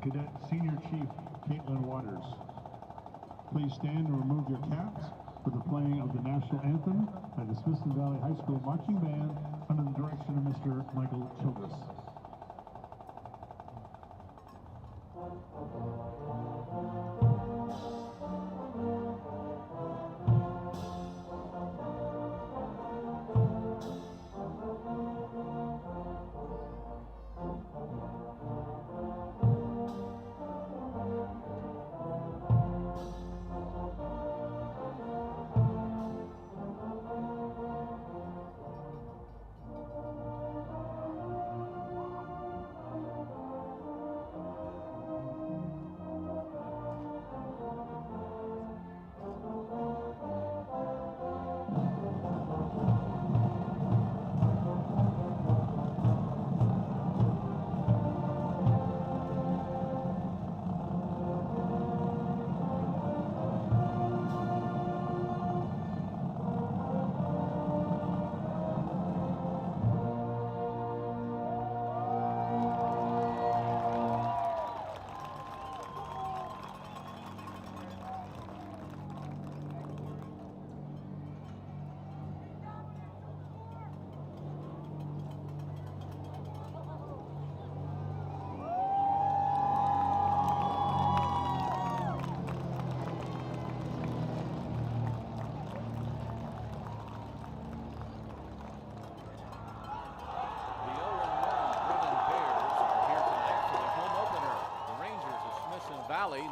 Cadet Senior Chief Caitlin Waters. Please stand and remove your caps for the playing of the national anthem by the Smithson Valley High School Marching Band under the direction of Mr. Michael Childress.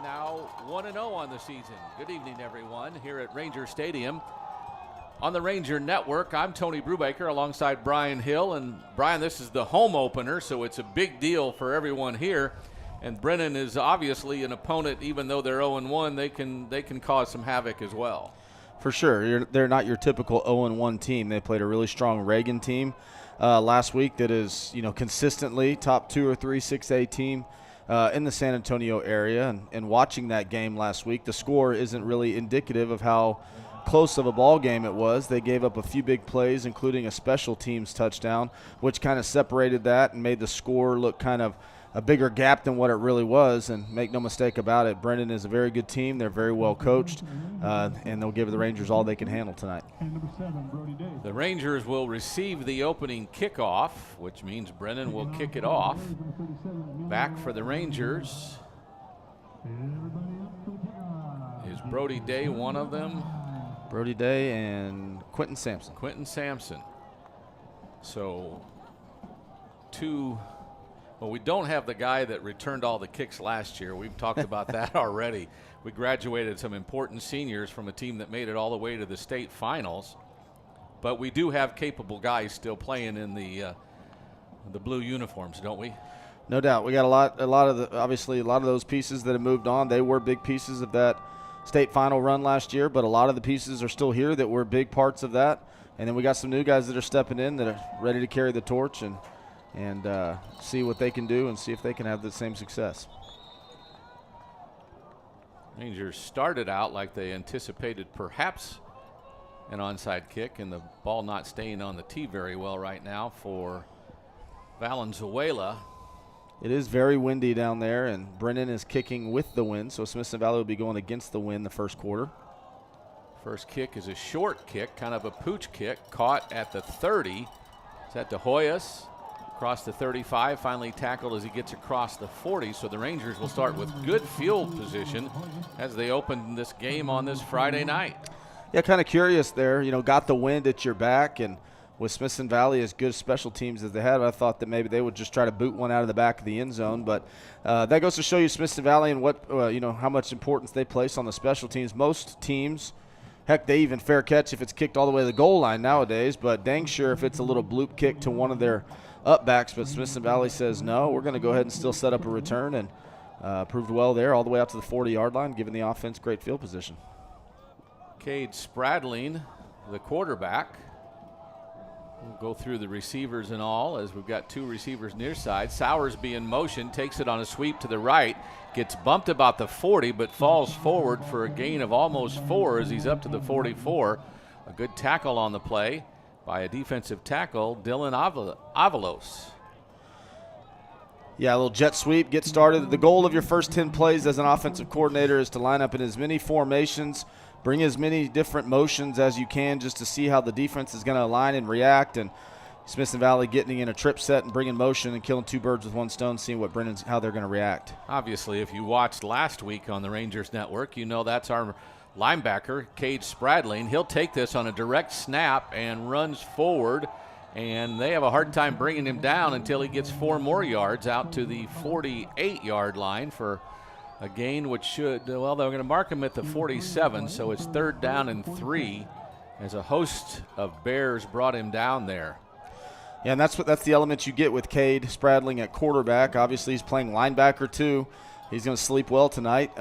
Now 1-0 on the season. Good evening, everyone, here at Ranger Stadium. On the Ranger Network, I'm Tony Brubaker alongside Brian Hill. And Brian, this is the home opener, so it's a big deal for everyone here. And Brennan is obviously an opponent. Even though they're 0-1, they can cause some havoc as well. For sure. They're not your typical 0-1 team. They played a really strong Reagan team last week that is, consistently top 2 or 3 6A team in the San Antonio area. And watching that game last week, the score isn't really indicative of how close of a ball game it was. They gave up a few big plays, including a special teams touchdown, which kind of separated that and made the score look kind of a bigger gap than what it really was. And make no mistake about it, Brennan is a very good team. They're very well coached, and they'll give the Rangers all they can handle tonight. The Rangers will receive the opening kickoff, which means Brennan will kick it off. Back for the Rangers is Brody Day, one of them. Brody Day and Quentin Sampson. Quentin Sampson. So well, we don't have the guy that returned all the kicks last year. We've talked about that already. We graduated some important seniors from a team that made it all the way to the state finals. But we do have capable guys still playing in the blue uniforms, don't we? No doubt. We got obviously a lot of those pieces that have moved on. They were big pieces of that state final run last year, but a lot of the pieces are still here that were big parts of that. And then we got some new guys that are stepping in that are ready to carry the torch and see what they can do and see if they can have the same success. Rangers started out like they anticipated perhaps an onside kick, and the ball not staying on the tee very well right now for Valenzuela. It is very windy down there, and Brennan is kicking with the wind, so Smithson Valley will be going against the wind the first quarter. First kick is a short kick, kind of a pooch kick, caught at the 30. Is that De Hoyos? Across the 35, finally tackled as he gets across the 40. So the Rangers will start with good field position as they open this game on this Friday night. Yeah, kind of curious there. Got the wind at your back, and with Smithson Valley as good special teams as they had, I thought that maybe they would just try to boot one out of the back of the end zone. But that goes to show you Smithson Valley and what how much importance they place on the special teams. Most teams, heck, they even fair catch if it's kicked all the way to the goal line nowadays. But dang sure if it's a little bloop kick to one of their upbacks. But Smithson Valley says no, we're going to go ahead and still set up a return, and proved well there all the way out to the 40-yard line, giving the offense great field position. Cade Spradling, the quarterback. We'll go through the receivers and all as we've got two receivers near side. Sowersby in motion, takes it on a sweep to the right, gets bumped about the 40, but falls forward for a gain of almost 4 as he's up to the 44. A good tackle on the play by a defensive tackle, Dylan Avalos. Yeah, a little jet sweep, get started. The goal of your first 10 plays as an offensive coordinator is to line up in as many formations, bring as many different motions as you can just to see how the defense is going to align and react. And Smithson Valley getting in a trip set and bringing motion and killing two birds with one stone, seeing what Brennan's, how they're going to react. Obviously, if you watched last week on the Rangers Network, you know that's our linebacker, Cade Spradling. He'll take this on a direct snap and runs forward, and they have a hard time bringing him down until he gets 4 more yards out to the 48-yard line for a gain which should, well, they're going to mark him at the 47, so it's 3rd down and 3 as a host of Bears brought him down there. Yeah, and that's the element you get with Cade Spradling at quarterback. Obviously, he's playing linebacker too. He's going to sleep well tonight,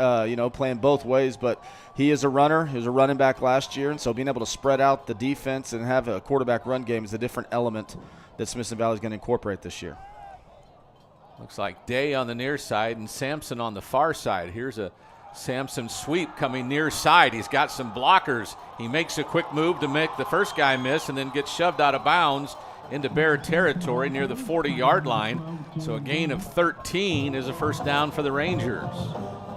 playing both ways. But he is a runner. He was a running back last year, and so being able to spread out the defense and have a quarterback run game is a different element that Smithson Valley is going to incorporate this year. Looks like Day on the near side and Sampson on the far side. Here's a Sampson sweep coming near side. He's got some blockers. He makes a quick move to make the first guy miss and then gets shoved out of bounds into Bear territory near the 40-yard line. So a gain of 13 is a first down for the Rangers.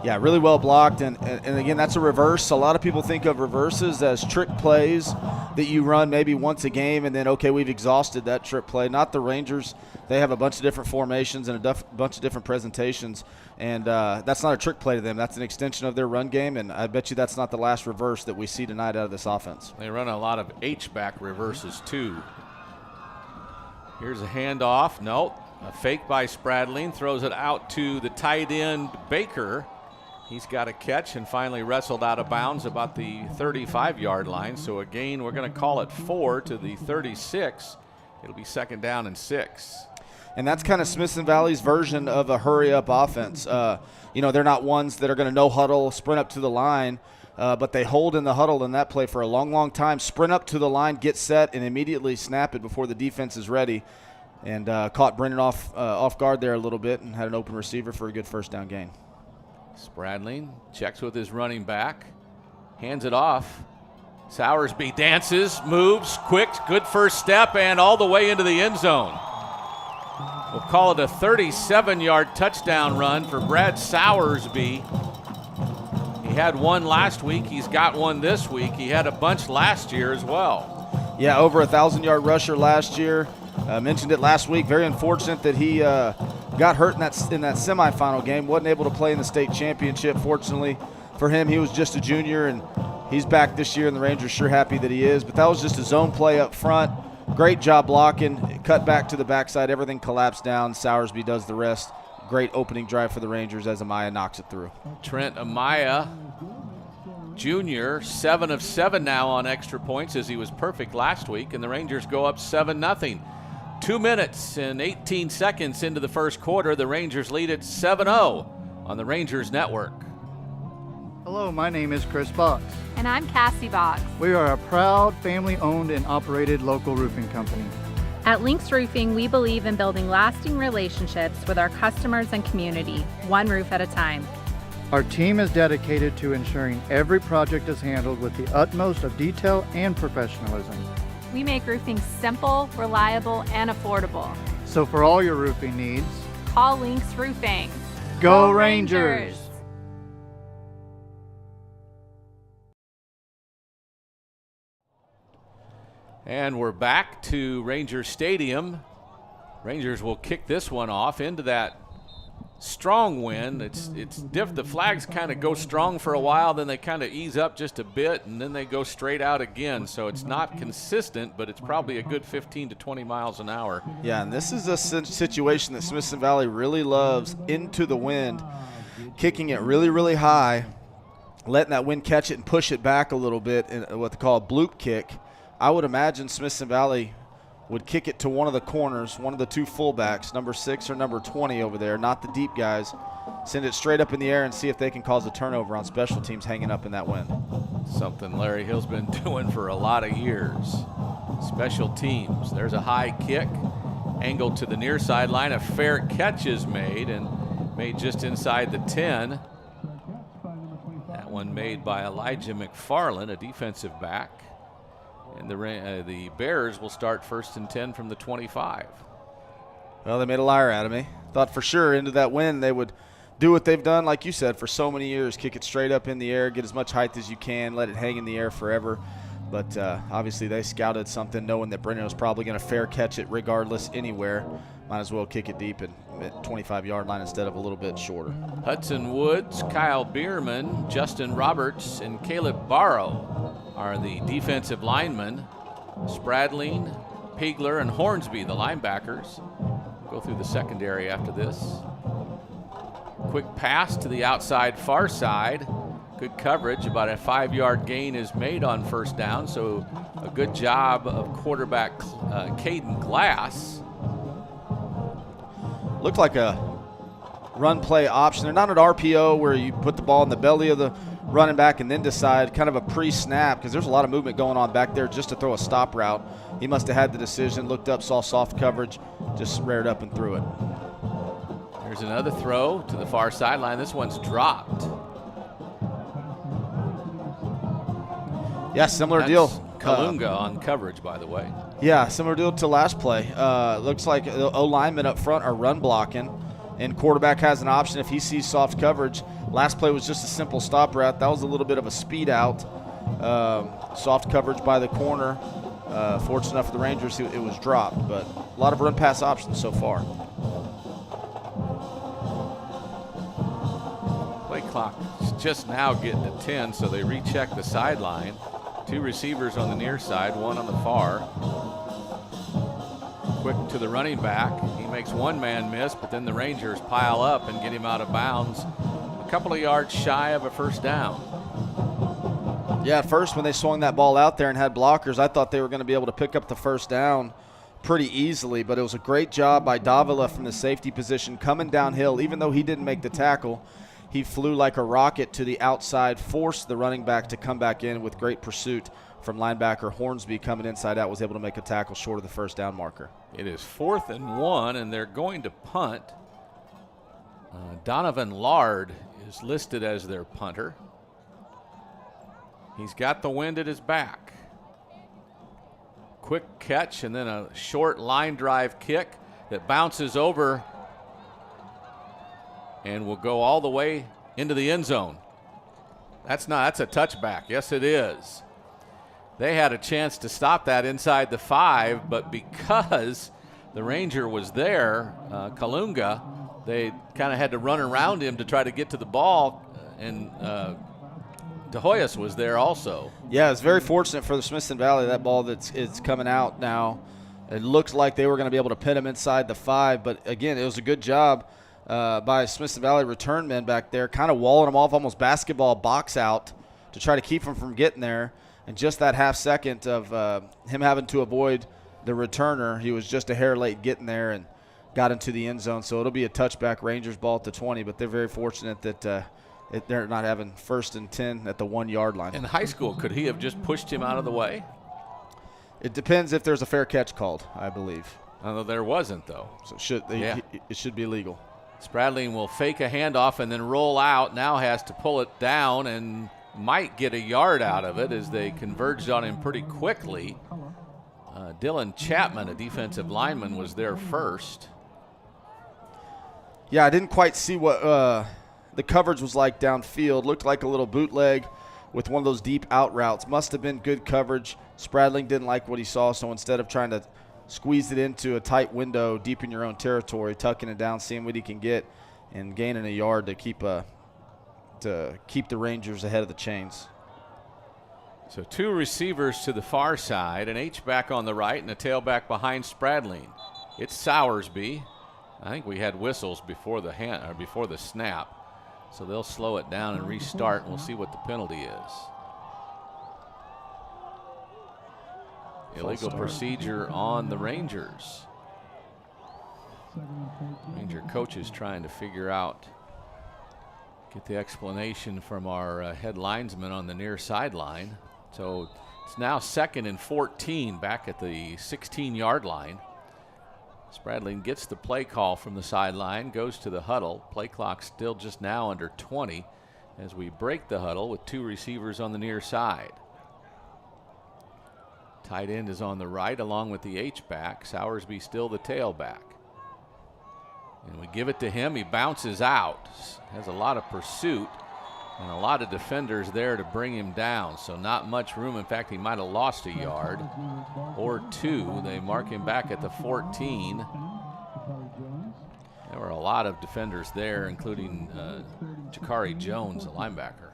Yeah, really well blocked, and again, that's a reverse. A lot of people think of reverses as trick plays that you run maybe once a game and then, okay, we've exhausted that trick play. Not the Rangers. They have a bunch of different formations and a bunch of different presentations, and that's not a trick play to them. That's an extension of their run game, and I bet you that's not the last reverse that we see tonight out of this offense. They run a lot of H-back reverses, too. Here's a handoff. No, a fake by Spradling. Throws it out to the tight end, Baker. He's got a catch and finally wrestled out of bounds about the 35-yard line. So again, we're going to call it 4 to the 36. It'll be 2nd down and 6. And that's kind of Smithson Valley's version of a hurry-up offense. They're not ones that are going to no huddle, sprint up to the line, but they hold in the huddle in that play for a long, long time, sprint up to the line, get set, and immediately snap it before the defense is ready. And caught Brennan off guard there a little bit and had an open receiver for a good first down gain. Spradling checks with his running back, hands it off. Sowersby dances, moves, quick, good first step, and all the way into the end zone. We'll call it a 37-yard touchdown run for Brad Sowersby. He had one last week. He's got one this week. He had a bunch last year as well. Yeah, over a 1,000-yard rusher last year. Mentioned it last week. Very unfortunate that he got hurt in that semifinal game. Wasn't able to play in the state championship. Fortunately for him, he was just a junior, and he's back this year, and the Rangers sure happy that he is. But that was just a zone play up front. Great job blocking. Cut back to the backside. Everything collapsed down. Sowersby does the rest. Great opening drive for the Rangers as Amaya knocks it through. Trent Amaya, Jr., 7 of 7 now on extra points as he was perfect last week, and the Rangers go up 7-0. 2 minutes and 18 seconds into the first quarter, the Rangers lead at 7-0 on the Rangers Network. Hello, my name is Chris Box. And I'm Cassie Box. We are a proud family-owned and operated local roofing company. At Lynx Roofing, we believe in building lasting relationships with our customers and community, one roof at a time. Our team is dedicated to ensuring every project is handled with the utmost of detail and professionalism. We make roofing simple, reliable, and affordable. So for all your roofing needs, call Lynx Roofing. Go Rangers! And we're back to Ranger Stadium. Rangers will kick this one off into that strong wind. The flags kind of go strong for a while, then they kind of ease up just a bit, and then they go straight out again. So it's not consistent, but it's probably a good 15 to 20 miles an hour. Yeah, and this is a situation that Smithson Valley really loves, into the wind, kicking it really, really high, letting that wind catch it and push it back a little bit in what they call a bloop kick. I would imagine Smithson Valley would kick it to one of the corners, one of the two fullbacks, number 6 or number 20 over there, not the deep guys. Send it straight up in the air and see if they can cause a turnover on special teams hanging up in that wind. Something Larry Hill's been doing for a lot of years. Special teams. There's a high kick, angled to the near sideline. A fair catch is made, and made just inside the 10. That one made by Elijah McFarland, a defensive back. And the Bears will start 1st and 10 from the 25. Well, they made a liar out of me. Thought for sure into that win they would do what they've done, like you said, for so many years. Kick it straight up in the air, get as much height as you can, let it hang in the air forever. But obviously they scouted something, knowing that Brennan was probably going to fair catch it regardless anywhere. Might as well kick it deep at 25-yard line instead of a little bit shorter. Hudson Woods, Kyle Bierman, Justin Roberts, and Caleb Barrow are the defensive linemen. Spradling, Pigler, and Hornsby, the linebackers. Go through the secondary after this. Quick pass to the outside far side. Good coverage. About a 5-yard gain is made on first down, so a good job of quarterback Caden Glass. Looked like a run play option. They're not an RPO where you put the ball in the belly of the running back and then decide, kind of a pre-snap, because there's a lot of movement going on back there just to throw a stop route. He must have had the decision, looked up, saw soft coverage, just reared up and threw it. There's another throw to the far sideline. This one's dropped. Yeah, similar deal. Kalunga on coverage, by the way. Yeah, similar deal to last play. Looks like the O-linemen up front are run blocking, and quarterback has an option if he sees soft coverage. Last play was just a simple stop route. That was a little bit of a speed out. Soft coverage by the corner. Fortunate enough for the Rangers, it was dropped, but a lot of run pass options so far. Play clock is just now getting to 10, so they recheck the sideline. 2 receivers on the near side, 1 on the far. Quick to the running back. He makes one man miss, but then the Rangers pile up and get him out of bounds. A couple of yards shy of a first down. Yeah, at first when they swung that ball out there and had blockers, I thought they were going to be able to pick up the first down pretty easily, but it was a great job by Davila from the safety position coming downhill. Even though he didn't make the tackle, he flew like a rocket to the outside, forced the running back to come back in with great pursuit from linebacker Hornsby coming inside out, was able to make a tackle short of the first down marker. It is 4th and 1, and they're going to punt. Donovan Lard is listed as their punter. He's got the wind at his back. Quick catch and then a short line drive kick that bounces over and will go all the way into the end zone. That's a touchback. Yes, it is. They had a chance to stop that inside the 5, but because the Ranger was there, Kalunga, they kind of had to run around him to try to get to the ball, and De Hoyos was there also. Yeah, it's very fortunate for the Smithson Valley, that ball it's coming out now. It looks like they were going to be able to pin him inside the 5, but again, it was a good job by Smithson Valley return men back there, kind of walling him off, almost basketball box out to try to keep him from getting there. And just that half second of him having to avoid the returner, he was just a hair late getting there and got into the end zone. So it'll be a touchback, Rangers ball at the 20, but they're very fortunate that they're not having 1st and 10 at the 1-yard line. In high school, could he have just pushed him out of the way? It depends if there's a fair catch called, I believe. There wasn't, though. So it should be legal. Spradling will fake a handoff and then roll out. Now has to pull it down and might get a yard out of it as they converged on him pretty quickly. Dylan Chapman, a defensive lineman, was there first. Yeah, I didn't quite see what the coverage was like downfield. Looked like a little bootleg with one of those deep out routes. Must have been good coverage. Spradling didn't like what he saw, so instead of trying to squeeze it into a tight window deep in your own territory, tucking it down, seeing what he can get, and gaining a yard to keep the Rangers ahead of the chains. So 2 receivers to the far side, an H-back on the right and a tailback behind Spradling. It's Sowersby. I think we had whistles before the snap, so they'll slow it down and restart, and we'll see what the penalty is. Illegal procedure on the Rangers. Ranger coaches trying to figure out, get the explanation from our head linesman on the near sideline. So it's now 2nd and 14 back at the 16-yard line. Spradling gets the play call from the sideline, goes to the huddle. Play clock still just now under 20 as we break the huddle with 2 receivers on the near side. Tight end is on the right along with the H-back. Sowersby still the tailback. And we give it to him. He bounces out. Has a lot of pursuit and a lot of defenders there to bring him down. So not much room. In fact, he might have lost a yard or two. They mark him back at the 14. There were a lot of defenders there, including Jakari Jones, a linebacker.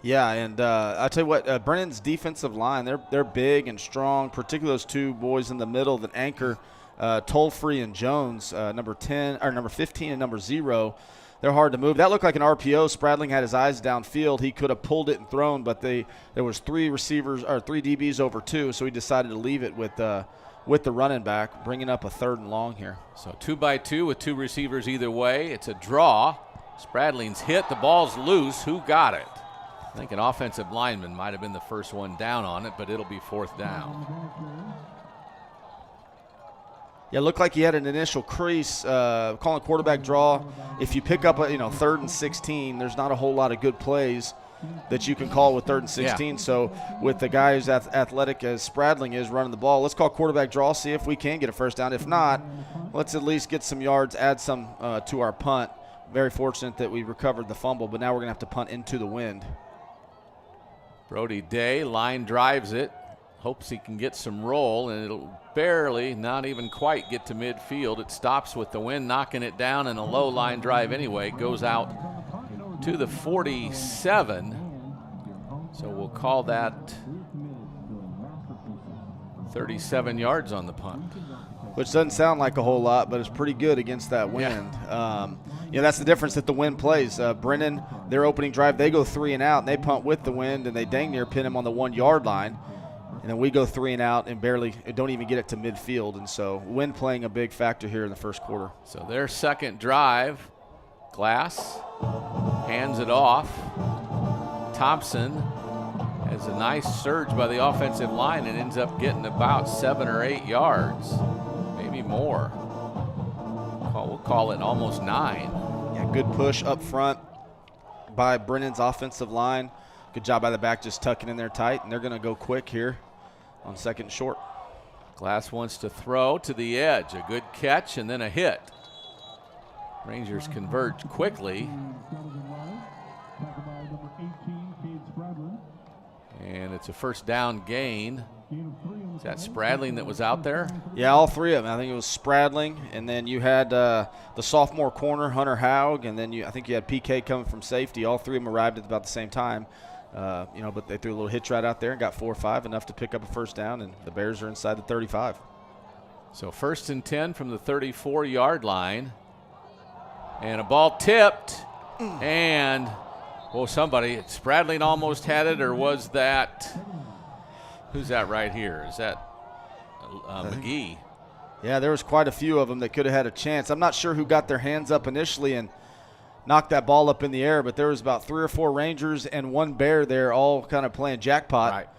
Yeah, and I tell you what, Brennan's defensive line, they're big and strong, particularly those two boys in the middle that anchor Tollfree and Jones, number 15 and number 0. They're hard to move. That looked like an RPO. Spradling had his eyes downfield. He could have pulled it and thrown, but there was 3 DBs over 2, so he decided to leave it with the running back, bringing up a 3rd and long here. So 2 by 2 with 2 receivers either way. It's a draw. Spradling's hit. The ball's loose. Who got it? I think an offensive lineman might have been the first one down on it, but it'll be 4th down. Yeah, it looked like he had an initial crease, calling quarterback draw. If you pick up a 3rd and 16, there's not a whole lot of good plays that you can call with 3rd and 16. Yeah. So with the guy who's athletic as Spradling is running the ball, let's call quarterback draw, see if we can get a first down. If not, let's at least get some yards, add some to our punt. Very fortunate that we recovered the fumble, but now we're going to have to punt into the wind. Brody Day line drives it, hopes he can get some roll, and it'll barely, not even quite, get to midfield. It stops with the wind knocking it down, and a low line drive anyway goes out to the 47. So we'll call that 37 yards on the punt. Which doesn't sound like a whole lot, but it's pretty good against that wind. Yeah. That's the difference that the wind plays. Brennan, their opening drive, they go 3 and out, and they punt with the wind, and they dang near pin him on the 1-yard line. And then we go 3 and out and don't even get it to midfield. And so wind playing a big factor here in the first quarter. So their second drive, Glass hands it off. Thompson has a nice surge by the offensive line and ends up getting about 7 or 8 yards, maybe more. We'll call it almost 9. Yeah, good push up front by Brennan's offensive line. Good job by the back just tucking in there tight, and they're going to go quick here on 2nd and short. Glass wants to throw to the edge. A good catch and then a hit. Rangers converge quickly. And it's a first down gain. Is that Spradling that was out there? Yeah, all 3 of them. I think it was Spradling, and then you had the sophomore corner, Hunter Haug, and then I think you had PK coming from safety. All 3 of them arrived at about the same time. But they threw a little hitch right out there and got 4 or 5, enough to pick up a first down, and the Bears are inside the 35. So 1st and 10 from the 34-yard line. And a ball tipped, and Spradling almost had it, or was that, who's that right here? Is that McGee? Yeah, there was quite a few of them that could have had a chance. I'm not sure who got their hands up initially and knocked that ball up in the air, but there was about 3 or 4 Rangers and 1 Bear there all kind of playing jackpot. Right.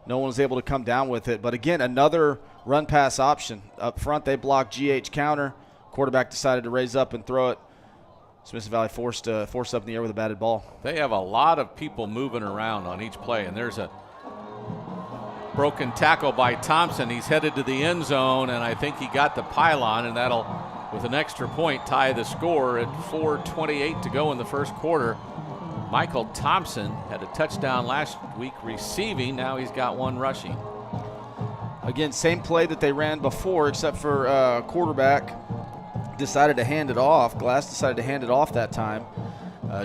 No one was able to come down with it. But, again, another run-pass option. Up front, they blocked GH counter. Quarterback decided to raise up and throw it. Smithson Valley forced up in the air with a batted ball. They have a lot of people moving around on each play, and there's a broken tackle by Thompson. He's headed to the end zone, and I think he got the pylon, and that'll, with an extra point, tie the score at 4:28 to go in the first quarter. Michael Thompson had a touchdown last week receiving. Now he's got 1 rushing. Again, same play that they ran before, except for quarterback decided to hand it off. Glass decided to hand it off that time.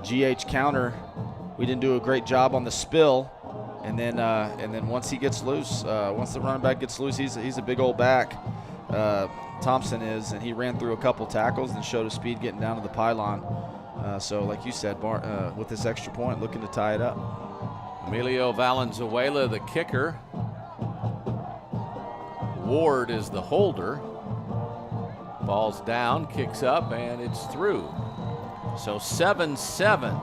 GH counter, we didn't do a great job on the spill. And then once he gets loose, once the running back gets loose, he's a big old back. Thompson is, and he ran through a couple tackles and showed his speed getting down to the pylon. So like you said, with this extra point, looking to tie it up. Emilio Valenzuela, the kicker. Ward is the holder. Ball's down, kicks up, and it's through. So 7-7.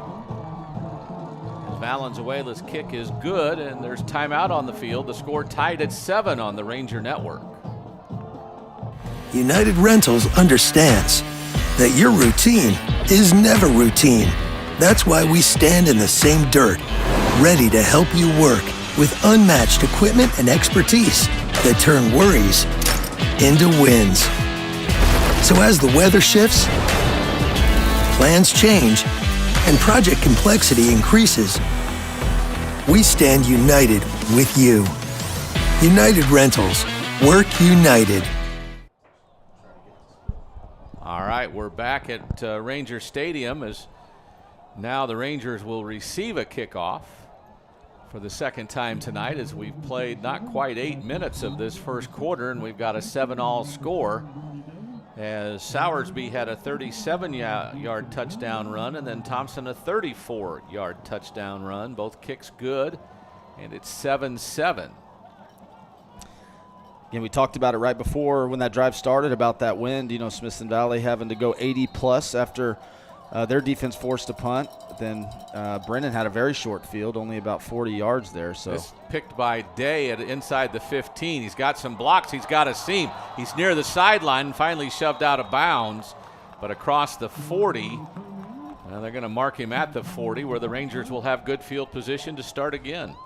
Valenzuela's kick is good, and there's timeout on the field. The score tied at 7 on the Ranger Network. United Rentals understands that your routine is never routine. That's why we stand in the same dirt, ready to help you work with unmatched equipment and expertise that turn worries into wins. So as the weather shifts, plans change, and project complexity increases, we stand united with you. United Rentals. Work united. All right, we're back at Ranger Stadium as now the Rangers will receive a kickoff for the second time tonight as we've played not quite 8 minutes of this first quarter, and we've got a 7-all score as Sowersby had a 37-yard touchdown run and then Thompson a 34-yard touchdown run. Both kicks good, and it's 7-7. Again, we talked about it right before when that drive started about that wind. You know, Smithson Valley having to go 80-plus after their defense forced a punt. Then Brennan had a very short field, only about 40 yards there. So this picked by Day at inside the 15. He's got some blocks. He's got a seam. He's near the sideline and finally shoved out of bounds. But across the 40, they're going to mark him at the 40 where the Rangers will have good field position to start again.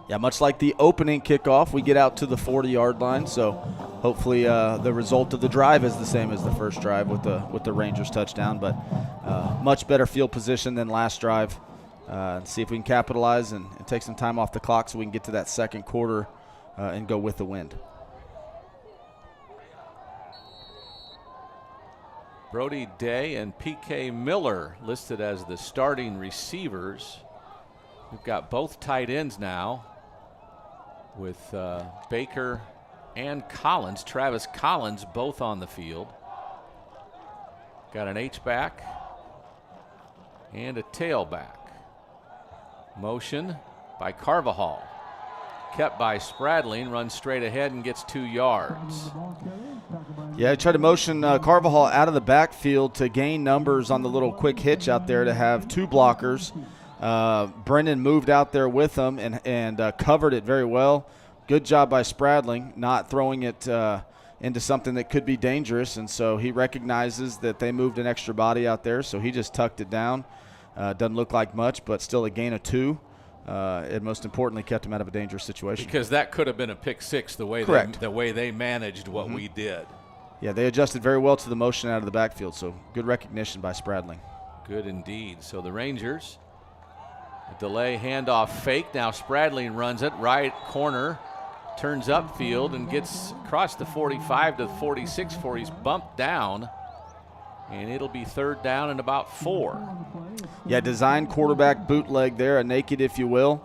Yeah, much like the opening kickoff, we get out to the 40-yard line. So hopefully the result of the drive is the same as the first drive with the Rangers touchdown. But much better field position than last drive. And see if we can capitalize and take some time off the clock so we can get to that second quarter and go with the wind. Brody Day and P.K. Miller listed as the starting receivers. We've got both tight ends now with Baker and Collins, Travis Collins, both on the field. Got an H-back and a tailback. Motion by Carvajal. Kept by Spradling, runs straight ahead and gets 2 yards. Yeah, he tried to motion Carvajal out of the backfield to gain numbers on the little quick hitch out there to have 2 blockers. Brennan moved out there with him and covered it very well. Good job by Spradling, not throwing it into something that could be dangerous. And so he recognizes that they moved an extra body out there, so he just tucked it down. Doesn't look like much, but still a gain of 2. And most importantly, kept him out of a dangerous situation. Because that could have been a pick 6 the way they managed what we did. Yeah, they adjusted very well to the motion out of the backfield, so good recognition by Spradling. Good indeed. So the Rangers, a delay handoff fake. Now Spradling runs it right corner, turns upfield and gets across the 45 to the 46 before he's bumped down. And it'll be third down and about 4. Yeah, design quarterback bootleg there, a naked if you will.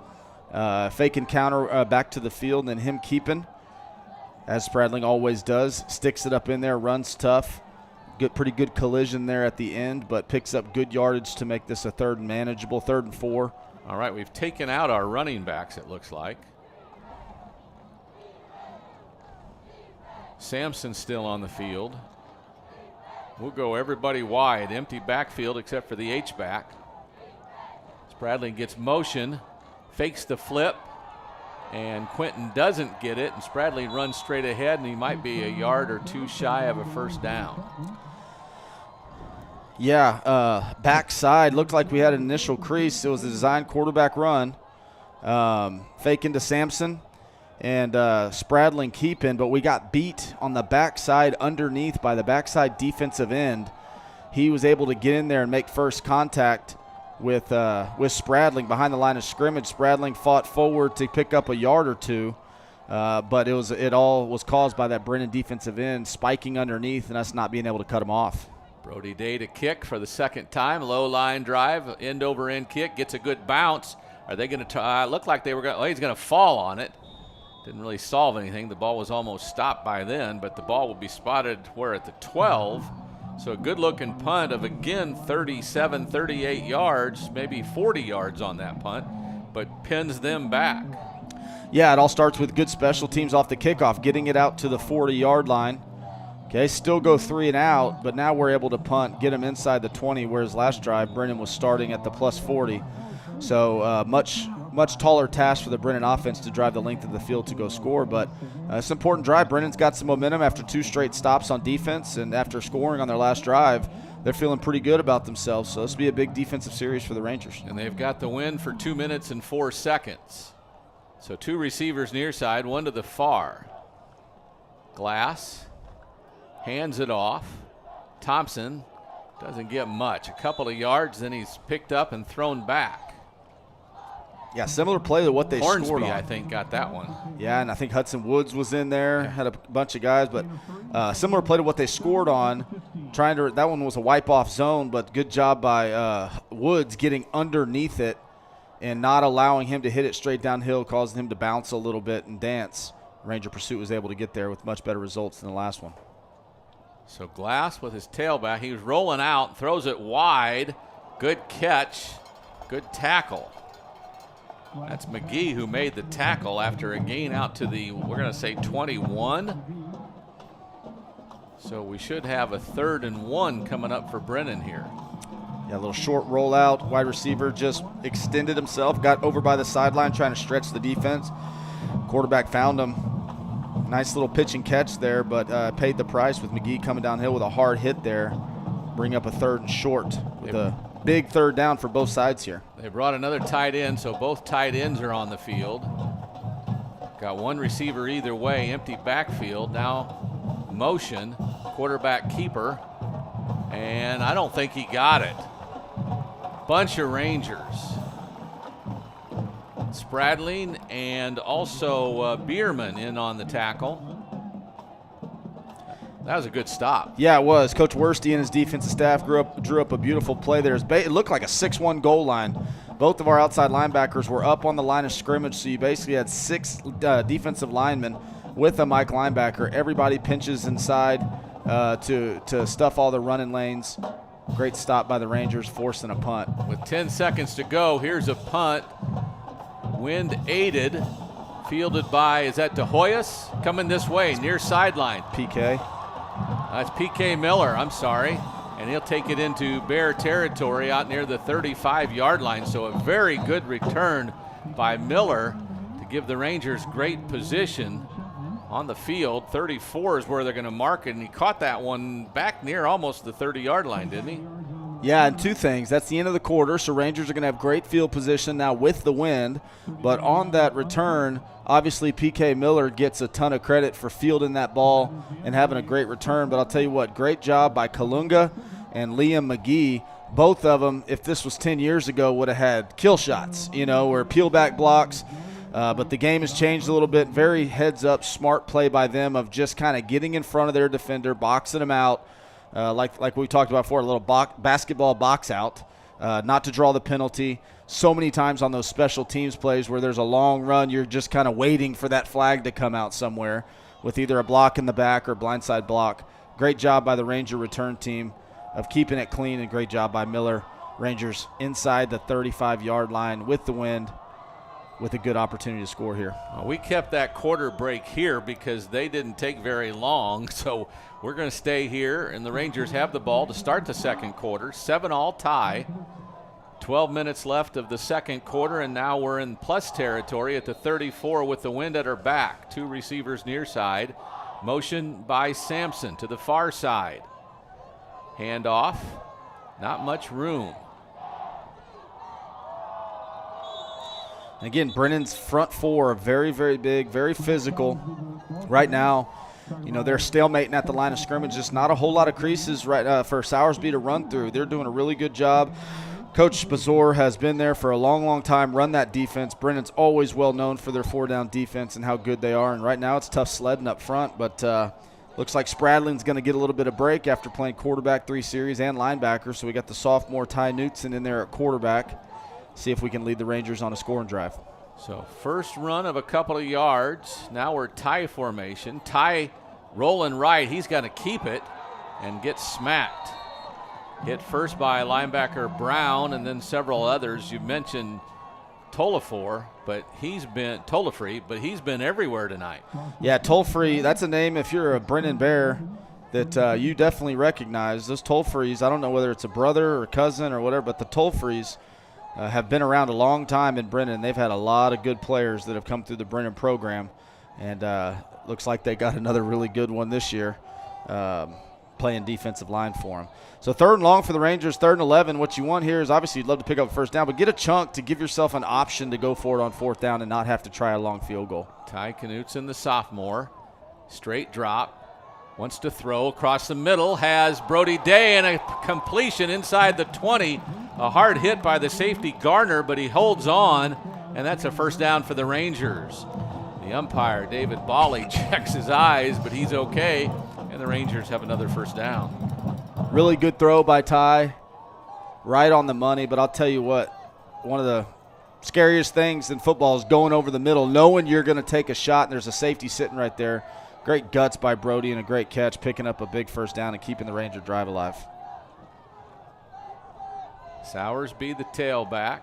Fake and counter back to the field and then him keeping, as Spradling always does. Sticks it up in there, runs tough. Pretty good collision there at the end, but picks up good yardage to make this a third and manageable, 3rd and 4. All right, we've taken out our running backs, it looks like. Sampson still on the field. We'll go everybody wide, empty backfield except for the H-back. Spradling gets motion, fakes the flip, and Quentin doesn't get it, and Spradling runs straight ahead, and he might be a yard or 2 shy of a first down. Yeah, backside looked like we had an initial crease. It was a design quarterback run. Fake into Sampson and Spradling keeping, but we got beat on the backside underneath by the backside defensive end. He was able to get in there and make first contact with Spradling behind the line of scrimmage. Spradling fought forward to pick up a yard or 2, but it all was caused by that Brennan defensive end spiking underneath and us not being able to cut him off. Brody Day to kick for the second time. Low line drive, end over end kick, gets a good bounce. Are they going to look like they were going? Well, he's going to fall on it. Didn't really solve anything. The ball was almost stopped by then, but the ball will be spotted where at the 12. So a good looking punt of again 37, 38 yards, maybe 40 yards on that punt, but pins them back. Yeah, it all starts with good special teams off the kickoff, getting it out to the 40-yard line. Okay, still go 3 and out, but now we're able to punt, get them inside the 20, whereas last drive Brennan was starting at the plus 40. So much taller task for the Brennan offense to drive the length of the field to go score, but it's an important drive. Brennan's got some momentum after 2 straight stops on defense, and after scoring on their last drive, they're feeling pretty good about themselves. So this will be a big defensive series for the Rangers. And they've got the win for 2 minutes and 4 seconds. So 2 receivers near side, 1 to the far. Glass hands it off. Thompson Doesn't get much. A couple of yards, then he's picked up and thrown back. Yeah, similar play to what they Hornsby, scored on. I think, got that one. Yeah, and I think Hudson Woods was in there, had a bunch of guys, but similar play to what they scored on. That one was a wipe-off zone, but good job by Woods getting underneath it and not allowing him to hit it straight downhill, causing him to bounce a little bit and dance. Ranger Pursuit was able to get there with much better results than the last one. So Glass with his tailback. He was rolling out, throws it wide. Good catch, good tackle. That's McGee who made the tackle after a gain out to the, we're going to say 21. So we should have a 3rd and 1 coming up for Brennan here. Yeah, a little short rollout. Wide receiver just extended himself, got over by the sideline trying to stretch the defense. Quarterback found him. Nice little pitch and catch there, but paid the price with McGee coming downhill with a hard hit there. Bring up a 3rd and short with a big 3rd down for both sides here. They brought another tight end, so both tight ends are on the field. Got one receiver either way, empty backfield. Now motion, quarterback keeper, and I don't think he got it. Bunch of Rangers. Spradling and also Bierman in on the tackle. That was a good stop. Yeah, it was. Coach Worsty and his defensive staff drew up a beautiful play there. It looked like a 6-1 goal line. Both of our outside linebackers were up on the line of scrimmage, so you basically had 6 defensive linemen with a Mike linebacker. Everybody pinches inside to stuff all the running lanes. Great stop by the Rangers, forcing a punt. With 10 seconds to go, here's a punt. Wind aided, fielded by, is that De Hoyos? Coming this way, near sideline. PK. That's PK Miller, I'm sorry. And he'll take it into Bear territory out near the 35-yard line. So a very good return by Miller to give the Rangers great position on the field. 34 is where they're going to mark it, and he caught that one back near almost the 30-yard line, didn't he? Yeah, and 2 things. That's the end of the quarter, so Rangers are going to have great field position now with the wind. But on that return, obviously PK Miller gets a ton of credit for fielding that ball and having a great return. But I'll tell you what, great job by Kalunga and Liam McGee. Both of them, if this was 10 years ago, would have had kill shots, or peel back blocks. But the game has changed a little bit. Very heads-up, smart play by them of just kind of getting in front of their defender, boxing him out. Like we talked about before, a little basketball box out, not to draw the penalty. So many times on those special teams plays where there's a long run, you're just kind of waiting for that flag to come out somewhere with either a block in the back or blindside block. Great job by the Ranger return team of keeping it clean, and great job by Miller. Rangers inside the 35-yard line with the wind, with a good opportunity to score here. We kept that quarter break here because they didn't take very long, so we're going to stay here, and the Rangers have the ball to start the second quarter. 7-all tie. 12 minutes left of the second quarter, and now we're in plus territory at the 34 with the wind at our back. 2 receivers near side. Motion by Sampson to the far side. Handoff. Not much room. Again, Brennan's front 4 are very, very big, very physical. Right now, they're stalemating at the line of scrimmage. Just not a whole lot of creases right for Soursby to run through. They're doing a really good job. Coach Spazor has been there for a long, long time, run that defense. Brennan's always well known for their 4-down defense and how good they are. And right now it's tough sledding up front, but looks like Spradling's going to get a little bit of break after playing quarterback 3 series and linebacker. So we got the sophomore Ty Knutson in there at quarterback. See if we can lead the Rangers on a scoring drive. So first run of a couple of yards. Now we're tie formation. Ty rolling right. He's got to keep it and get smacked. Hit first by linebacker Brown and then several others. You mentioned Tolafree, but he's been everywhere tonight. Yeah, Tolafree, that's a name if you're a Brennan Bear that you definitely recognize. Those Tolafrees, I don't know whether it's a brother or a cousin or whatever, but the Tolafrees have been around a long time in Brennan. They've had a lot of good players that have come through the Brennan program, and looks like they got another really good one this year, playing defensive line for them. So 3rd and long for the Rangers, 3rd and 11. What you want here is obviously you'd love to pick up a first down, but get a chunk to give yourself an option to go for it on 4th down and not have to try a long field goal. Ty Knutson, the sophomore, straight drop. Wants to throw across the middle, has Brody Day, and a completion inside the 20. A hard hit by the safety Garner, but he holds on, and that's a first down for the Rangers. The umpire, David Bawley, checks his eyes, but he's okay, and the Rangers have another first down. Really good throw by Ty, right on the money, but I'll tell you what, one of the scariest things in football is going over the middle, knowing you're going to take a shot, and there's a safety sitting right there. Great guts by Brody and a great catch, picking up a big first down and keeping the Ranger drive alive. Sowersby, the tailback.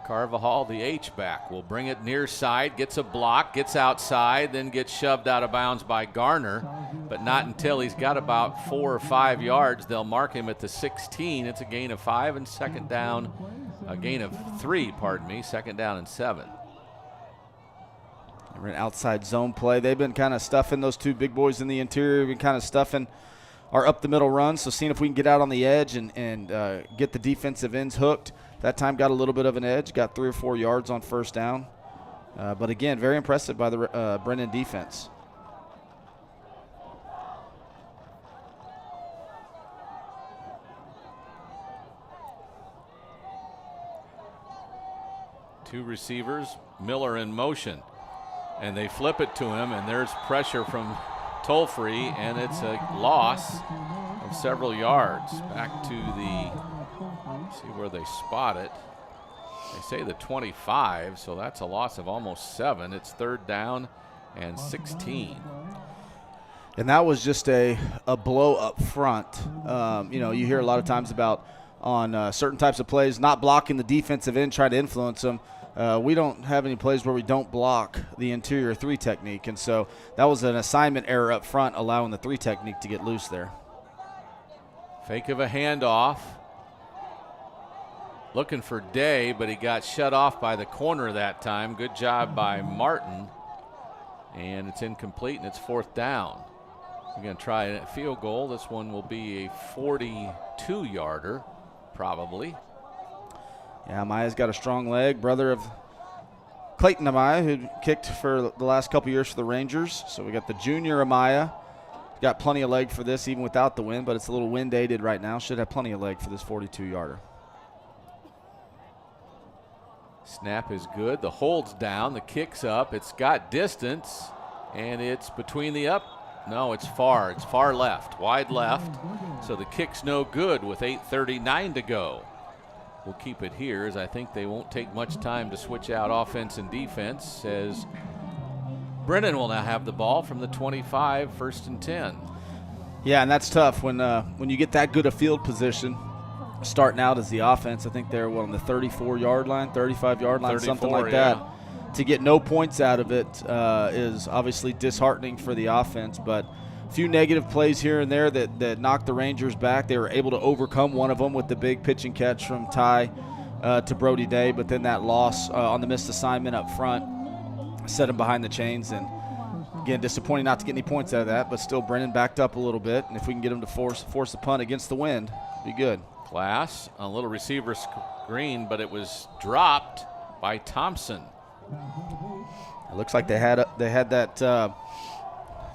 Carvajal, the H-back, will bring it near side, gets a block, gets outside, then gets shoved out of bounds by Garner, but not until he's got about 4 or 5 yards. They'll mark him at the 16. It's a gain of 5 and second down, a gain of 3, pardon me, second down and 7. We're in outside zone play. They've been kind of stuffing those two big boys in the interior, been kind of stuffing our up-the-middle runs, so seeing if we can get out on the edge and get the defensive ends hooked. That time got a little bit of an edge, got 3 or 4 yards on first down. But, again, very impressive by the Brennan defense. Two receivers, Miller in motion. And they flip it to him, and there's pressure from Tolfree, and it's a loss of several yards. Back to the, see where they spot it. They say the 25, so that's a loss of almost 7. It's third down and 16. And that was just a blow up front. You hear a lot of times about on certain types of plays not blocking the defensive end, trying to influence them. We don't have any plays where we don't block the interior 3 technique, and so that was an assignment error up front, allowing the 3 technique to get loose there. Fake of a handoff. Looking for Day, but he got shut off by the corner that time. Good job by Martin. And it's incomplete, and it's fourth down. We're going to try a field goal. This one will be a 42-yarder, probably. Yeah, Amaya's got a strong leg. Brother of Clayton Amaya, who kicked for the last couple years for the Rangers. So we got the junior Amaya. Got plenty of leg for this, even without the wind, but it's a little wind-aided right now. Should have plenty of leg for this 42-yarder. Snap is good. The hold's down. The kick's up. It's got distance, and it's between the up. No, it's far. It's far left, wide left. So the kick's no good with 8:39 to go. We'll keep it here, as I think they won't take much time to switch out offense and defense, as Brennan will now have the ball from the 25, 1st and 10. Yeah, and that's tough when you get that good a field position. Starting out as the offense, I think they're on the 34-yard line, 35-yard line, something like that. To get no points out of it is obviously disheartening for the offense, but a few negative plays here and there that knocked the Rangers back. They were able to overcome one of them with the big pitch and catch from Ty to Brody Day, but then that loss on the missed assignment up front set them behind the chains. And again, disappointing not to get any points out of that, but still Brennan backed up a little bit, and if we can get them to force the punt against the wind, it'd be good. Glass, a little receiver screen, but it was dropped by Thompson. It looks like they had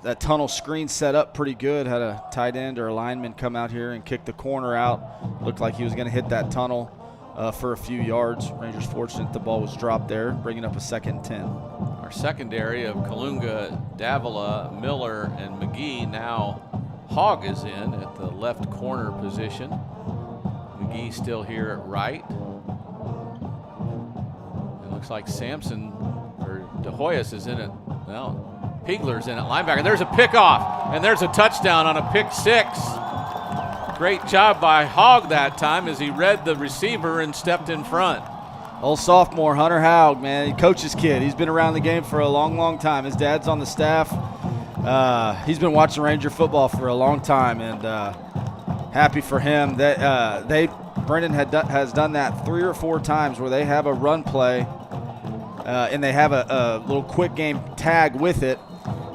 that tunnel screen set up pretty good. Had a tight end or a lineman come out here and kick the corner out. Looked like he was going to hit that tunnel for a few yards. Rangers fortunate the ball was dropped there, bringing up a 2nd and 10. Our secondary of Kalunga, Davila, Miller, and McGee. Now Hogg is in at the left corner position. McGee still here at right. It looks like Sampson or De Hoyos is in it. Well, Pigler's in at linebacker. There's a pickoff, and there's a touchdown on a pick 6. Great job by Hogg that time as he read the receiver and stepped in front. Old sophomore Hunter Haug, man, he coaches kid. He's been around the game for a long, long time. His dad's on the staff. He's been watching Ranger football for a long time, and happy for him. Brennan has done that 3 or 4 times where they have a run play and they have a little quick game tag with it,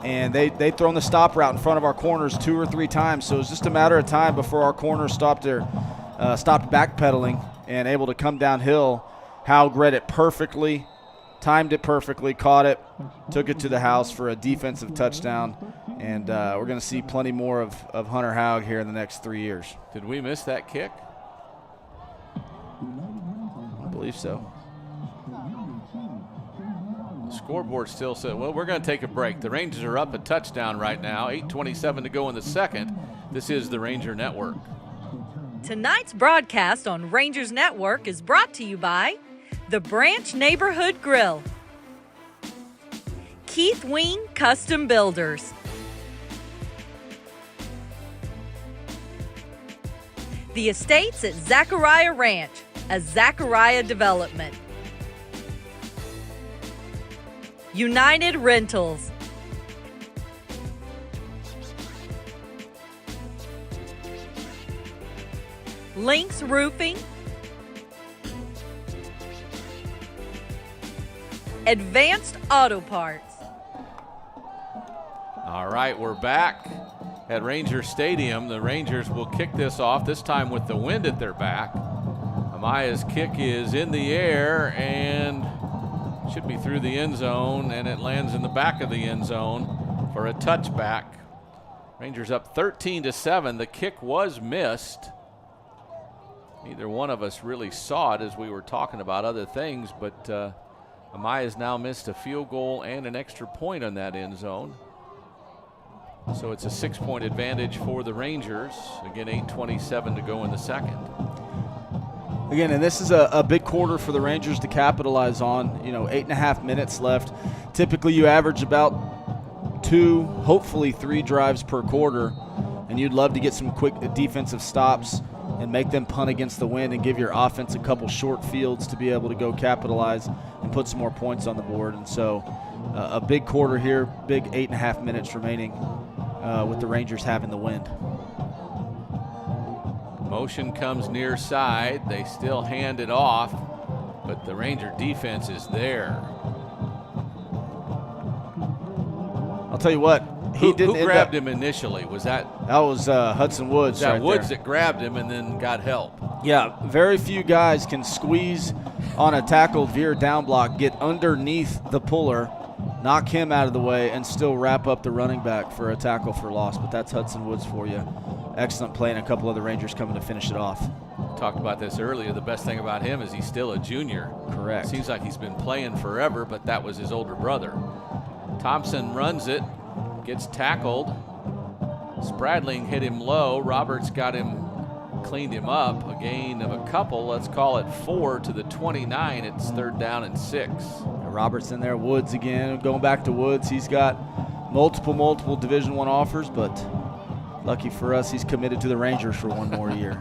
and they've thrown the stop route in front of our corners 2 or 3 times. So it's just a matter of time before our corners stopped backpedaling and able to come downhill. Haug read it perfectly, timed it perfectly, caught it, took it to the house for a defensive touchdown, And we're going to see plenty more of Hunter Haug here in the next 3 years. Did we miss that kick? I believe so. The scoreboard still says, well, we're going to take a break. The Rangers are up a touchdown right now. 8:27 to go in the second. This is the Ranger Network. Tonight's broadcast on Rangers Network is brought to you by the Branch Neighborhood Grill, Keith Wing Custom Builders, the Estates at Zachariah Ranch, a Zachariah development, United Rentals, Lynx Roofing, Advanced Auto Parts. All right, we're back at Ranger Stadium. The Rangers will kick this off, this time with the wind at their back. Amaya's kick is in the air and should be through the end zone, and it lands in the back of the end zone for a touchback. Rangers up 13-7. The kick was missed. Neither one of us really saw it as we were talking about other things, but Amaya's now missed a field goal and an extra point on that end zone. So it's a 6-point advantage for the Rangers. Again, 8:27 to go in the second. Again, and this is a big quarter for the Rangers to capitalize on. 8.5 minutes left. Typically you average about 2, hopefully 3 drives per quarter, and you'd love to get some quick defensive stops and make them punt against the wind and give your offense a couple short fields to be able to go capitalize and put some more points on the board. And so a big quarter here, big 8.5 minutes remaining with the Rangers having the wind. Motion comes near side. They still hand it off, but the Ranger defense is there. I'll tell you what, Who grabbed him initially? Was that was Hudson Woods? that right Woods there. that grabbed him and then got help? Yeah, very few guys can squeeze on a tackle veer down block, get underneath the puller, knock him out of the way, and still wrap up the running back for a tackle for loss. But that's Hudson Woods for you. Excellent play, and a couple other Rangers coming to finish it off. Talked about this earlier. The best thing about him is he's still a junior. Correct. Seems like he's been playing forever, but that was his older brother. Thompson runs it, gets tackled. Spradling hit him low. Roberts got him, cleaned him up. A gain of a couple. Let's call it 4 to the 29. It's 3rd down and 6. Roberts in there. Woods again. Going back to Woods. He's got multiple Division I offers, but lucky for us, he's committed to the Rangers for one more year.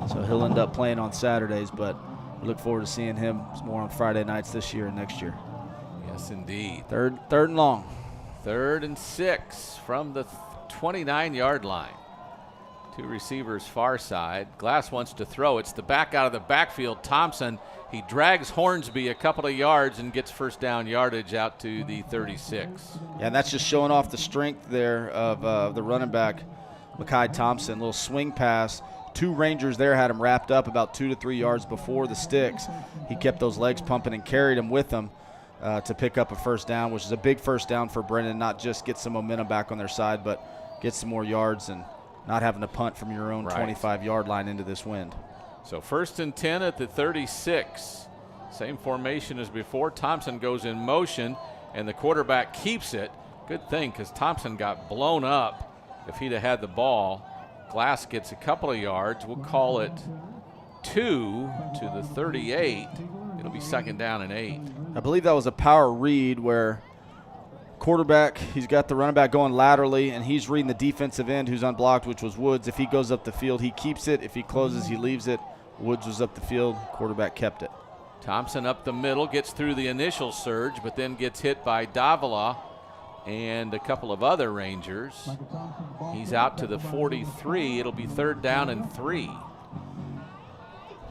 So he'll end up playing on Saturdays, but we look forward to seeing him more on Friday nights this year and next year. Yes, indeed. Third and long. 3rd and 6 from the 29-yard line. 2 receivers far side. Glass wants to throw. It's the back out of the backfield. Thompson, he drags Hornsby a couple of yards and gets first down yardage out to the 36. Yeah, and that's just showing off the strength there of the running back, Mekhi Thompson. Little swing pass. 2 Rangers there had him wrapped up about 2 to 3 yards before the sticks. He kept those legs pumping and carried him with him to pick up a first down, which is a big first down for Brennan. Not just get some momentum back on their side, but get some more yards and not having to punt from your own 25-yard line into this wind. So 1st and 10 at the 36. Same formation as before. Thompson goes in motion, and the quarterback keeps it. Good thing, because Thompson got blown up. If he'd have had the ball, Glass gets a couple of yards. We'll call it 2 to the 38. It'll be 2nd down and 8. I believe that was a power read where quarterback, he's got the running back going laterally, and he's reading the defensive end who's unblocked, which was Woods. If he goes up the field, he keeps it. If he closes, he leaves it. Woods was up the field. Quarterback kept it. Thompson up the middle, gets through the initial surge, but then gets hit by Davila and a couple of other Rangers. He's out to the 43. It'll be 3rd down and 3.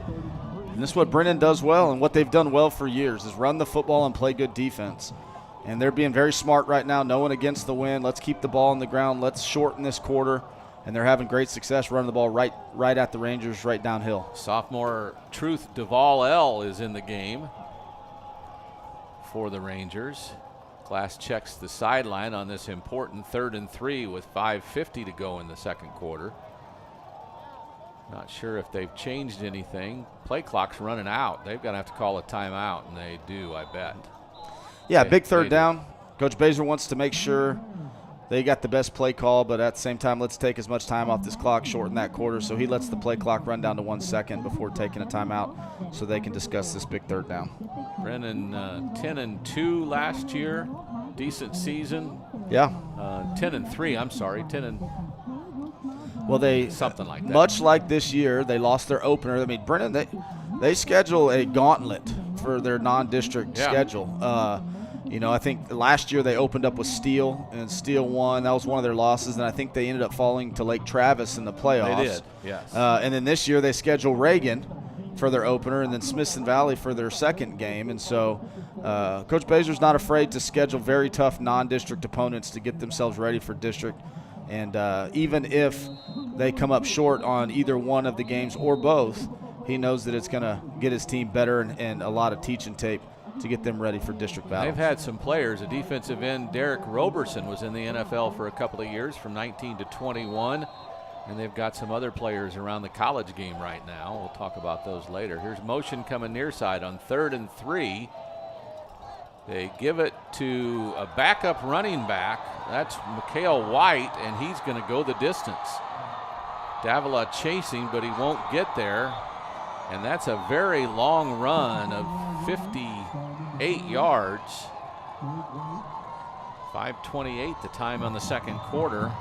And this is what Brennan does well and what they've done well for years is run the football and play good defense. And they're being very smart right now, knowing against the wind. Let's keep the ball on the ground. Let's shorten this quarter. And they're having great success running the ball right at the Rangers, right downhill. Sophomore Truth Duval L is in the game for the Rangers. Glass checks the sideline on this important 3rd and 3 with 5:50 to go in the second quarter. Not sure if they've changed anything. Play clock's running out. They're going to have to call a timeout, and they do, I bet. Yeah, big third down. Coach Baser wants to make sure they got the best play call, but at the same time, let's take as much time off this clock, shorten that quarter. So he lets the play clock run down to 1 second before taking a timeout so they can discuss this big third down. Brennan 10-2 last year. Decent season. Yeah. 10-3, I'm sorry. 10 and well, they something like that. Much like this year, they lost their opener. I mean, Brennan, they schedule a gauntlet for their non-district schedule. You know, I think last year they opened up with Steele, and Steele won. That was one of their losses, and I think they ended up falling to Lake Travis in the playoffs. They did, yes. And then this year they schedule Reagan for their opener, and then Smithson Valley for their second game. And so Coach Baser's not afraid to schedule very tough non-district opponents to get themselves ready for district. And even if they come up short on either one of the games or both, he knows that it's going to get his team better and a lot of teaching tape to get them ready for district battles. They've had some players. A defensive end, Derek Roberson, was in the NFL for a couple of years from 19 to 21. And they've got some other players around the college game right now. We'll talk about those later. Here's motion coming near side on 3rd and 3. They give it to a backup running back. That's Mikhail White, and he's going to go the distance. Davila chasing, but he won't get there. And that's a very long run of 58 yards. 5:28 the time on the second quarter.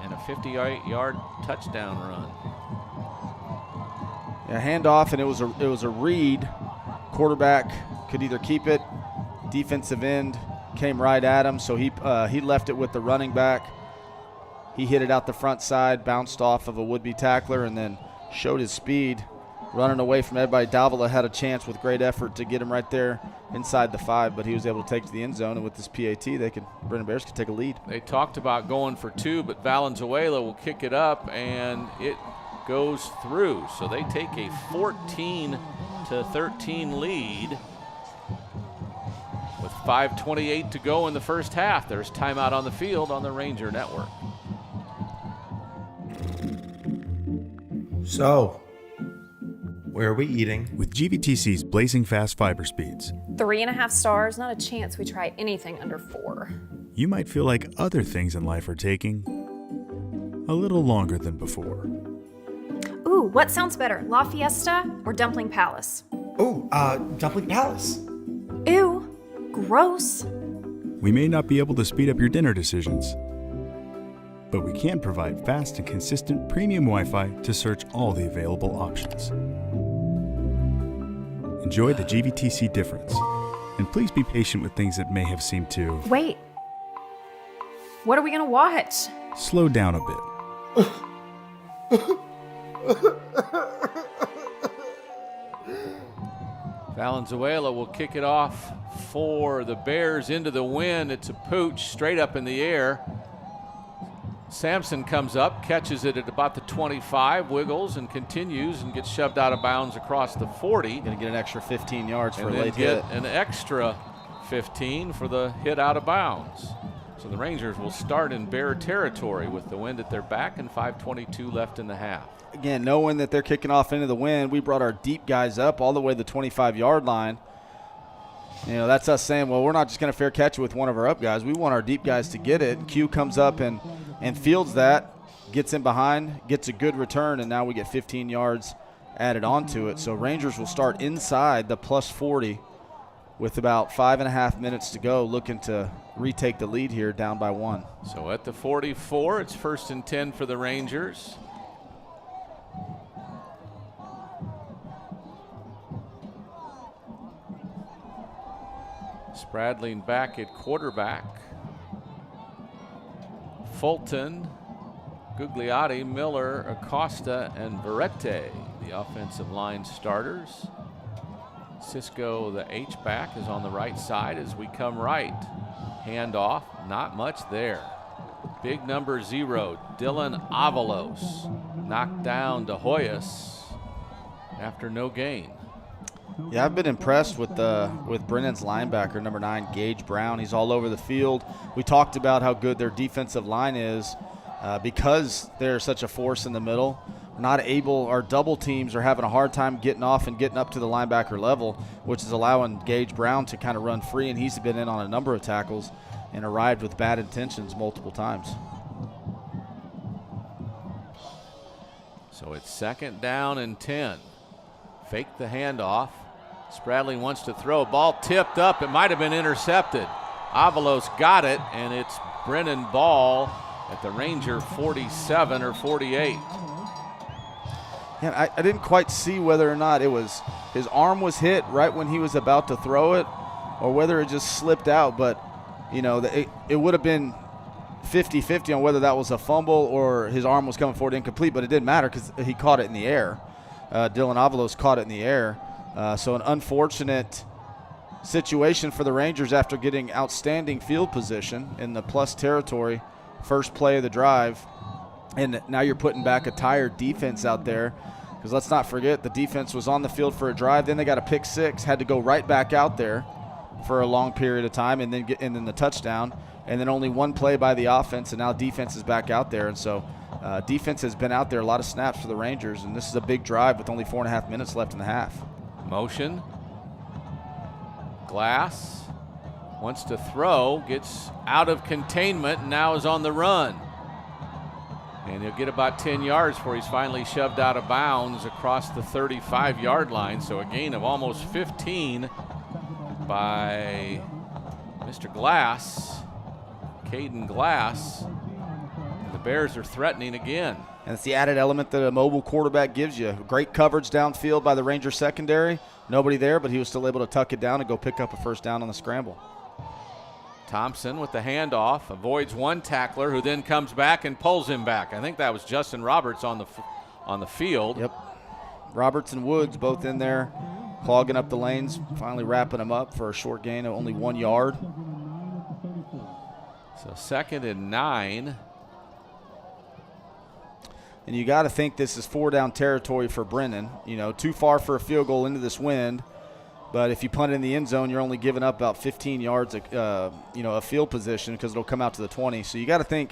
And a 58-yard touchdown run. Yeah, handoff, and it was a read. Quarterback could either keep it. Defensive end came right at him, so he left it with the running back. He hit it out the front side, bounced off of a would-be tackler, and then showed his speed, running away from everybody. Davila had a chance with great effort to get him right there inside the 5, but he was able to take it to the end zone, and with this PAT, Brennan Bears could take a lead. They talked about going for 2, but Valenzuela will kick it up, and it goes through. So they take a 14-13 lead with 5:28 to go in the first half. There's timeout on the field on the Ranger Network. So, where are we eating? With GVTC's blazing fast fiber speeds, 3.5 stars, not a chance we try anything under 4. you might feel like other things in life are taking a little longer than before. Ooh, what sounds better, La Fiesta or Dumpling Palace? Ooh, Dumpling Palace. Ew, gross. We may not be able to speed up your dinner decisions, but we can provide fast and consistent premium Wi-Fi to search all the available options. Enjoy the GVTC difference, and please be patient with things that may have seemed to... Wait, what are we gonna watch? Slow down a bit. Valenzuela will kick it off for the Bears into the wind. It's a pooch straight up in the air. Sampson comes up, catches it at about the 25, wiggles and continues and gets shoved out of bounds across the 40. Going to get an extra 15 yards for and a late get hit. an extra 15 for the hit out of bounds. So the Rangers will start in Bear territory with the wind at their back and 5:22 left in the half. Again, knowing that they're kicking off into the wind, we brought our deep guys up all the way to the 25-yard line. You know, that's us saying, well, we're not just going to fair catch it with one of our up guys. We want our deep guys to get it. Q comes up and fields that, gets in behind, gets a good return, and now we get 15 yards added onto it. So Rangers will start inside the plus 40 with about 5.5 minutes to go, looking to retake the lead here down by 1. So at the 44, it's 1st and 10 for the Rangers. Spradling back at quarterback. Fulton, Gugliotti, Miller, Acosta, and Verrete, the offensive line starters. Cisco, the H-back, is on the right side as we come right. Handoff, not much there. Big number 0, Dylan Avalos, knocked down to Hoyas after no gain. Yeah, I've been impressed with Brennan's linebacker, number 9, Gage Brown. He's all over the field. We talked about how good their defensive line is because they're such a force in the middle. Our double teams are having a hard time getting off and getting up to the linebacker level, which is allowing Gage Brown to kind of run free, and he's been in on a number of tackles and arrived with bad intentions multiple times. So it's 2nd down and 10. Fake the handoff. Spradling wants to throw. Ball tipped up. It might have been intercepted. Avalos got it, and it's Brennan ball at the Ranger 47 or 48. Yeah, I didn't quite see whether or not it was his arm was hit right when he was about to throw it or whether it just slipped out. But, you know, it would have been 50-50 on whether that was a fumble or his arm was coming forward incomplete, but it didn't matter because he caught it in the air. Dylan Avalos caught it in the air. So an unfortunate situation for the Rangers after getting outstanding field position in the plus territory, first play of the drive. And now you're putting back a tired defense out there because let's not forget the defense was on the field for a drive. Then they got a pick 6, had to go right back out there for a long period of time and then the touchdown. And then only one play by the offense, and now defense is back out there. And so defense has been out there a lot of snaps for the Rangers, and this is a big drive with only 4.5 minutes left in the half. Motion. Glass wants to throw, gets out of containment, and now is on the run. And he'll get about 10 yards before he's finally shoved out of bounds across the 35-yard line. So a gain of almost 15 by Mr. Glass, Caden Glass. The Bears are threatening again. And it's the added element that a mobile quarterback gives you. Great coverage downfield by the Rangers secondary. Nobody there, but he was still able to tuck it down and go pick up a first down on the scramble. Thompson with the handoff, avoids one tackler who then comes back and pulls him back. I think that was Justin Roberts on the field. Yep. Roberts and Woods both in there, clogging up the lanes, finally wrapping them up for a short gain of only 1 yard. So 2nd and 9. And you got to think this is 4-down territory for Brennan. You know, too far for a field goal into this wind. But if you punt it in the end zone, you're only giving up about 15 yards, a field position because it'll come out to the 20. So you got to think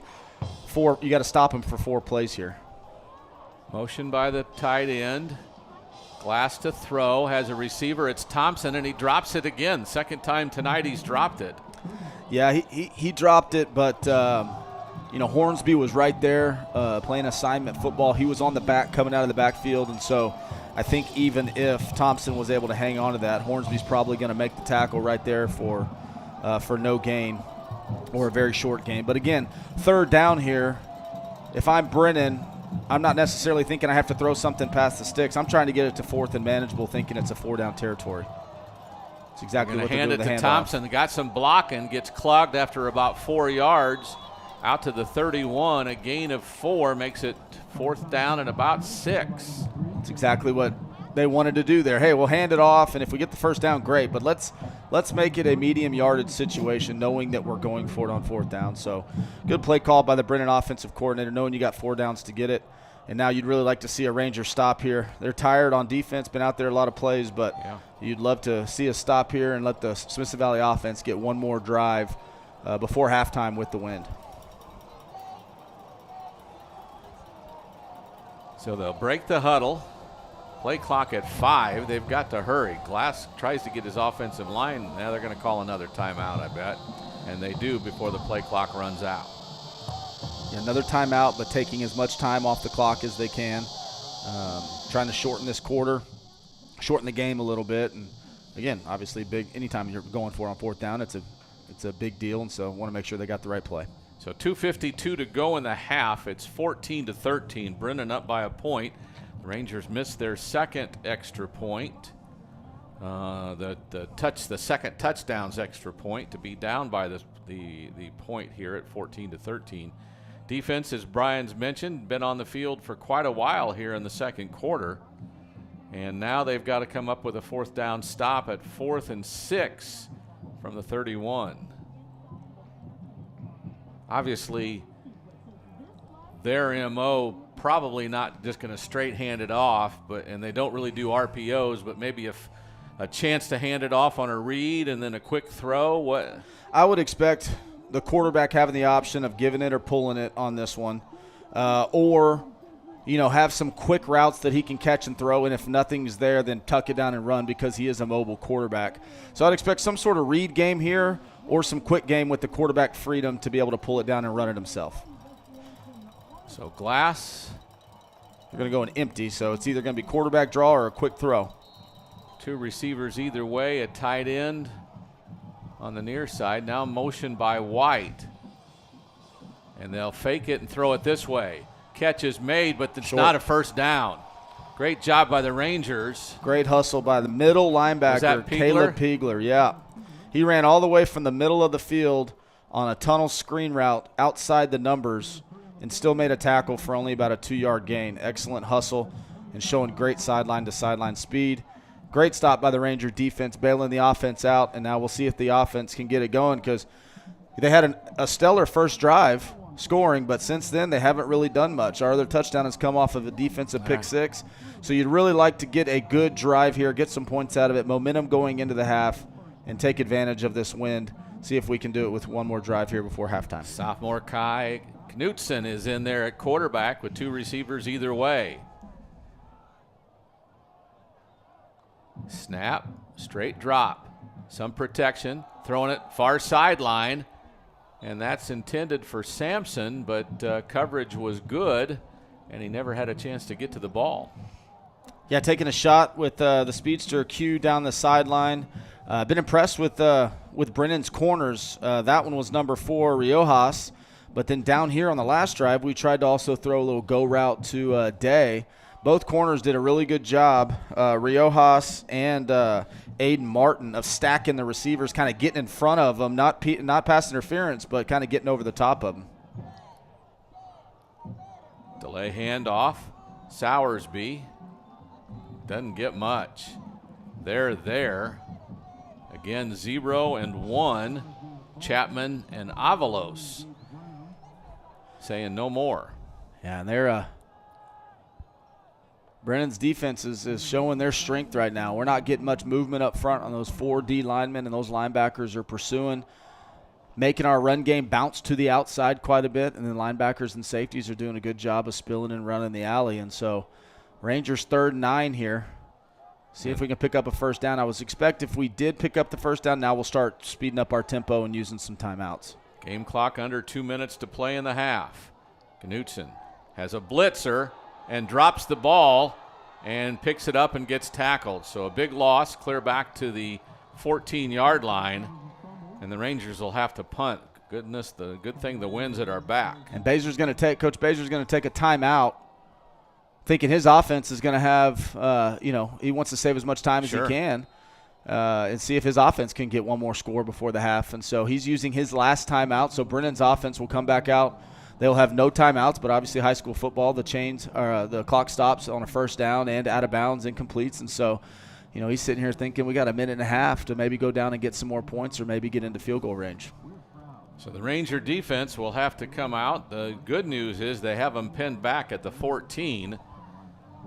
you got to stop him for 4 plays here. Motion by the tight end. Glass to throw, has a receiver. It's Thompson, and he drops it again. Second time tonight he's dropped it. Yeah, he dropped it, but Hornsby was right there playing assignment football. He was on the back, coming out of the backfield, and so I think even if Thompson was able to hang on to that, Hornsby's probably going to make the tackle right there for no gain or a very short gain. But again, 3rd down here. If I'm Brennan, I'm not necessarily thinking I have to throw something past the sticks. I'm trying to get it to 4th and manageable, thinking it's a 4-down territory. It's exactly what they're doing with the handoff. Hand it to Thompson. Got some blocking, gets clogged after about 4 yards. Out to the 31, a gain of 4 makes it 4th down and about 6. That's exactly what they wanted to do there. Hey, we'll hand it off, and if we get the first down, great. But let's make it a medium yardage situation, knowing that we're going for it on 4th down. So good play call by the Brennan offensive coordinator, knowing you got 4 downs to get it. And now you'd really like to see a Ranger stop here. They're tired on defense, been out there a lot of plays, but you'd love to see a stop here and let the Smithson Valley offense get one more drive before halftime with the wind. So they'll break the huddle. Play clock at 5. They've got to hurry. Glass tries to get his offensive line. Now they're going to call another timeout, I bet. And they do before the play clock runs out. Yeah, another timeout, but taking as much time off the clock as they can. Trying to shorten this quarter, shorten the game a little bit. And again, obviously big. Anytime you're going for it on 4th down, it's a big deal. And so want to make sure they got the right play. So 2:52 to go in the half. It's 14-13. Brennan up by a point. The Rangers missed their second extra point. The second touchdown's extra point to be down by the point here at 14-13. Defense, as Brian's mentioned, been on the field for quite a while here in the second quarter. And now they've got to come up with a 4th down stop at 4th and 6 from the 31. Obviously, their MO probably not just going to straight hand it off, and they don't really do RPOs, but maybe if a chance to hand it off on a read and then a quick throw? What? I would expect the quarterback having the option of giving it or pulling it on this one, or have some quick routes that he can catch and throw, and if nothing's there, then tuck it down and run because he is a mobile quarterback. So I'd expect some sort of read game here or some quick game with the quarterback freedom to be able to pull it down and run it himself. So Glass. They're going to go an empty, so it's either going to be quarterback draw or a quick throw. 2 receivers either way, a tight end on the near side. Now motion by White. And they'll fake it and throw it this way. Catch is made, but it's not a first down. Great job by the Rangers. Great hustle by the middle linebacker, Caleb Piegler. Yeah. He ran all the way from the middle of the field on a tunnel screen route outside the numbers and still made a tackle for only about a 2-yard gain. Excellent hustle and showing great sideline-to-sideline speed. Great stop by the Ranger defense, bailing the offense out, and now we'll see if the offense can get it going because they had a stellar first drive scoring, but since then they haven't really done much. Our other touchdown has come off of a defensive pick six. So you'd really like to get a good drive here, get some points out of it, momentum going into the half, and take advantage of this wind. See if we can do it with one more drive here before halftime. Sophomore Kai Knutson is in there at quarterback with 2 receivers either way. Snap, straight drop, some protection, throwing it far sideline, and that's intended for Sampson, but coverage was good, and he never had a chance to get to the ball. Yeah, taking a shot with the speedster Q down the sideline. Been impressed with Brennan's corners. That one was number 4, Riojas. But then down here on the last drive, we tried to also throw a little go route to Day. Both corners did a really good job, Riojas and Aiden Martin, of stacking the receivers, kind of getting in front of them, not pass interference, but kind of getting over the top of them. Delay handoff. Sowersby doesn't get much. They're there. Again, 0 and 1. Chapman and Avalos saying no more. Yeah, and they're Brennan's defense is showing their strength right now. We're not getting much movement up front on those 4 D linemen, and those linebackers are pursuing, making our run game bounce to the outside quite a bit, and then linebackers and safeties are doing a good job of spilling and running the alley. And so Rangers 3rd and 9 here. See if we can pick up a first down. I was expect if we did pick up the first down, now we'll start speeding up our tempo and using some timeouts. Game clock under 2 minutes to play in the half. Knutson has a blitzer and drops the ball and picks it up and gets tackled. So a big loss, clear back to the 14-yard line, and the Rangers will have to punt. Goodness, the good thing the wind's at our back. And Coach Bazer's going to take a timeout, thinking his offense is going to have, he wants to save as much time as he can and see if his offense can get one more score before the half. And so he's using his last timeout. So Brennan's offense will come back out. They'll have no timeouts, but obviously high school football, the clock stops on a first down and out of bounds, incompletes. And so, he's sitting here thinking we got a minute and a half to maybe go down and get some more points or maybe get into field goal range. So the Ranger defense will have to come out. The good news is they have them pinned back at the 14.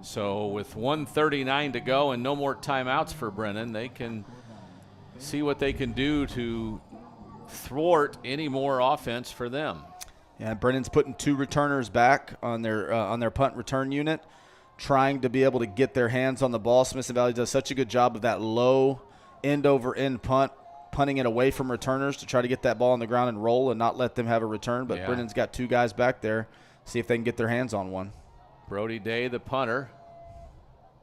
So with 1:39 to go and no more timeouts for Brennan, they can see what they can do to thwart any more offense for them. Yeah, Brennan's putting 2 returners back on their punt return unit, trying to be able to get their hands on the ball. Smithson Valley does such a good job of that low end-over-end punt, punting it away from returners to try to get that ball on the ground and roll and not let them have a return. But Brennan's got 2 guys back there. See if they can get their hands on one. Brody Day, the punter.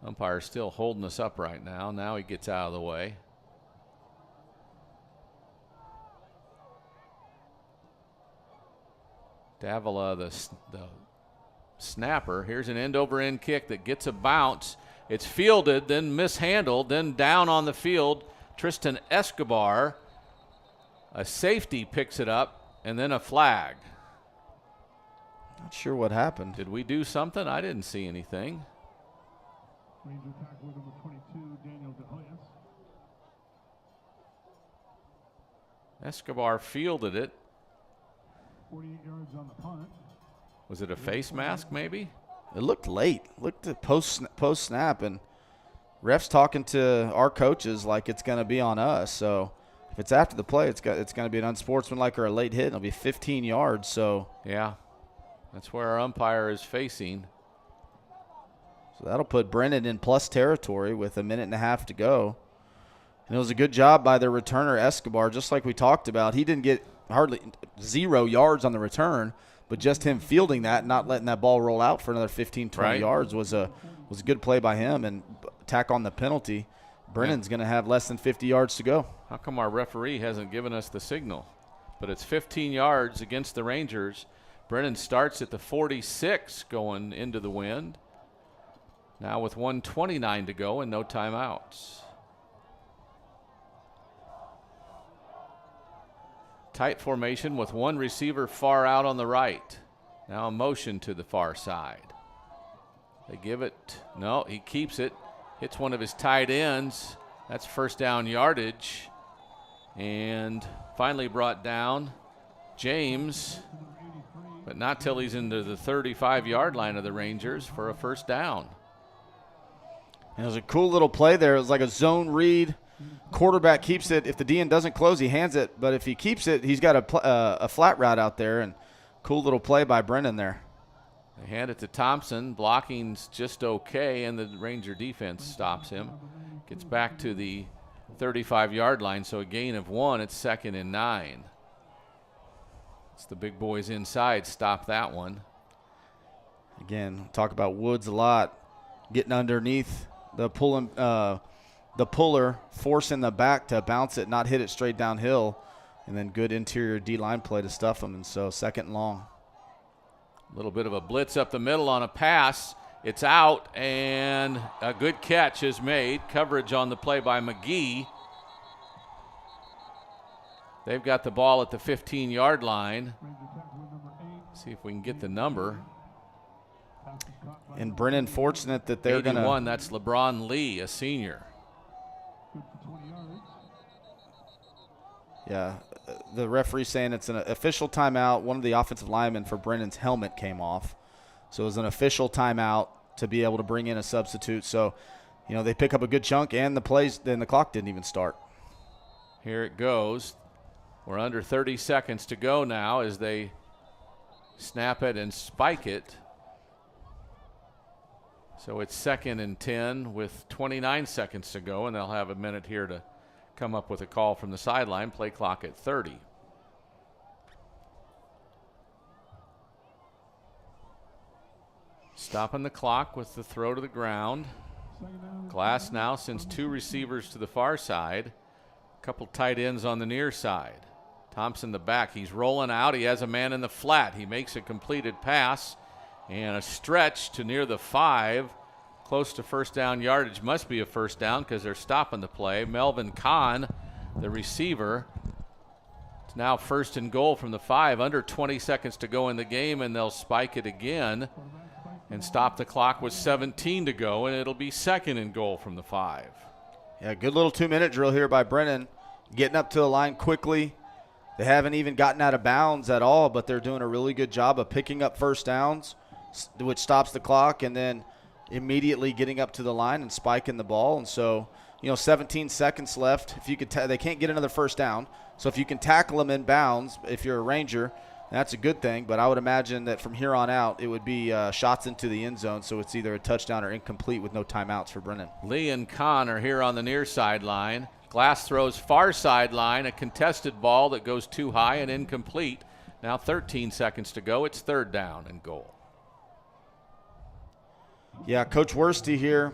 Umpire still holding us up right now. Now he gets out of the way. Davila, the snapper. Here's an end-over-end kick that gets a bounce. It's fielded, then mishandled, then down on the field. Tristan Escobar, a safety, picks it up, and then a flag. Not sure what happened. Did we do something? I didn't see anything. Ranger tackle number 22, Daniel De Hoyos. Escobar fielded it. 48 yards on the punt. Was it a face mask maybe? It looked late. Looked at post snap, and refs talking to our coaches like it's going to be on us. So if it's after the play, it's going to be an unsportsmanlike or a late hit. It'll be 15 yards. So yeah, that's where our umpire is facing. So that'll put Brennan in plus territory with 1.5 minutes to go. And it was a good job by their returner, Escobar, just like we talked about. He didn't get hardly 0 yards on the return, but just him fielding that and not letting that ball roll out for another 15, 20 yards was a good play by him. And tack on the penalty, Brennan's going to have less than 50 yards to go. How come our referee hasn't given us the signal? But it's 15 yards against the Rangers. Brennan starts at the 46 going into the wind. Now with 1:29 to go and no timeouts. Tight formation with one receiver far out on the right. Now a motion to the far side. They give it. No, he keeps it. Hits one of his tight ends. That's first down yardage. And finally brought down James, but not till he's into the 35-yard line of the Rangers for a first down. And it was a cool little play there. It was like a zone read. Quarterback keeps it. If the DN doesn't close, he hands it. But if he keeps it, he's got a flat route out there. And cool little play by Brennan there. They hand it to Thompson. Blocking's just okay, and the Ranger defense stops him. Gets back to the 35-yard line, so a gain of 1. It's 2nd and 9. It's the big boys inside. Stop that one. Again, talk about Woods a lot. Getting underneath the puller, forcing the back to bounce it, not hit it straight downhill, and then good interior D-line play to stuff them, and so 2nd and long. A little bit of a blitz up the middle on a pass. It's out, and a good catch is made. Coverage on the play by McGee. They've got the ball at the 15-yard line. See if we can get the number. And Brennan fortunate that they're going to. That's LeBron Lee, a senior. Yeah, the referee saying it's an official timeout. One of the offensive linemen for Brennan's helmet came off. So it was an official timeout to be able to bring in a substitute. So, they pick up a good chunk, and the clock didn't even start. Here it goes. We're under 30 seconds to go now as they snap it and spike it. So it's 2nd and 10 with 29 seconds to go, and they'll have a minute here to come up with a call from the sideline. Play clock at 30. Stopping the clock with the throw to the ground. Glass now sends 2 receivers to the far side. A couple tight ends on the near side. Thompson the back. He's rolling out. He has a man in the flat. He makes a completed pass. And a stretch to near the 5, close to first down yardage. Must be a first down because they're stopping the play. Melvin Kahn, the receiver. It's now 1st and goal from the 5. Under 20 seconds to go in the game, and they'll spike it again and stop the clock with 17 to go, and it'll be 2nd and goal from the 5. Yeah, good little 2-minute drill here by Brennan. Getting up to the line quickly. They haven't even gotten out of bounds at all, but they're doing a really good job of picking up first downs, which stops the clock, and then immediately getting up to the line and spiking the ball. And so, 17 seconds left. If you could, they can't get another first down. So if you can tackle them in bounds, if you're a Ranger, that's a good thing. But I would imagine that from here on out, it would be shots into the end zone. So it's either a touchdown or incomplete with no timeouts for Brennan. Lee and Kahn are here on the near sideline. Glass throws far sideline, a contested ball that goes too high and incomplete. Now 13 seconds to go. It's 3rd down and goal. Yeah, Coach Worsty here.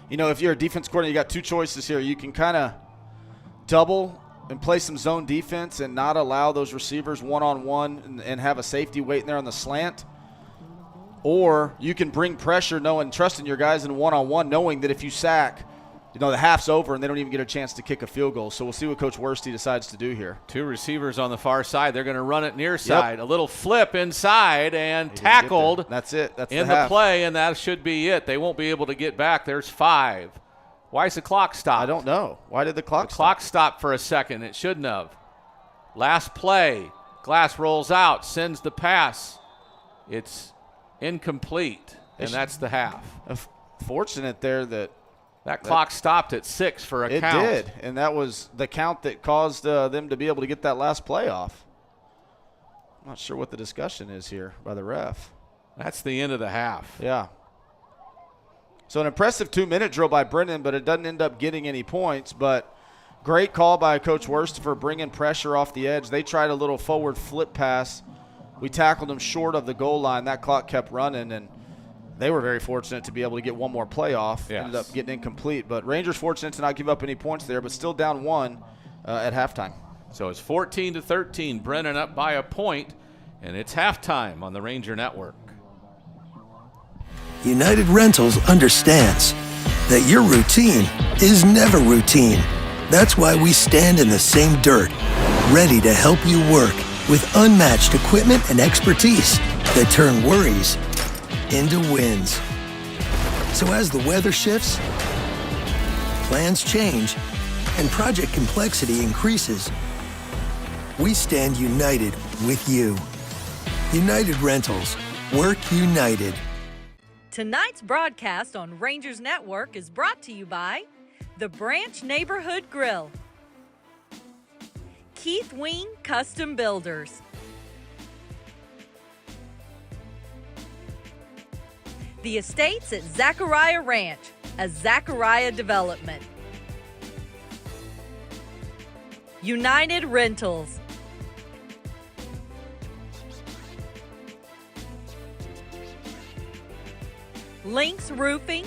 If you're a defense coordinator, you got 2 choices here. You can kind of double and play some zone defense and not allow those receivers one-on-one and have a safety waiting there on the slant. Or you can bring pressure, trusting your guys in one-on-one, knowing that if you sack, the half's over and they don't even get a chance to kick a field goal. So we'll see what Coach Worsty decides to do here. 2 receivers on the far side. They're going to run it near side. Yep. A little flip inside and tackled. That's it. That's in the play, and that should be it. They won't be able to get back. There's 5. Why is the clock stopped? I don't know. Why did the clock stop? The clock stopped for a second. It shouldn't have. Last play. Glass rolls out, sends the pass. It's incomplete, and that's the half. Fortunate there that That clock stopped at 6 for a It count. did, and that was the count that caused them to be able to get that last playoff. I'm not sure what the discussion is here by the ref. That's the end of the half. Yeah. So an impressive 2-minute drill by Brennan, but it doesn't end up getting any points. But great call by Coach Worstifer bringing pressure off the edge. They tried a little forward flip pass. We tackled them short of the goal line. That clock kept running, and they were very fortunate to be able to get one more playoff. Yes. Ended up getting incomplete. But Rangers fortunate to not give up any points there, but still down 1 at halftime. So it's 14-13. Brennan up by a point, and it's halftime on the Ranger Network. United Rentals understands that your routine is never routine. That's why we stand in the same dirt, ready to help you work with unmatched equipment and expertise that turn worries into wins. So as the weather shifts, plans change, and project complexity increases, we stand united with you. United Rentals. Work united. Tonight's broadcast on Rangers Network is brought to you by the Branch Neighborhood Grill, Keith Wing Custom Builders, the Estates at Zachariah Ranch, a Zachariah development, United Rentals, Lynx Roofing,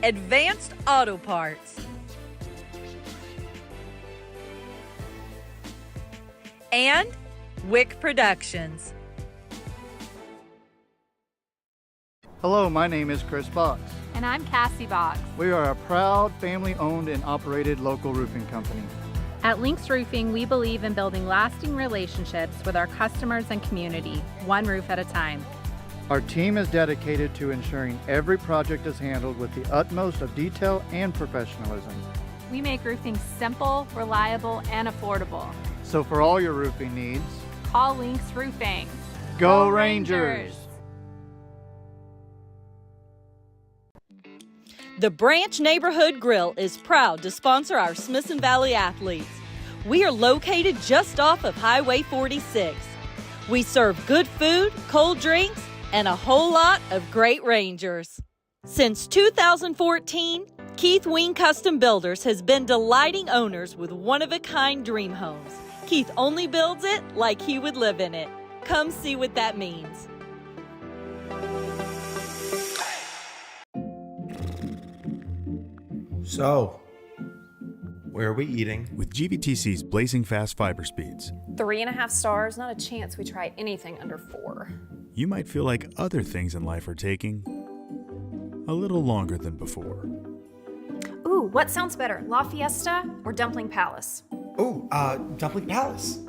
Advanced Auto Parts, and Wick Productions. Hello, my name is Chris Box. And I'm Cassie Box. We are a proud family-owned and operated local roofing company. At Lynx Roofing, we believe in building lasting relationships with our customers and community, one roof at a time. Our team is dedicated to ensuring every project is handled with the utmost of detail and professionalism. We make roofing simple, reliable, and affordable. So for all your roofing needs, Call Lynx Roofing. Go Rangers! The Branch Neighborhood Grill is proud to sponsor our Smithson Valley athletes. We are located just off of Highway 46. We serve good food, cold drinks, and a whole lot of great Rangers. Since 2014, Keith Wing Custom Builders has been delighting owners with one-of-a-kind dream homes. Keith only builds it like he would live in it. Come see what that means. So, where are we eating? With GVTC's blazing fast fiber speeds, 3.5 stars, not a chance we try anything under 4. you might feel like other things in life are taking a little longer than before. Ooh, what sounds better, La Fiesta or Dumpling Palace? Oh, Dumpling Palace.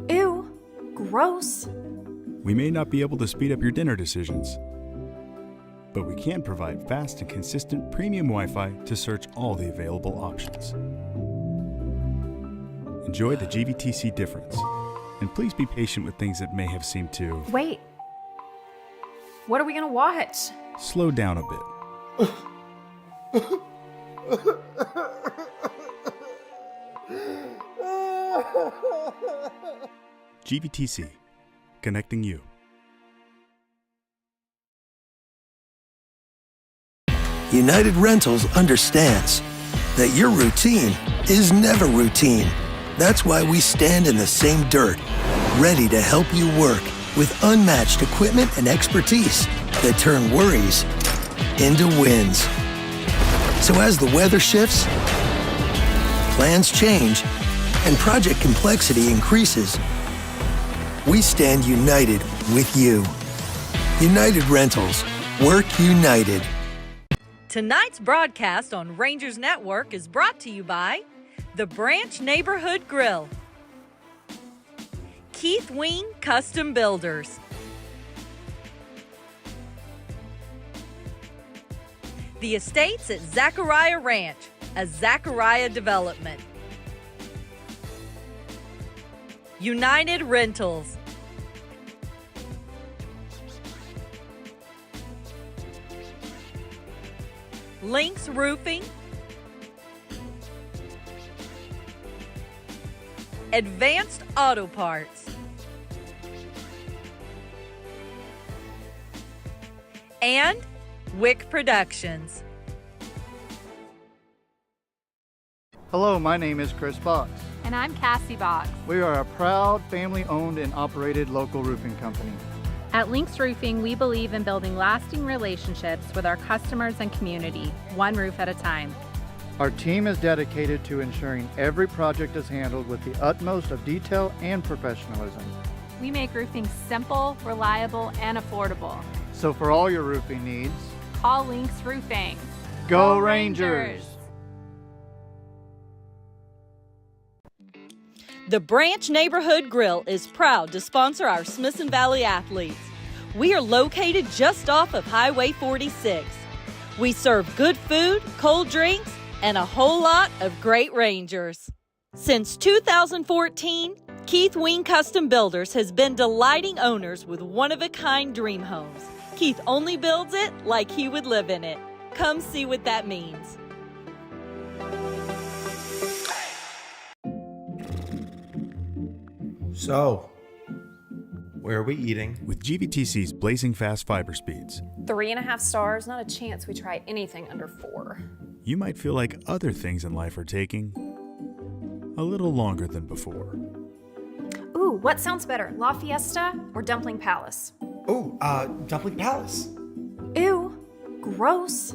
Ew, gross. We may not be able to speed up your dinner decisions, but we can provide fast and consistent premium Wi-Fi to search all the available options. Enjoy the GVTC difference, and please be patient with things that may have seemed to Wait, what are we gonna watch? slow down a bit. GVTC, connecting you. United Rentals understands that your routine is never routine. That's why we stand in the same dirt, ready to help you work with unmatched equipment and expertise that turn worries into wins. So as the weather shifts, plans change, and project complexity increases, we stand united with you. United Rentals. Work united. Tonight's broadcast on Rangers Network is brought to you by the Branch Neighborhood Grill, Keith Wing Custom Builders, the Estates at Zachariah Ranch, a Zachariah development, United Rentals, Lynx Roofing, Advanced Auto Parts, and Wick Productions. Hello, my name is Chris Box. And I'm Cassie Box. We are a proud family-owned and operated local roofing company. At Lynx Roofing, we believe in building lasting relationships with our customers and community, one roof at a time. Our team is dedicated to ensuring every project is handled with the utmost of detail and professionalism. We make roofing simple, reliable, and affordable. So for all your roofing needs, Call Lynx Roofing. Go Rangers! The Branch Neighborhood Grill is proud to sponsor our Smithson Valley athletes. We are located just off of Highway 46. We serve good food, cold drinks, and a whole lot of great Rangers. Since 2014, Keith Wing Custom Builders has been delighting owners with one-of-a-kind dream homes. Keith only builds it like he would live in it. Come see what that means. So, where are we eating? With GVTC's blazing fast fiber speeds, 3.5 stars, not a chance we try anything under 4. you might feel like other things in life are taking a little longer than before. Ooh, what sounds better, La Fiesta or Dumpling Palace? Oh, Dumpling Palace. Ew, gross.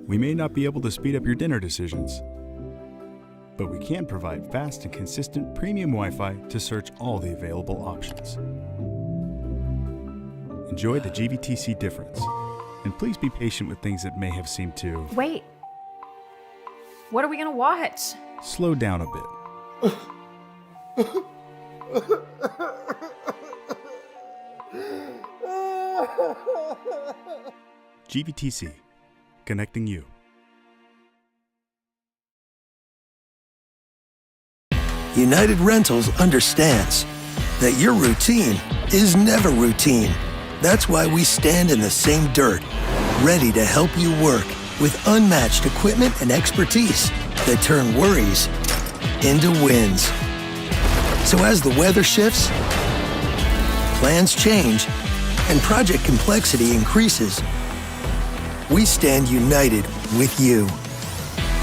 We may not be able to speed up your dinner decisions, but we can provide fast and consistent premium Wi-Fi to search all the available options. Enjoy the GVTC difference, and please be patient with things that may have seemed to Wait, what are we gonna watch? slow down a bit. GVTC, connecting you. United Rentals understands that your routine is never routine. That's why we stand in the same dirt, ready to help you work with unmatched equipment and expertise that turn worries into wins. So as the weather shifts, plans change, and project complexity increases, we stand united with you.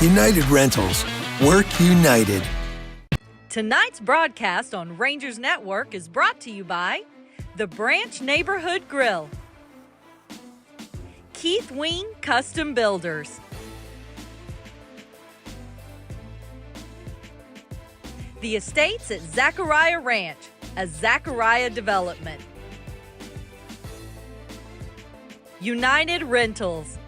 United Rentals. Work united. Tonight's broadcast on Rangers Network is brought to you by the Branch Neighborhood Grill, Keith Wing Custom Builders, The Estates at Zachariah Ranch, a Zachariah development, United Rentals,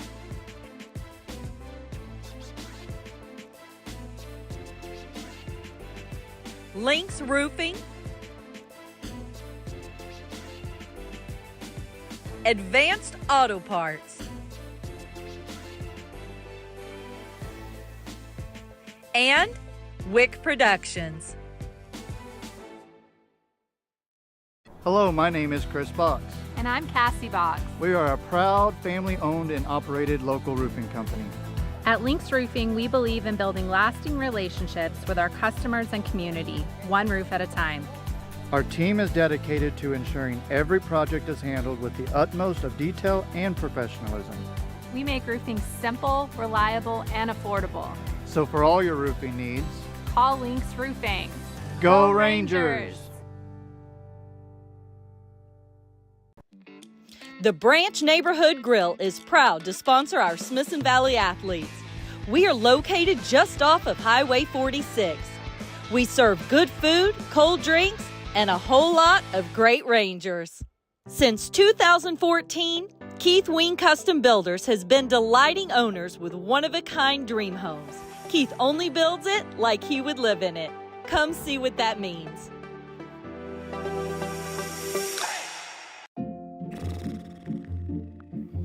Lynx Roofing, Advanced Auto Parts, and Wick Productions. Hello, my name is Chris Box. And I'm Cassie Box. We are a proud family-owned and operated local roofing company. At Lynx Roofing, we believe in building lasting relationships with our customers and community, one roof at a time. Our team is dedicated to ensuring every project is handled with the utmost of detail and professionalism. We make roofing simple, reliable, and affordable. So for all your roofing needs, Call Lynx Roofing. Go Rangers! The Branch Neighborhood Grill is proud to sponsor our Smithson Valley athletes. We are located just off of Highway 46. We serve good food, cold drinks, and a whole lot of great Rangers. Since 2014, Keith Wing Custom Builders has been delighting owners with one-of-a-kind dream homes. Keith only builds it like he would live in it. Come see what that means.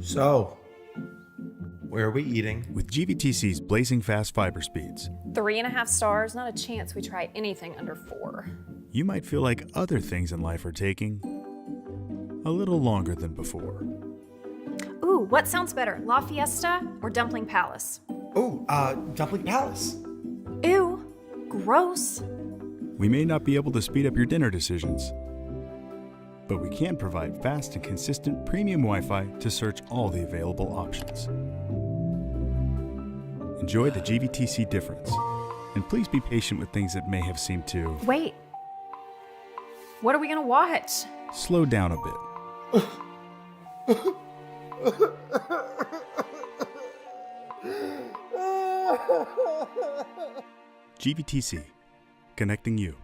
So, where are we eating? With GVTC's blazing fast fiber speeds, 3.5 stars, not a chance we try anything under 4. you might feel like other things in life are taking a little longer than before. Ooh, Ooh, what sounds better, La Fiesta or Dumpling Palace? Oh, Dumpling Palace. Ew, gross. We may not be able to speed up your dinner decisions, but we can provide fast and consistent premium Wi-Fi to search all the available options. Enjoy the GVTC difference, and please be patient with things that may have seemed to Wait. What are we gonna watch? slow down a bit. GVTC, connecting you.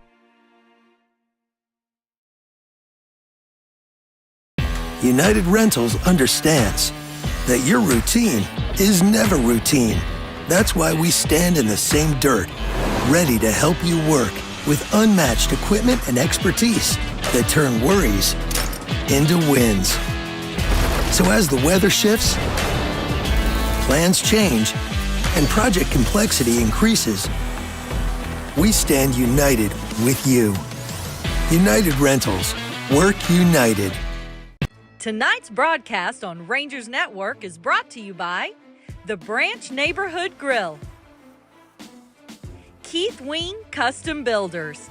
United Rentals understands that your routine is never routine. That's why we stand in the same dirt, ready to help you work with unmatched equipment and expertise that turn worries into wins. So as the weather shifts, plans change, and project complexity increases, we stand united with you. United Rentals. Work united. Tonight's broadcast on Rangers Network is brought to you by the Branch Neighborhood Grill, Keith Wing Custom Builders,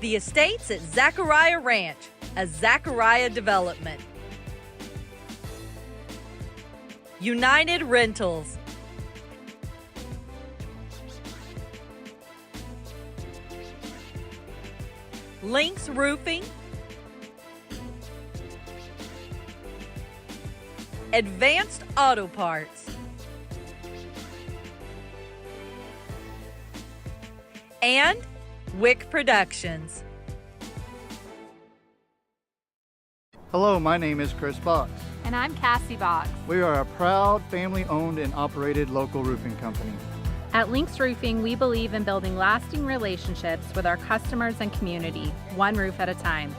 the Estates at Zachariah Ranch, a Zachariah development, United Rentals, Lynx Roofing, Advanced Auto Parts, and Wick Productions. Hello, my name is Chris Box. And I'm Cassie Box. We are a proud family-owned and operated local roofing company. At Lynx Roofing, we believe in building lasting relationships with our customers and community, one roof at a time.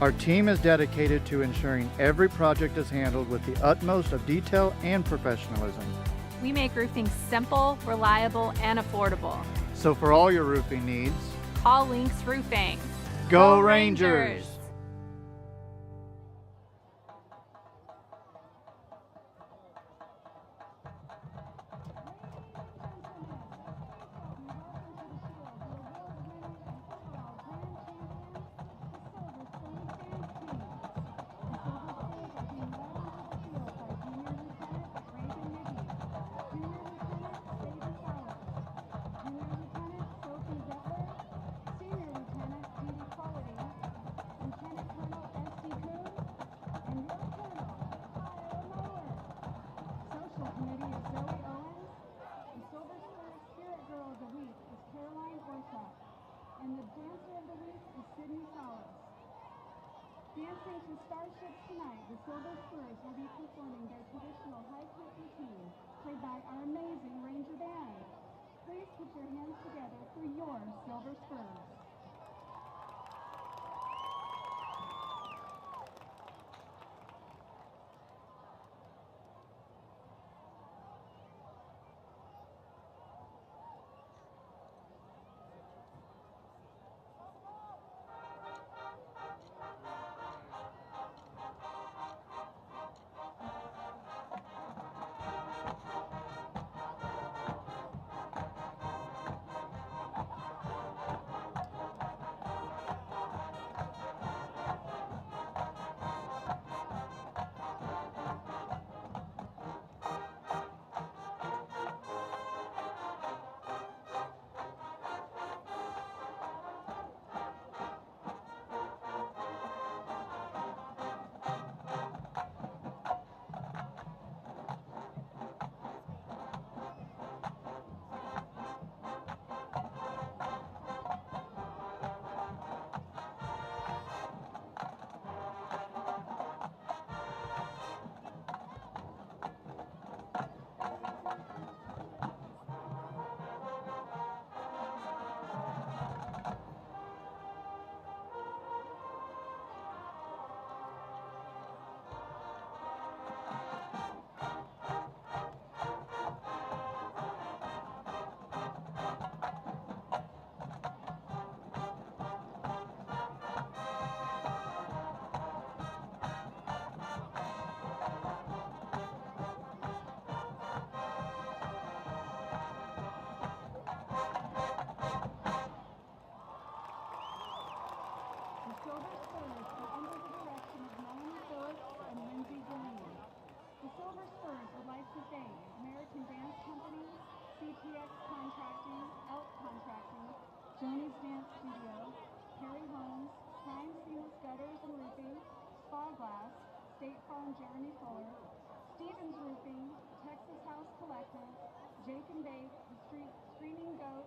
Our team is dedicated to ensuring every project is handled with the utmost of detail and professionalism. We make roofing simple, reliable, and affordable. So for all your roofing needs, Call Lynx Roofing. Go Rangers! Dancing to Starships tonight, the Silver Spurs will be performing their traditional high kick routine, played by our amazing Ranger Band. Please put your hands together for your Silver Spurs. Glass, State Farm Jeremy Fuller, Stevens Roofing, Texas House Collective, Jake and Bake, the Screaming Goat,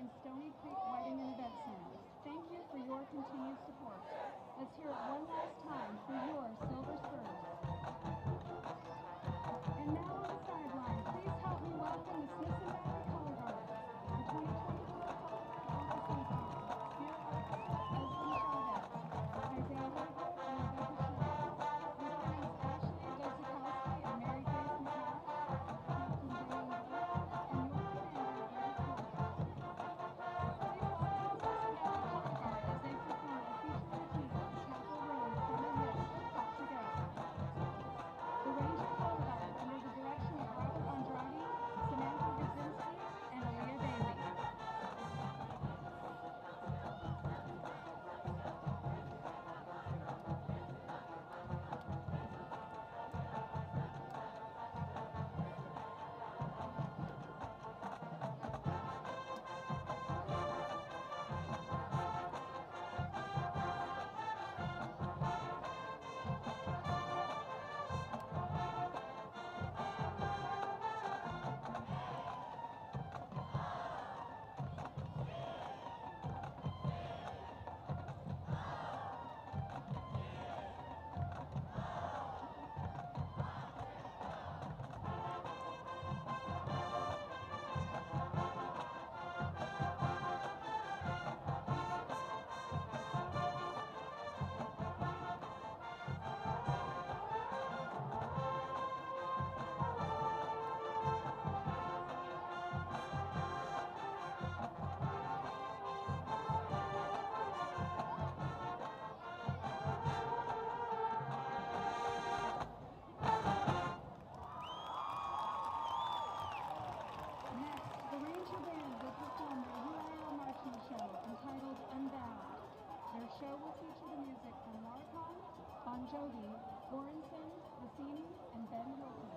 and Stony Creek Wedding and Event Center. Thank you for your continued support. Let's hear it one last time for your Silver Spurs. And now on the sideline, please help me welcome the Smithson Valley Color Guard. The 2024 Color Guard officers are Spear Esmond Chavez, Isaiah Hargrove, and Rebecca Schmidt. Lieutenants Ashley Dozikowski and Mary Grace McCash, Captain Brennan Gold, and your commander, Greg Colton. Please welcome the Smithson Valley Color Guard as they perform a feature routine at the Chapel Road Summer Mist Got to Go. The Ranger Color Guard, under the direction of Robert Andrade, Samantha Gadzinski, and Aaliyah Bailey. Next, the Ranger Band will perform their UIL marching show entitled Unbound. Their show will feature the music from Marcon, Bon Jovi, Orenson, Rossini, and Ben Hilton.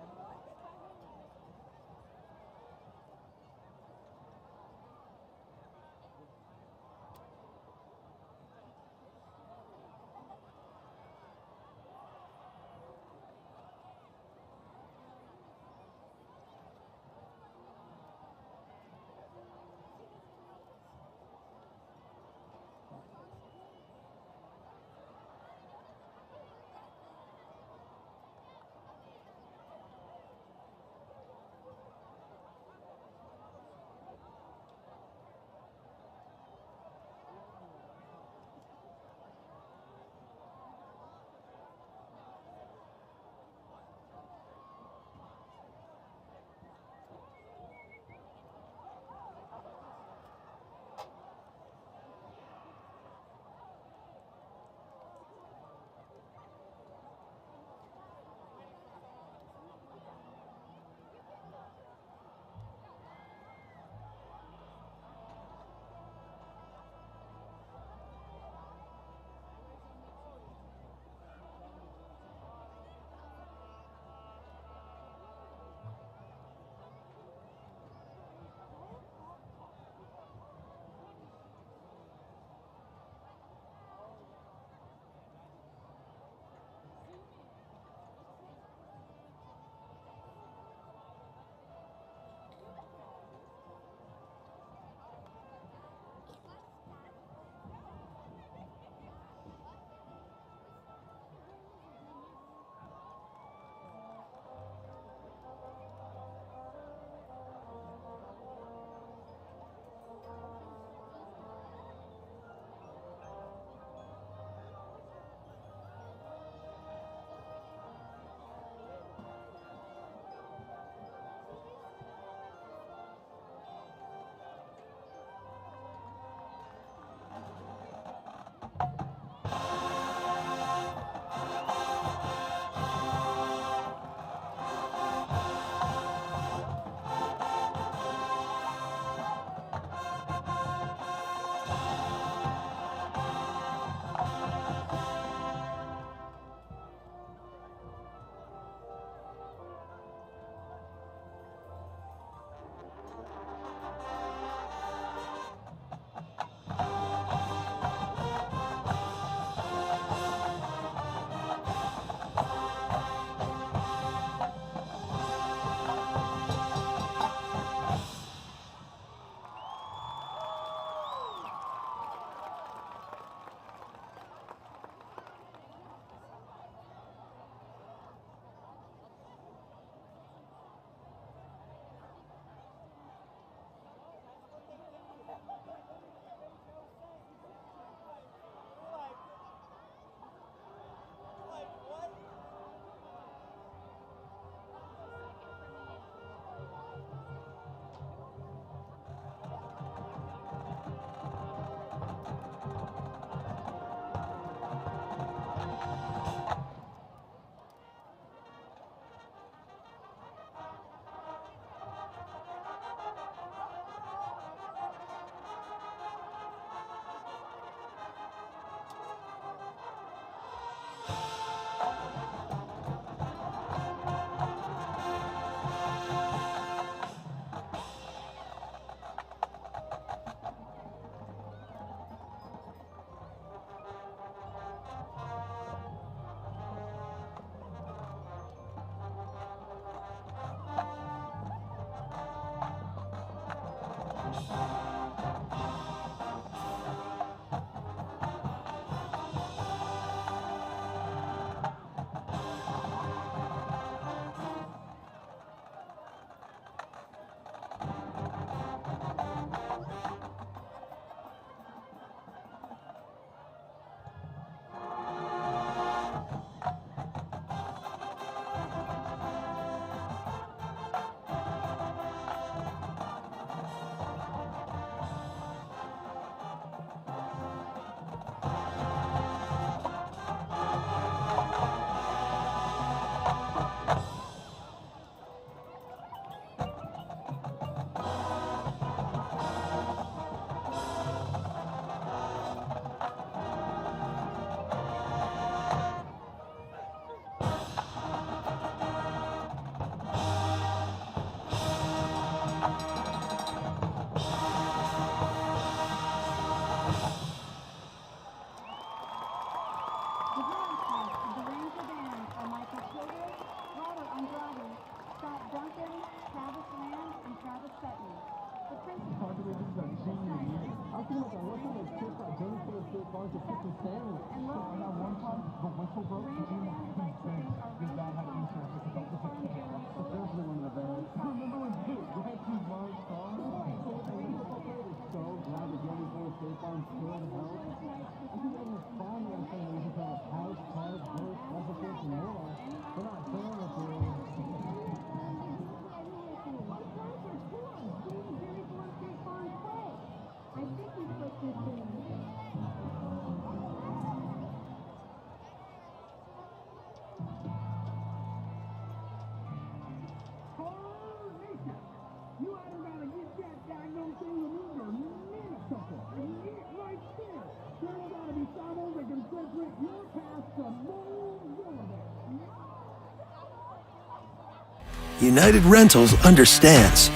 United Rentals understands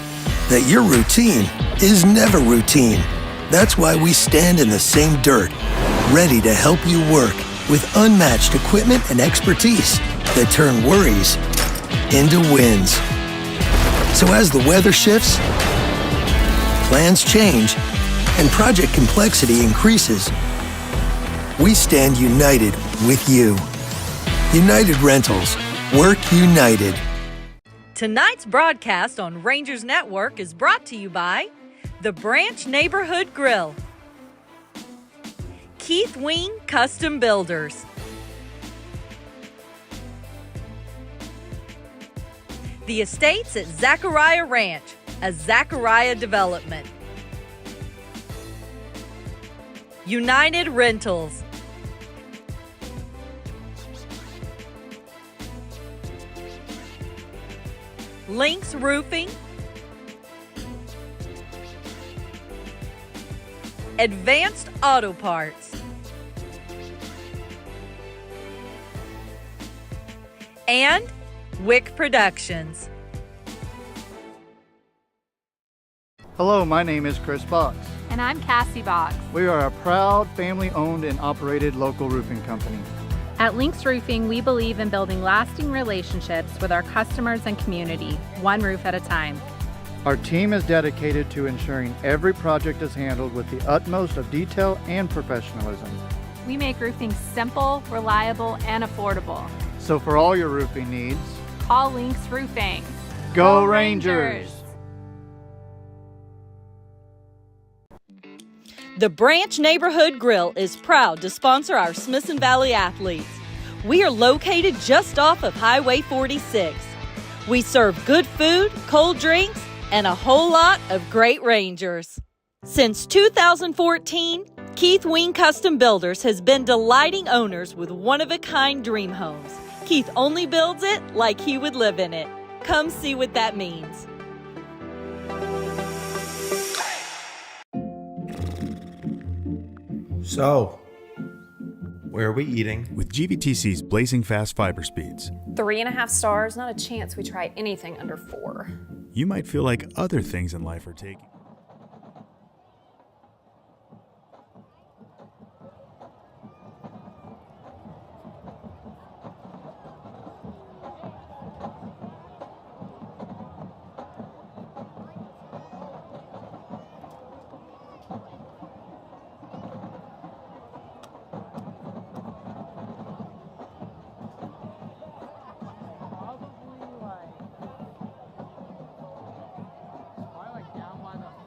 that your routine is never routine. That's why we stand in the same dirt, ready to help you work with unmatched equipment and expertise that turn worries into wins. So as the weather shifts, plans change, and project complexity increases, we stand united with you. United Rentals. Work united. Tonight's broadcast on Rangers Network is brought to you by the Branch Neighborhood Grill, Keith Wing Custom Builders, the Estates at Zachariah Ranch, a Zachariah development, United Rentals, Lynx Roofing, Advanced Auto Parts, and Wick Productions. Hello, my name is Chris Box. And I'm Cassie Box. We are a proud family-owned and operated local roofing company. At Lynx Roofing, we believe in building lasting relationships with our customers and community, one roof at a time. Our team is dedicated to ensuring every project is handled with the utmost of detail and professionalism. We make roofing simple, reliable, and affordable. So for all your roofing needs, Call Lynx Roofing. Go Rangers! The Branch Neighborhood Grill is proud to sponsor our Smithson Valley athletes. We are located just off of Highway 46. We serve good food, cold drinks, and a whole lot of great Rangers. Since 2014, Keith Wing Custom Builders has been delighting owners with one-of-a-kind dream homes. Keith only builds it like he would live in it. Come see what that means. So, where are we eating? With GVTC's blazing fast fiber speeds, 3.5 stars, not a chance we try anything under 4. you might feel like other things in life are taking. Probably like down by the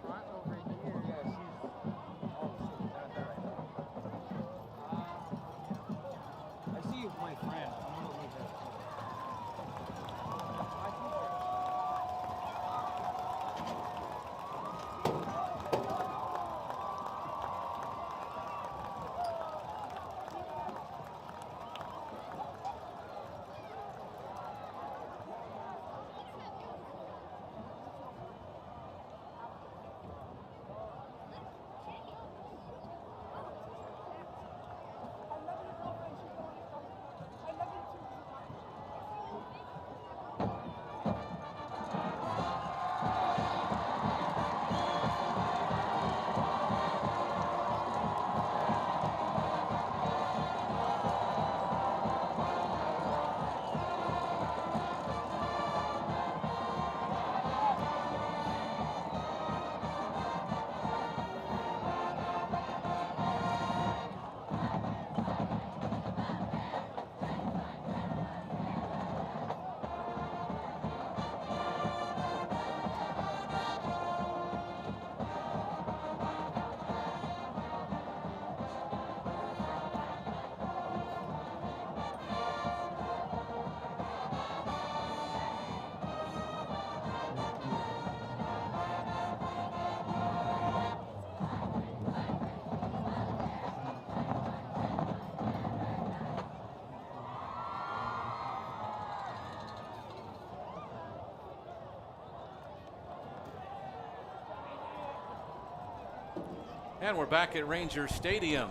And we're back at Ranger Stadium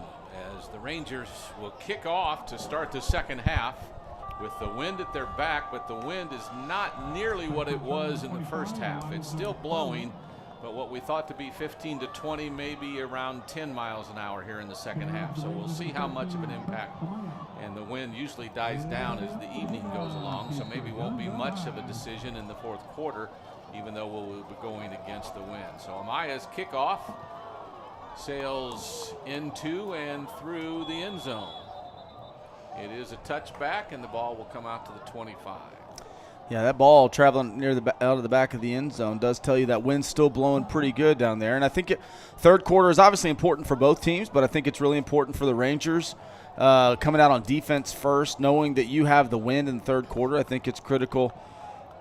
as the Rangers will kick off to start the second half with the wind at their back, but the wind is not nearly what it was in the first half. It's still blowing, but what we thought to be 15 to 20, maybe around 10 miles an hour here in the second half. So we'll see how much of an impact. And the wind usually dies down as the evening goes along, so maybe won't be much of a decision in the fourth quarter, even though we'll be going against the wind. So Amaya's kickoff sails into and through the end zone. It is a touchback, and the ball will come out to the 25. Yeah, that ball traveling near out of the back of the end zone does tell you that wind's still blowing pretty good down there. And I think third quarter is obviously important for both teams, but I think it's really important for the Rangers coming out on defense first, knowing that you have the wind in the third quarter. I think it's critical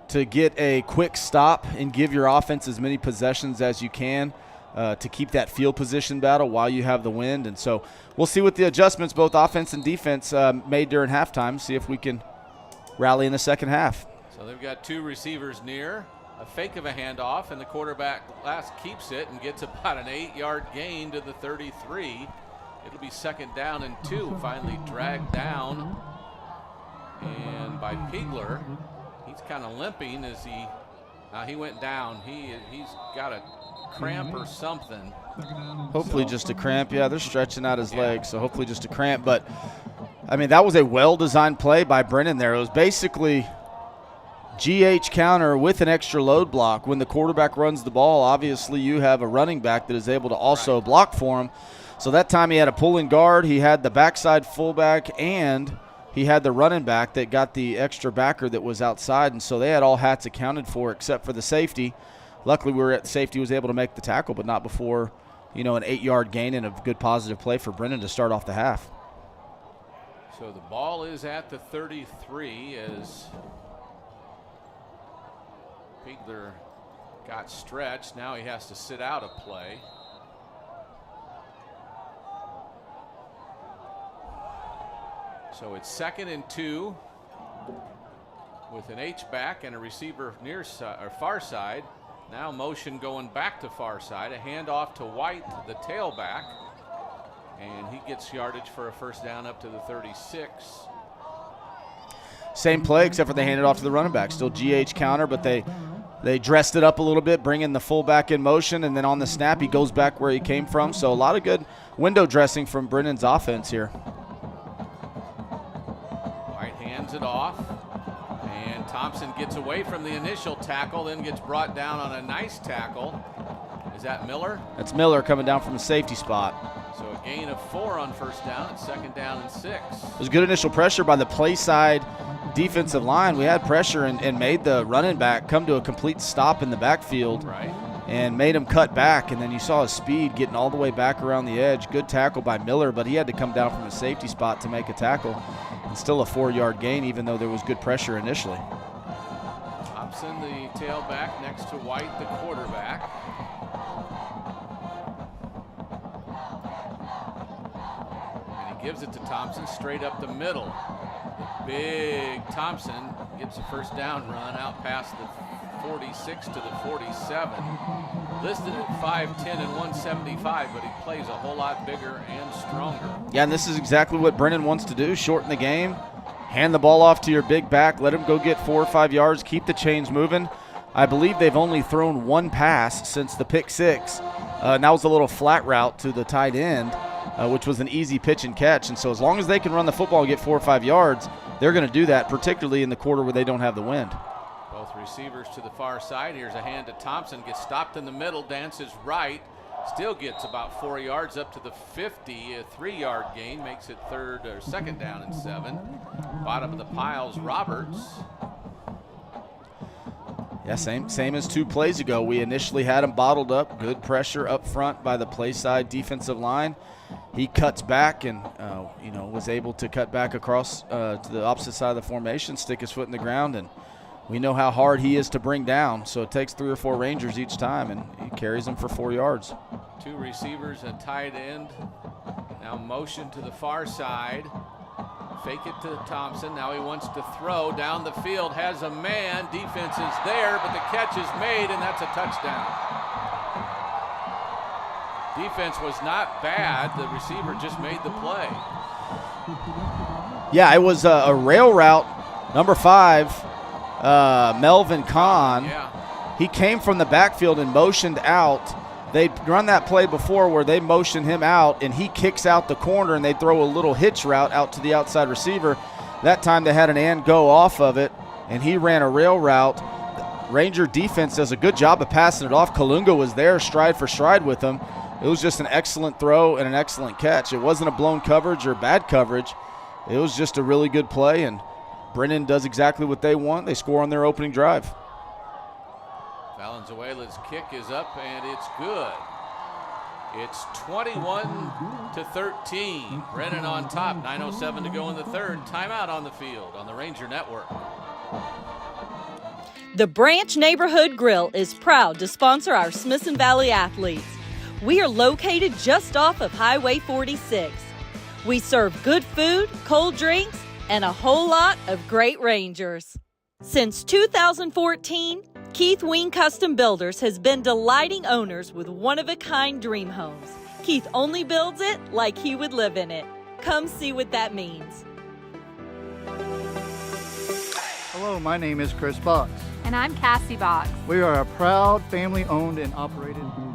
to get a quick stop and give your offense as many possessions as you can to keep that field position battle while you have the wind. And so we'll see what the adjustments, both offense and defense, made during halftime, see if we can rally in the second half. So they've got two receivers near, a fake of a handoff, and the quarterback last keeps it and gets about an 8-yard gain to the 33. It'll be second down and 2, finally dragged down. And by Pigler, he's kind of limping as he went down. He's got a cramp or something. Hopefully just a cramp. Yeah, they're stretching out his legs, so hopefully just a cramp. But, I mean, that was a well-designed play by Brennan there. It was basically GH counter with an extra load block. When the quarterback runs the ball, obviously you have a running back that is able to also block for him. So that time he had a pulling guard, he had the backside fullback, and he had the running back that got the extra backer that was outside. And so they had all hats accounted for except for the safety. Luckily, safety was able to make the tackle, but not before, an 8-yard gain and a good positive play for Brennan to start off the half. So the ball is at the 33 as Pigler got stretched. Now he has to sit out a play. So it's second and 2 with an H-back and a receiver near or far side. Now motion going back to far side. A handoff to White, the tailback. And he gets yardage for a first down up to the 36. Same play, except for they handed off to the running back. Still GH counter, but they dressed it up a little bit, bringing the fullback in motion, and then on the snap, he goes back where he came from. So a lot of good window dressing from Brennan's offense here. White hands it off, and Thompson gets away from the initial tackle, then gets brought down on a nice tackle. Is that Miller? That's Miller coming down from the safety spot. So a gain of 4 on first down. It's second down and 6. It was good initial pressure by the play side defensive line. We had pressure and made the running back come to a complete stop in the backfield. Right. And made him cut back, and then you saw his speed getting all the way back around the edge. Good tackle by Miller, but he had to come down from a safety spot to make a tackle. And still a 4-yard gain, even though there was good pressure initially. Thompson, the tailback, next to White, the quarterback. And he gives it to Thompson straight up the middle. Big Thompson gets a first down run out past the 46 to the 47. Listed at 5'10 and 175, but he plays a whole lot bigger and stronger. Yeah, and this is exactly what Brennan wants to do. Shorten the game, hand the ball off to your big back, let him go get 4 or 5 yards, keep the chains moving. I believe they've only thrown one pass since the pick 6. And that was a little flat route to the tight end, which was an easy pitch and catch. And so as long as they can run the football and get 4 or 5 yards, they're going to do that, particularly in the quarter where they don't have the wind. Both receivers to the far side. Here's a hand to Thompson. Gets stopped in the middle, dances right. Still gets about 4 yards up to the 50. A 3-yard gain makes it second down and 7. Bottom of the pile's Roberts. Yeah, same as 2 plays ago. We initially had him bottled up. Good pressure up front by the play side defensive line. He cuts back and was able to cut back across to the opposite side of the formation, stick his foot in the ground, and we know how hard he is to bring down. So it takes 3 or 4 Rangers each time, and he carries them for 4 yards. 2 receivers, a tight end. Now motion to the far side. Fake it to Thompson. Now he wants to throw down the field. Has a man. Defense is there, but the catch is made, and that's a touchdown. Defense was not bad. The receiver just made the play. Yeah, it was a rail route. Number 5, Melvin Kahn. Yeah. He came from the backfield and motioned out. They'd run that play before where they motion him out, and he kicks out the corner, and they throw a little hitch route out to the outside receiver. That time they had an and go off of it, and he ran a rail route. Ranger defense does a good job of passing it off. Kalunga was there stride for stride with him. It was just an excellent throw and an excellent catch. It wasn't a blown coverage or bad coverage. It was just a really good play, and Brennan does exactly what they want. They score on their opening drive. Valenzuela's kick is up, and it's good. It's 21-13. Brennan on top. 9:07 to go in the third. Timeout on the field on the Ranger Network. The Branch Neighborhood Grill is proud to sponsor our Smithson Valley athletes. We are located just off of Highway 46. We serve good food, cold drinks, and a whole lot of great Rangers. Since 2014, Keith Wing Custom Builders has been delighting owners with one-of-a-kind dream homes. Keith only builds it like he would live in it. Come see what that means. Hello, my name is Chris Box. And I'm Cassie Box. We are a proud family-owned and operated business.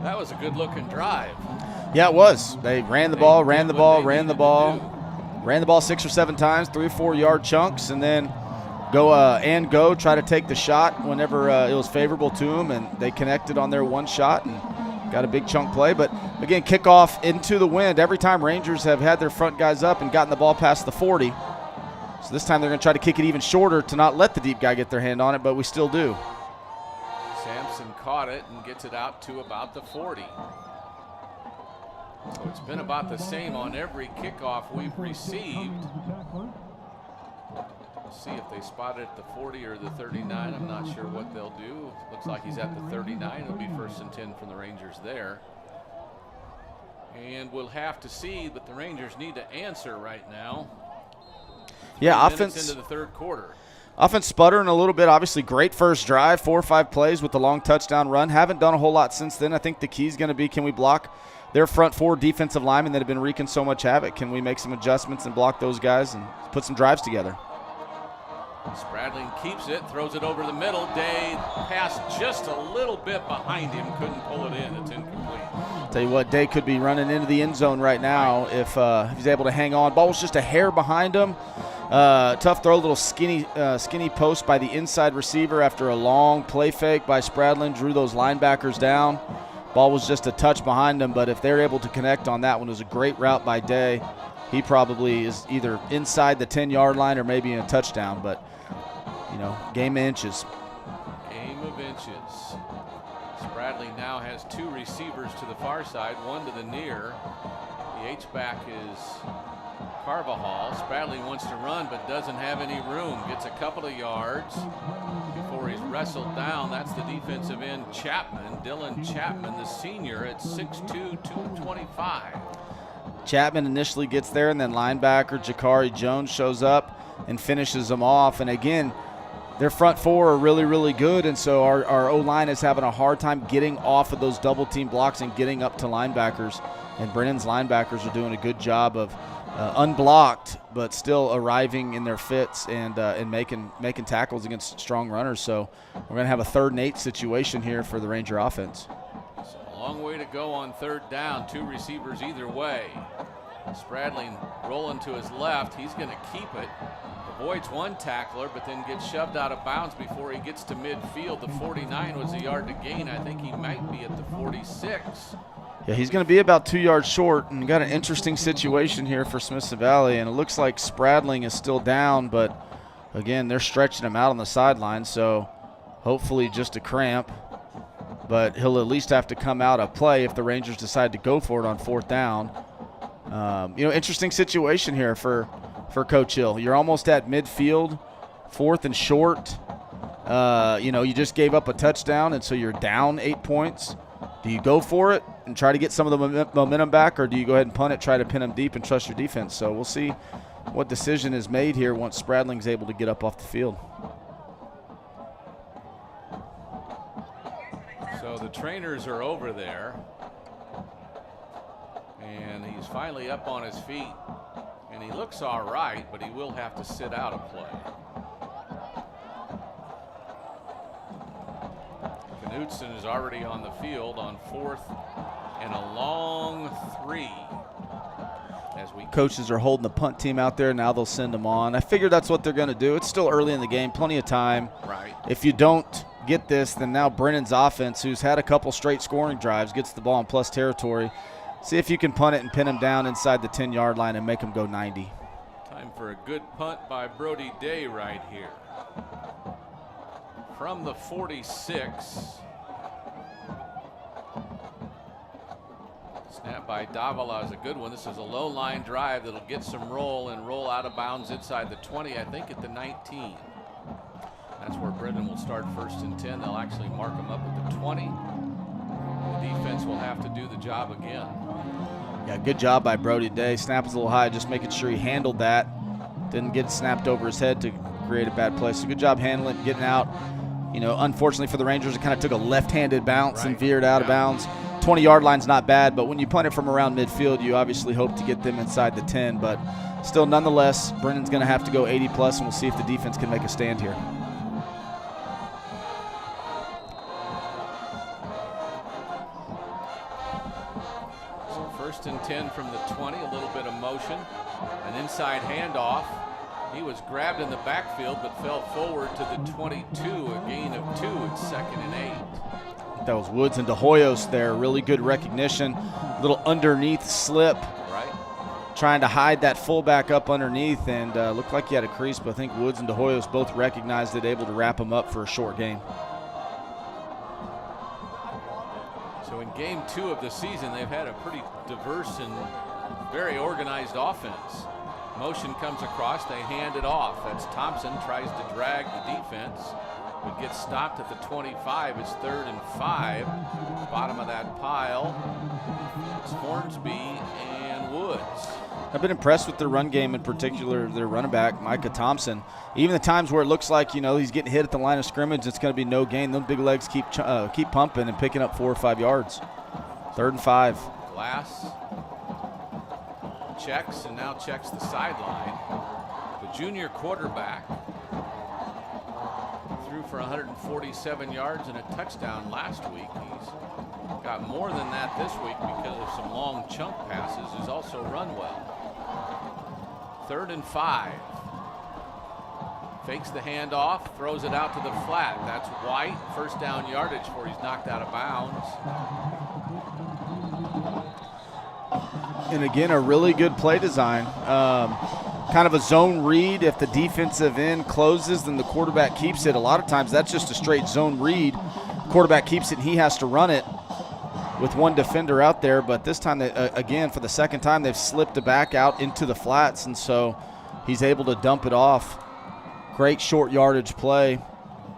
That was a good-looking drive. Yeah, it was. They ran the ball, ran the ball 6 or 7 times, 3 or 4 yard chunks, and then go, try to take the shot whenever it was favorable to them, and they connected on their one shot and got a big chunk play. But, again, kickoff into the wind. Every time Rangers have had their front guys up and gotten the ball past the 40. So this time they're going to try to kick it even shorter to not let the deep guy get their hand on it, but we still do. Sampson caught it and gets it out to about the 40. So it's been about the same on every kickoff we've received. We'll see if they spot it at the 40 or the 39. I'm not sure what they'll do. Looks like he's at the 39. It'll be 1st and 10 from the Rangers there. And we'll have to see, but the Rangers need to answer right now. Yeah, 3 minutes offense into the third quarter. Offense sputtering a little bit. Obviously, great first drive, 4 or 5 plays with the long touchdown run. Haven't done a whole lot since then. I think the key is going to be, can we block their front 4 defensive linemen that have been wreaking so much havoc? Can we make some adjustments and block those guys and put some drives together? Spradling keeps it, throws it over the middle. Day passed just a little bit behind him, couldn't pull it in. It's incomplete. Tell you what, Day could be running into the end zone right now if he's able to hang on. Ball was just a hair behind him. Tough throw, little skinny post by the inside receiver after a long play fake by Spradlin. Drew those linebackers down. Ball was just a touch behind him, but if they're able to connect on that one, it was a great route by Day. He probably is either inside the 10-yard line or maybe in a touchdown, but, game of inches. Game of inches. Spradlin now has 2 receivers to the far side, 1 to the near. The H-back is Carvajal. Spradlin wants to run but doesn't have any room. Gets a couple of yards before he's wrestled down. That's the defensive end Chapman, Dylan Chapman, the senior at 6'2", 225. Chapman initially gets there, and then linebacker Jakari Jones shows up and finishes them off. And again, their front 4 are really, really good, and so our O-line is having a hard time getting off of those double-team blocks and getting up to linebackers. And Brennan's linebackers are doing a good job of unblocked, but still arriving in their fits and making tackles against strong runners. So we're going to have a 3rd and 8 situation here for the Ranger offense. It's a long way to go on 3rd down. 2 receivers either way. Spradlin rolling to his left. He's going to keep it. Avoids 1 tackler, but then gets shoved out of bounds before he gets to midfield. The 49 was a yard to gain. I think he might be at the 46. Yeah, he's going to be about 2 yards short, and got an interesting situation here for Smithson Valley, and it looks like Spradling is still down, but again, they're stretching him out on the sideline, so hopefully just a cramp, but he'll at least have to come out of play if the Rangers decide to go for it on 4th down. Interesting situation here for Coach Hill. You're almost at midfield, 4th and short. You just gave up a touchdown, and so you're down 8 points. Do you go for it and try to get some of the momentum back, or do you go ahead and punt it, try to pin them deep and trust your defense? So we'll see what decision is made here once Spradling's able to get up off the field. So the trainers are over there. And he's finally up on his feet. And he looks all right, but he will have to sit out a play. Knutson is already on the field on 4th and a long 3. As we coaches are holding the punt team out there. Now they'll send them on. I figured that's what they're going to do. It's still early in the game, plenty of time. Right. If you don't get this, then now Brennan's offense, who's had a couple straight scoring drives, gets the ball in plus territory. See if you can punt it and pin him down inside the 10-yard line and make him go 90. Time for a good punt by Brody Day right here. From the 46. Snap by Davila is a good one. This is a low line drive that'll get some roll and roll out of bounds inside the 20, I think at the 19. That's where Brennan will start 1st and 10. They'll actually mark him up at the 20. The defense will have to do the job again. Yeah, good job by Brody Day. Snap was a little high, just making sure he handled that. Didn't get snapped over his head to create a bad play. So good job handling it, getting out. You know, unfortunately for the Rangers, it kind of took a left-handed bounce and veered out of bounds. 20-yard line's not bad, but when you punt it from around midfield, you obviously hope to get them inside the 10. But still, nonetheless, Brennan's going to have to go 80+, and we'll see if the defense can make a stand here. So 1st and 10 from the 20, a little bit of motion. An inside handoff. He was grabbed in the backfield but fell forward to the 22, a gain of 2 at 2nd and 8. That was Woods and De Hoyos there. Really good recognition. Little underneath slip. Right. Trying to hide that fullback up underneath, and looked like he had a crease, but I think Woods and De Hoyos both recognized it, able to wrap him up for a short gain. So in game 2 of the season, they've had a pretty diverse and very organized offense. Motion comes across, they hand it off. That's Thompson, tries to drag the defense, but gets stopped at the 25. It's 3rd and 5. Bottom of that pile, it's Hornsby and Woods. I've been impressed with their run game, in particular their running back, Micah Thompson. Even the times where it looks like, you know, he's getting hit at the line of scrimmage, it's going to be no gain. Those big legs keep pumping and picking up 4 or 5 yards. 3rd and 5. Glass checks and now checks the sideline. The junior quarterback threw for 147 yards and a touchdown last week. He's got more than that this week because of some long chunk passes. He's also run well. 3rd and 5. Fakes the handoff, throws it out to the flat. That's White. 1st down yardage before he's knocked out of bounds. And again, a really good play design. Kind of a zone read. If the defensive end closes, then the quarterback keeps it. A lot of times that's just a straight zone read. Quarterback keeps it and he has to run it with one defender out there. But this time, again, for the 2nd time, they've slipped the back out into the flats, and so he's able to dump it off. Great short yardage play.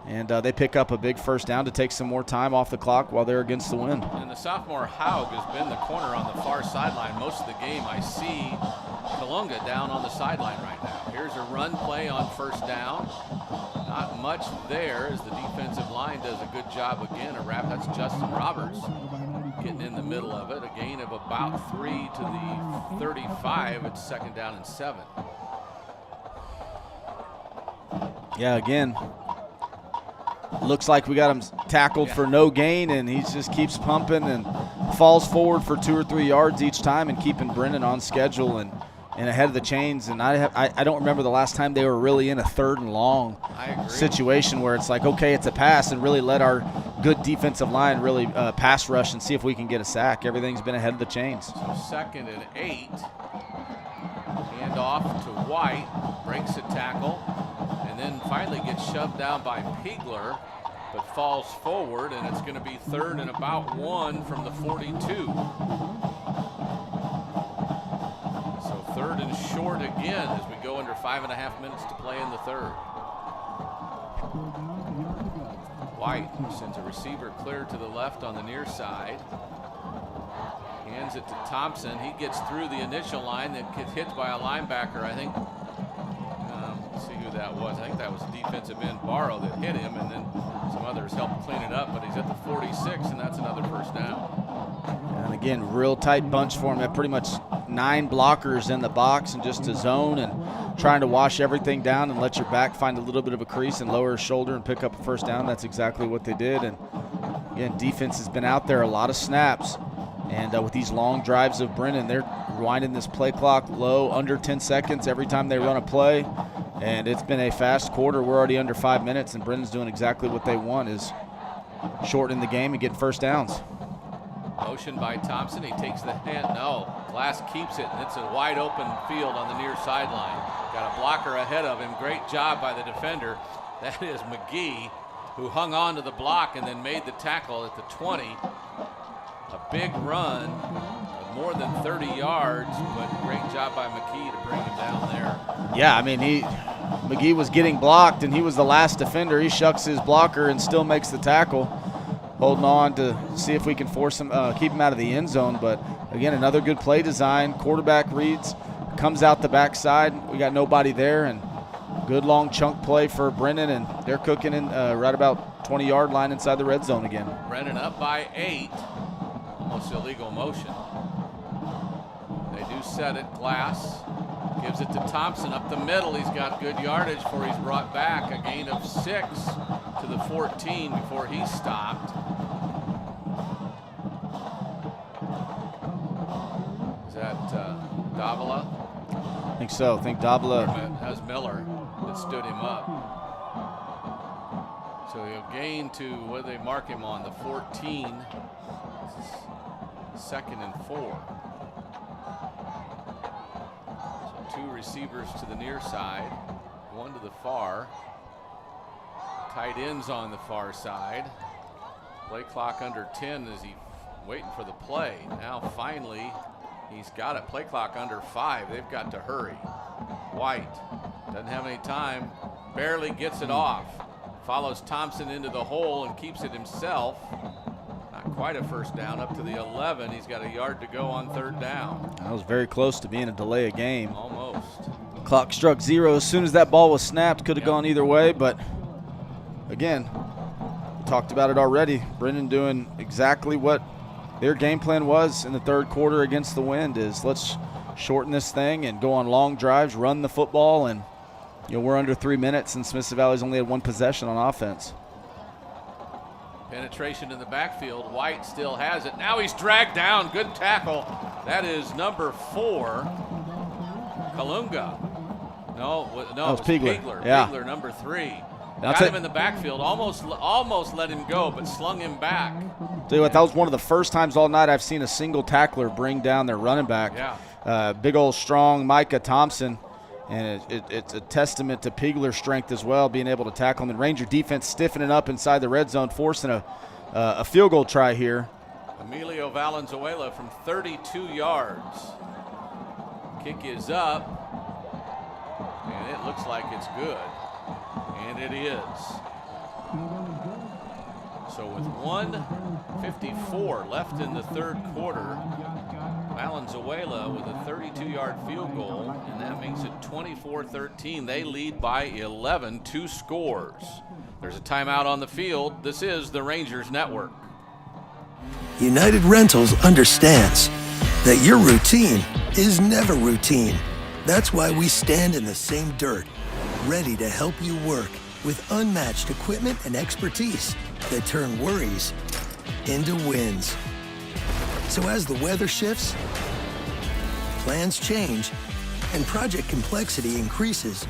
And they pick up a big 1st down to take some more time off the clock while they're against the wind. And the sophomore Haug has been the corner on the far sideline most of the game. I see Kalunga down on the sideline right now. Here's a run play on 1st down. Not much there as the defensive line does a good job again. A wrap. That's Justin Roberts getting in the middle of it. A gain of about 3 to the 35. It's 2nd down and 7. Yeah, again, looks like we got him tackled for no gain, and he just keeps pumping and falls forward for 2 or 3 yards each time and keeping Brennan on schedule and ahead of the chains. And I don't remember the last time they were really in a 3rd and long situation where it's like, okay, it's a pass, and really let our good defensive line really pass rush and see if we can get a sack. Everything's been ahead of the chains. So 2nd and 8. Hand off to White, breaks a tackle, and then finally gets shoved down by Pigler, but falls forward, and it's going to be 3rd and about 1 from the 42. So 3rd and short again as we go under 5.5 minutes to play in the 3rd. White sends a receiver clear to the left on the near side. Hands it to Thompson. He gets through the initial line, that gets hit by a linebacker, I think. Let's see who that was. I think that was defensive end Barrow that hit him, and then some others helped clean it up, but he's at the 46, and that's another 1st down. And again, real tight bunch for him. Had pretty much 9 blockers in the box and just a zone and trying to wash everything down and let your back find a little bit of a crease and lower his shoulder and pick up a first down. That's exactly what they did. And again, defense has been out there a lot of snaps. And with these long drives of Brennan, they're winding this play clock low, under 10 seconds every time they run a play. And it's been a fast quarter. We're already under 5 minutes, and Brennan's doing exactly what they want, is shortening the game and getting first downs. Motion by Thompson. He takes the hand. No. Glass keeps it, and it's a wide open field on the near sideline. Got a blocker ahead of him. Great job by the defender. That is McGee, who hung on to the block and then made the tackle at the 20. A big run, more than 30 yards, but great job by McGee to bring him down there. Yeah, I mean, McGee was getting blocked, and he was the last defender. He shucks his blocker and still makes the tackle, holding on to see if we can force him, keep him out of the end zone. But again, another good play design. Quarterback reads, comes out the backside. We got nobody there, and good long chunk play for Brennan, and they're cooking in right about 20-yard line inside the red zone again. Brennan up by 8. Almost illegal motion. They do set it. Glass gives it to Thompson up the middle. He's got good yardage before he's brought back. A gain of 6 to the 14 before he stopped. Is that Davila? I think so. I think Davila has Miller that stood him up. So he'll gain to, what do they mark him on? The 14. This is 2nd and 4. So 2 receivers to the near side, 1 to the far. Tight ends on the far side. Play clock under 10 as he waiting for the play. Now finally he's got it. Play clock under 5. They've got to hurry. White doesn't have any time. Barely gets it off. Follows Thompson into the hole and keeps it himself. Not quite a first down, up to the 11. He's got a yard to go on 3rd down. That was very close to being a delay of game. Almost. Clock struck 0 as soon as that ball was snapped. Could have gone either way, but again, we talked about it already. Brennan doing exactly what their game plan was in the 3rd quarter against the Wind, is let's shorten this thing and go on long drives, run the football, and we're under 3 minutes, and Smithson Valley's only had 1 possession on offense. Penetration in the backfield. White still has it. Now he's dragged down. Good tackle. That is number 4, Kalunga. No, it was Pigler. Yeah. Pigler, number 3. Got him in the backfield. Almost let him go, but slung him back. Tell you what, that was one of the first times all night I've seen a single tackler bring down their running back. Yeah. Big old strong Micah Thompson. And it's a testament to Pigler's strength as well, being able to tackle him. And Ranger defense stiffening up inside the red zone, forcing a field goal try here. Emilio Valenzuela from 32 yards. Kick is up, and it looks like it's good. And it is. So with 1:54 left in the 3rd quarter, Valenzuela with a 32-yard field goal, and that makes it 24-13. They lead by 11, 2 scores. There's a timeout on the field. This is the Rangers Network. United Rentals understands that your routine is never routine. That's why we stand in the same dirt, ready to help you work with unmatched equipment and expertise that turn worries into wins. So as the weather shifts, plans change, and project complexity increases,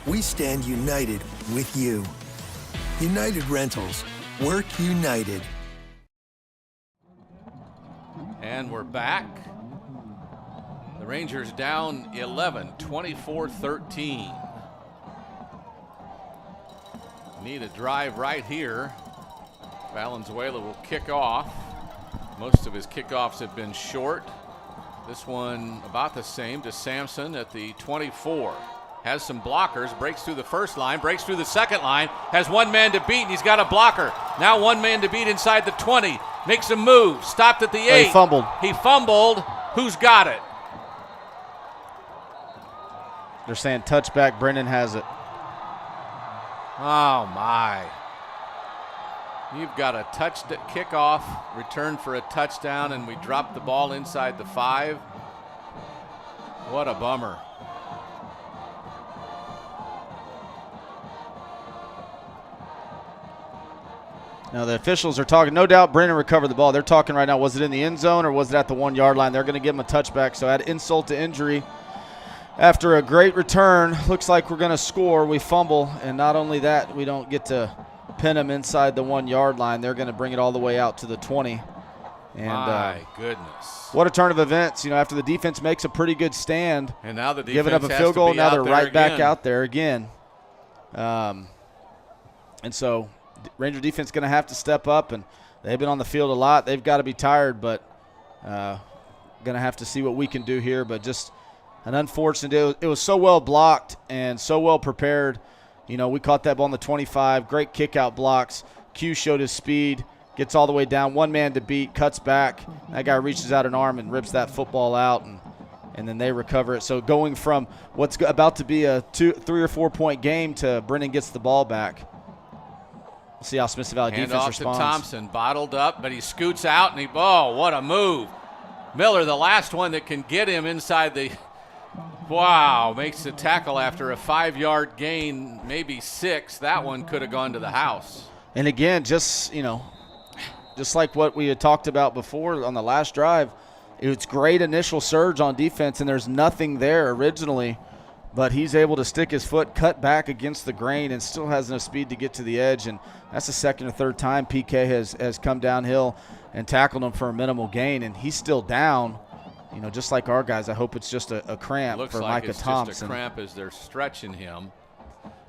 we stand united with you. United Rentals. Work united. And we're back. The Rangers down 11, 24-13. Need a drive right here. Valenzuela will kick off. Most of his kickoffs have been short. This one about the same to Sampson at the 24. Has some blockers, breaks through the first line, breaks through the second line, has 1 man to beat, and he's got a blocker. Now 1 man to beat inside the 20. Makes a move, stopped at the 8. He fumbled. He fumbled. Who's got it? They're saying touchback. Brennan has it. Oh, my. You've got a kickoff, return for a touchdown, and we drop the ball inside the 5. What a bummer. Now the officials are talking. No doubt Brennan recovered the ball. They're talking right now, was it in the end zone or was it at the 1 yard line? They're going to give him a touchback. So add insult to injury. After a great return, looks like we're going to score. We fumble, and not only that, we don't get to pin them inside the 1 yard line. They're going to bring it all the way out to the 20. And my goodness. What a turn of events. After the defense makes a pretty good stand. And now the defense giving up a has field to goal, be now out they're there right back again. out there again. And so Ranger defense going to have to step up, and they've been on the field a lot. They've got to be tired, but going to have to see what we can do here. But just an unfortunate, it was so well blocked and so well prepared. We caught that ball on the 25, great kick out blocks. Q showed his speed, gets all the way down, one man to beat, cuts back. That guy reaches out an arm and rips that football out, and then they recover it. So going from what's about to be a 3 or 4 point game to Brennan gets the ball back. We'll see how Smithson Valley defense off responds. to Thompson, bottled up, but he scoots out, and what a move. Miller, the last one that can get him inside the makes the tackle after a 5 yard gain, maybe 6. That one could have gone to the house. And again, just like what we had talked about before on the last drive, it's great initial surge on defense, and there's nothing there originally, but he's able to stick his foot, cut back against the grain, and still has enough speed to get to the edge. And that's the second or third time PK has come downhill and tackled him for a minimal gain, and he's still down. Just like our guys, I hope it's just a cramp Looks for like Micah it's Thompson. just a cramp as they're stretching him.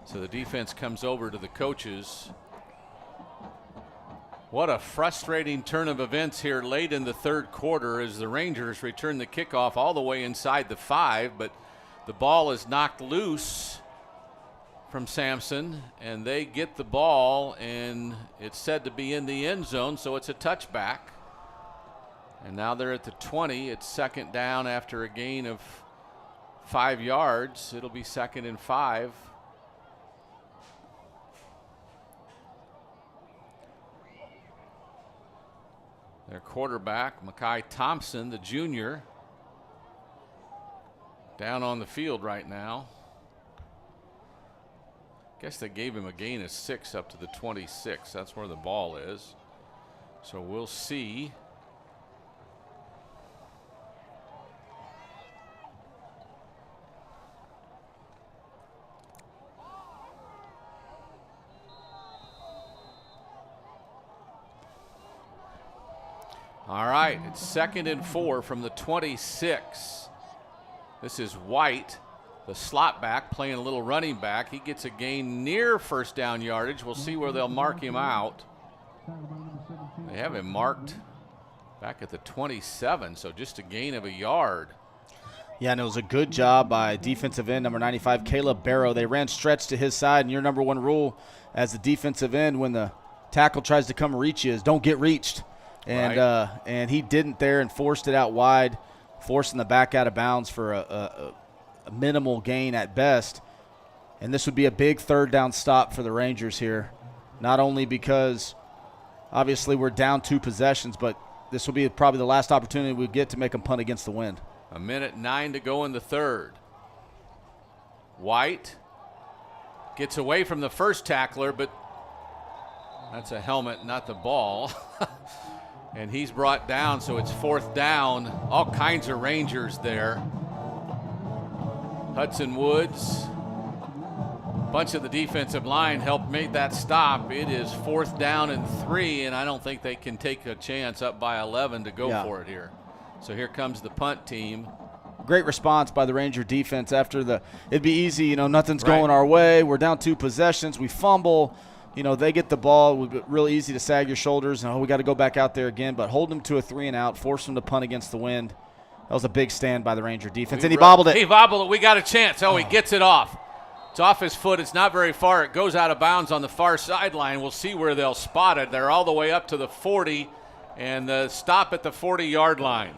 So the defense comes over to the coaches. What a frustrating turn of events here late in the third quarter as the Rangers return the kickoff all the way inside the 5, but the ball is knocked loose from Sampson, and they get the ball, and it's said to be in the end zone, so it's a touchback. And now they're at the 20. It's second down after a gain of 5 yards. It'll be 2nd and 5. Their quarterback, Mekhi Thompson, the junior, down on the field right now. Guess they gave him a gain of 6 up to the 26. That's where the ball is. So we'll see. All right, it's 2nd and 4 from the 26. This is White, the slot back, playing a little running back. He gets a gain near first down yardage. We'll see where they'll mark him out. They have him marked back at the 27, so just a gain of a yard. Yeah, and it was a good job by defensive end number 95, Caleb Barrow. They ran stretch to his side, and your number one rule as the defensive end when the tackle tries to come reach you is don't get reached. And right. And he didn't there and forced it out wide, forcing the back out of bounds for a minimal gain at best. And this would be a big third down stop for the Rangers here, not only because obviously we're down 2 possessions, but this will be probably the last opportunity we get to make them punt against the wind. 1:09 to go in the third. White gets away from the first tackler, but that's a helmet, not the ball. And he's brought down, so it's 4th down. All kinds of Rangers there. Hudson Woods, bunch of the defensive line helped make that stop. It is 4th down and 3, and I don't think they can take a chance up by 11 to go for it here. So here comes the punt team. Great response by the Ranger defense after it'd be easy, nothing's going our way. We're down 2 possessions. We fumble. They get the ball. It would be really easy to sag your shoulders. And, we got to go back out there again. But hold them to a 3 and out, force them to punt against the wind. That was a big stand by the Ranger defense. And he bobbled it. He bobbled it. We got a chance. He gets it off. It's off his foot. It's not very far. It goes out of bounds on the far sideline. We'll see where they'll spot it. They're all the way up to the 40 and the stop at the 40-yard line.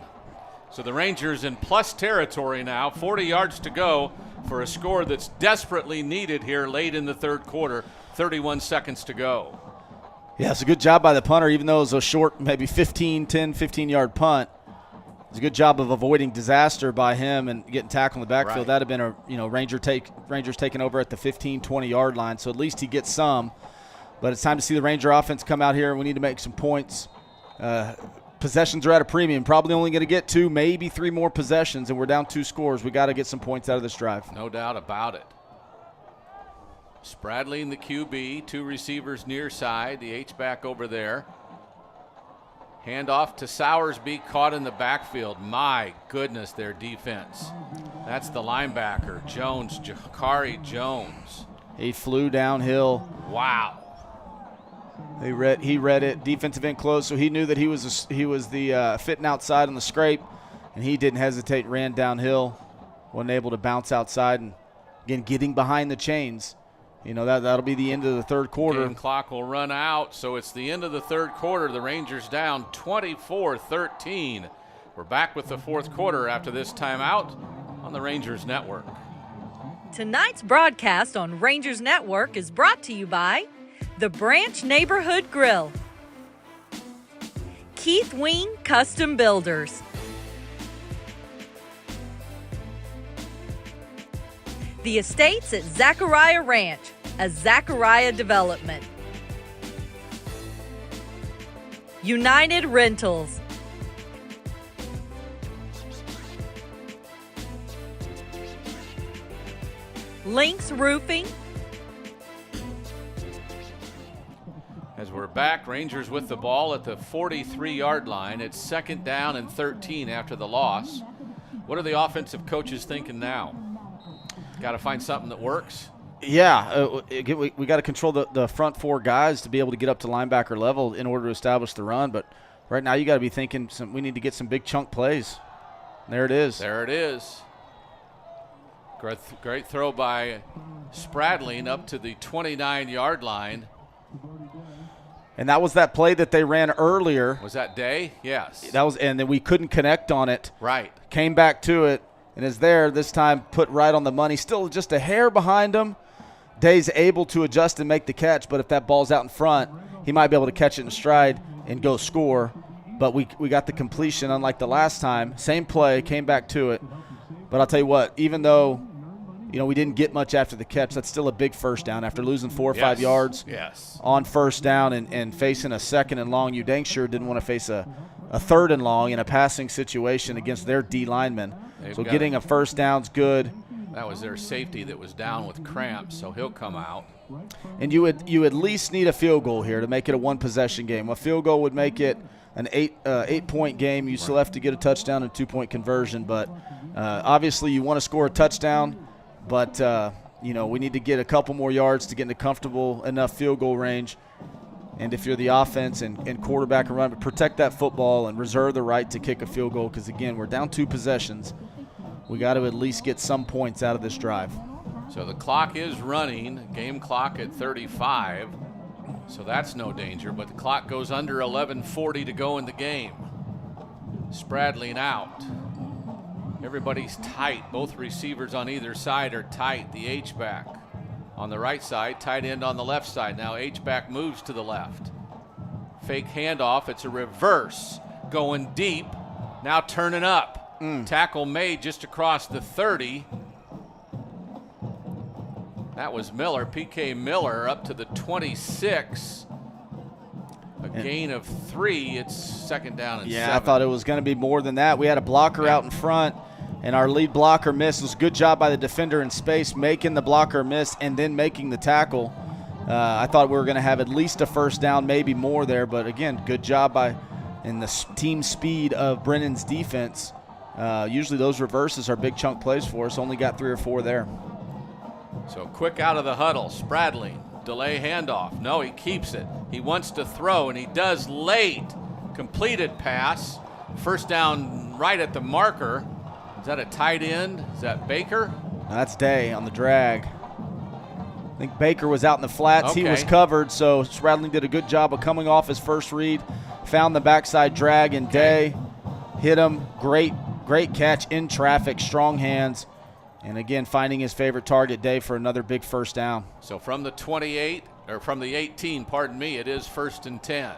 So the Rangers in plus territory now, 40 yards to go for a score that's desperately needed here late in the third quarter. 31 seconds to go. Yeah, it's a good job by the punter, even though it was a short, maybe 15-yard punt. It's a good job of avoiding disaster by him and getting tackled in the backfield. Right. That'd have been Rangers taking over at the 15-20-yard line, so at least he gets some. But it's time to see the Ranger offense come out here. We need to make some points. Possessions are at a premium. Probably only going to get 2, maybe 3 more possessions, and we're down 2 scores. We got to get some points out of this drive. No doubt about it. Spradling, the QB, 2 receivers near side, the H-back over there. Handoff to Sowersby, caught in the backfield. My goodness, their defense. That's the linebacker, Jones, Jakari Jones. He flew downhill. Wow. He read it, defensive end close, so he knew that he was the fitting outside on the scrape, and he didn't hesitate, ran downhill, wasn't able to bounce outside, and again, getting behind the chains. That'll be the end of the third quarter. Game clock will run out, so it's the end of the third quarter. The Rangers down 24-13. We're back with the fourth quarter after this timeout on the Rangers Network. Tonight's broadcast on Rangers Network is brought to you by the Branch Neighborhood Grill, Keith Wing Custom Builders, the Estates at Zachariah Ranch, a Zachariah development, United Rentals, Lynx Roofing. As we're back, Rangers with the ball at the 43-yard line. It's 2nd down and 13 after the loss. What are the offensive coaches thinking now? Got to find something that works. Yeah, we got to control the front 4 guys to be able to get up to linebacker level in order to establish the run. But right now you got to be thinking we need to get some big chunk plays. And there it is. There it is. Great throw by Spradling up to the 29-yard line. And that was that play that they ran earlier. Was that Day? Yes. That was, and then we couldn't connect on it. Right. Came back to it, and is there this time put right on the money. Still just a hair behind him. Day's able to adjust and make the catch, but if that ball's out in front, he might be able to catch it in stride and go score. But we got the completion, unlike the last time. Same play, came back to it. But I'll tell you what, even though we didn't get much after the catch, that's still a big first down. After losing 4 or 5 yards on first down and facing a 2nd and long, you dang sure didn't want to face a 3rd and long in a passing situation against their D linemen. So getting a first down's good. That was their safety that was down with cramps, so he'll come out. And you at least need a field goal here to make it a 1-possession game. A field goal would make it an 8-point game. You still have to get a touchdown and 2-point conversion, but obviously you want to score a touchdown. But, we need to get a couple more yards to get into comfortable enough field goal range. And if you're the offense and quarterback and run, but protect that football and reserve the right to kick a field goal because, again, we're down 2 possessions. We got to at least get some points out of this drive. So the clock is running, game clock at 35. So that's no danger, but the clock goes under 11:40 to go in the game. Spradling out. Everybody's tight. Both receivers on either side are tight. The H-back on the right side, tight end on the left side. Now H-back moves to the left. Fake handoff. It's a reverse. Going deep. Now turning up. Tackle made just across the 30. That was Miller. PK Miller up to the 26. A gain of 3. It's 2nd down and 7. I thought it was going to be more than that. We had a blocker out in front, and our lead blocker missed. It was a good job by the defender in space, making the blocker miss and then making the tackle. I thought we were going to have at least a first down, maybe more there. But, again, good job in the team speed of Brennan's defense. Usually those reverses are big chunk plays for us. Only got 3 or 4 there. So quick out of the huddle. Spradling. Delay handoff. No, he keeps it. He wants to throw, and he does late. Completed pass. First down right at the marker. Is that a tight end? Is that Baker? No, that's Day on the drag. I think Baker was out in the flats. Okay. He was covered, so Spradling did a good job of coming off his first read. Found the backside drag, and Day hit him. Great catch in traffic, strong hands, And again, finding his favorite target, Dave, for another big first down. So from the 28, or from the 18, pardon me, it is 1st and 10.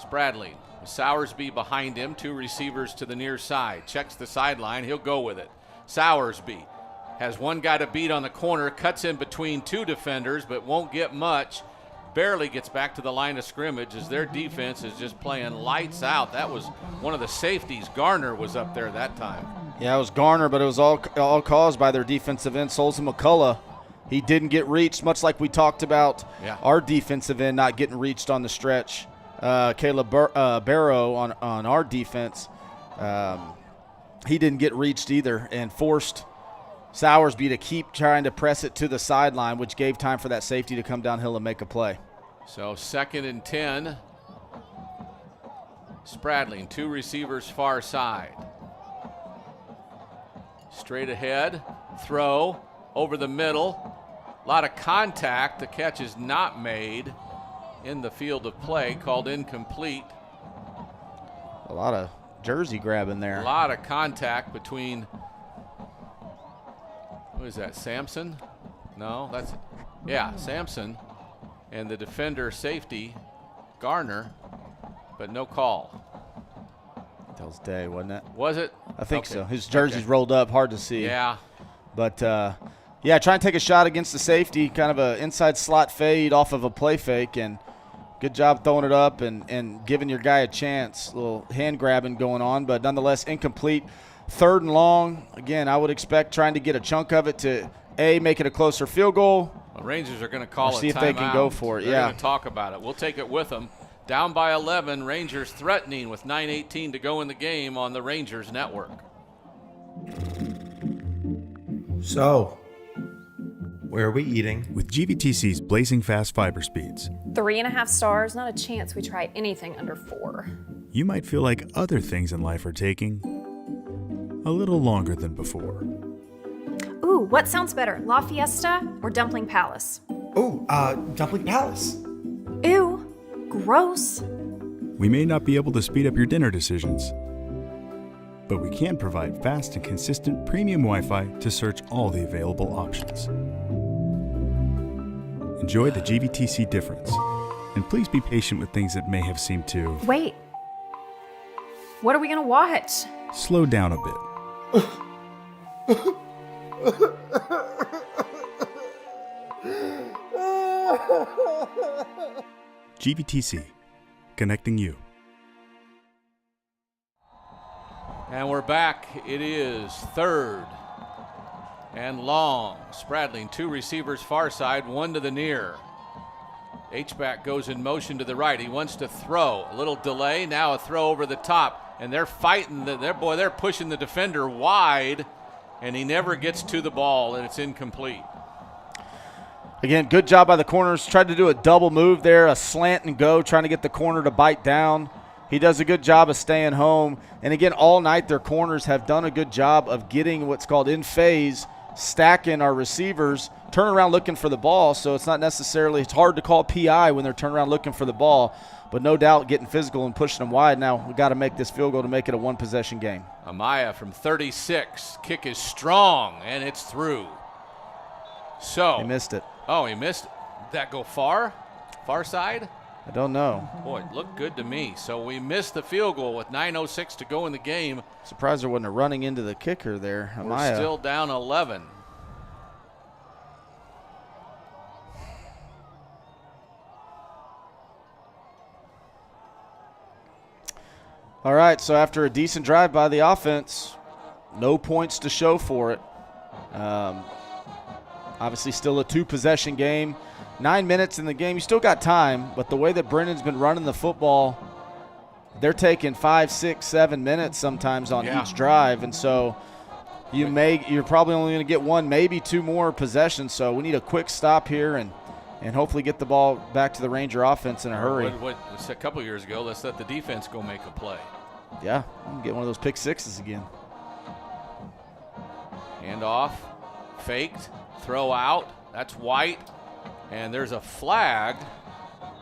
Spradling, Sowersby behind him, 2 receivers to the near side. Checks the sideline, he'll go with it. Sowersby has one guy to beat on the corner, cuts in between 2 defenders, but won't get much. Barely gets back to the line of scrimmage as their defense is just playing lights out. That was one of the safeties. Garner was up there that time. Yeah, it was Garner, but it was all caused by their defensive end, Solza McCullough. He didn't get reached, much like we talked about our defensive end not getting reached on the stretch. Caleb Barrow on our defense, he didn't get reached either and forced Sowersby to keep trying to press it to the sideline, which gave time for that safety to come downhill and make a play. So 2nd and 10. Spradling, 2 receivers far side. Straight ahead, throw over the middle. A lot of contact. The catch is not made in the field of play, called incomplete. A lot of jersey grabbing there. A lot of contact between, who is that, Sampson? No, that's, Sampson and the defender safety, Garner, but no call. That was Day, wasn't it? Was it? I think so. His jersey's rolled up, hard to see. Yeah. But, try and take a shot against the safety, kind of an inside slot fade off of a play fake, and good job throwing it up and giving your guy a chance. A little hand grabbing going on, but nonetheless incomplete. 3rd and long. Again, I would expect trying to get a chunk of it to, make it a closer field goal. The Rangers are going to call it. See if they can go for it. They're going to talk about it. We'll take it with them. Down by 11, Rangers threatening with 9:18 to go in the game on the Rangers Network. So, where are we eating? With GVTC's blazing fast fiber speeds, 3.5 stars, not a chance we try anything under 4. you might feel like other things in life are taking a little longer than before. Ooh, what sounds better, La Fiesta or Dumpling Palace? Ooh, Dumpling Palace. Ew, gross. We may not be able to speed up your dinner decisions, but we can provide fast and consistent premium Wi-Fi to search all the available options. Enjoy the GVTC difference, and please be patient with things that may have seemed to... Wait, what are we gonna watch? Slow down a bit. GVTC, connecting you. And we're back. It is 3rd and long. Spradling, 2 receivers far side, 1 to the near. H-back goes in motion to the right. He wants to throw. A little delay, now a throw over the top. And they're fighting, they're pushing the defender wide, and he never gets to the ball, and it's incomplete. Again, good job by the corners. Tried to do a double move there, a slant and go, trying to get the corner to bite down. He does a good job of staying home. And again, all night their corners have done a good job of getting what's called in phase, stacking our receivers, turn around looking for the ball. So it's not necessarily, it's hard to call PI when they're turning around looking for the ball, but no doubt getting physical and pushing them wide. Now we got to make this field goal to make it a 1-possession game. Amaya from 36. Kick is strong, and it's through. So He missed it. Oh, he missed it. Did that go far? Far side? I don't know. Boy, it looked good to me. So we missed the field goal with 9:06 to go in the game. Surprised there wasn't a running into the kicker there. We're Amaya. still down 11. All right, so after a decent drive by the offense, no points to show for it. Obviously still a 2-possession game. 9 minutes in the game. You still got time, but the way that Brennan's been running the football, they're taking 5, 6, 7 minutes sometimes on each drive, and so you're probably only going to get 1, maybe 2 more possessions. So we need a quick stop here and hopefully get the ball back to the Ranger offense in a hurry. A couple years ago, let's let the defense go make a play. Yeah, get one of those pick sixes again. Hand off, faked, throw out. That's White, and there's a flag.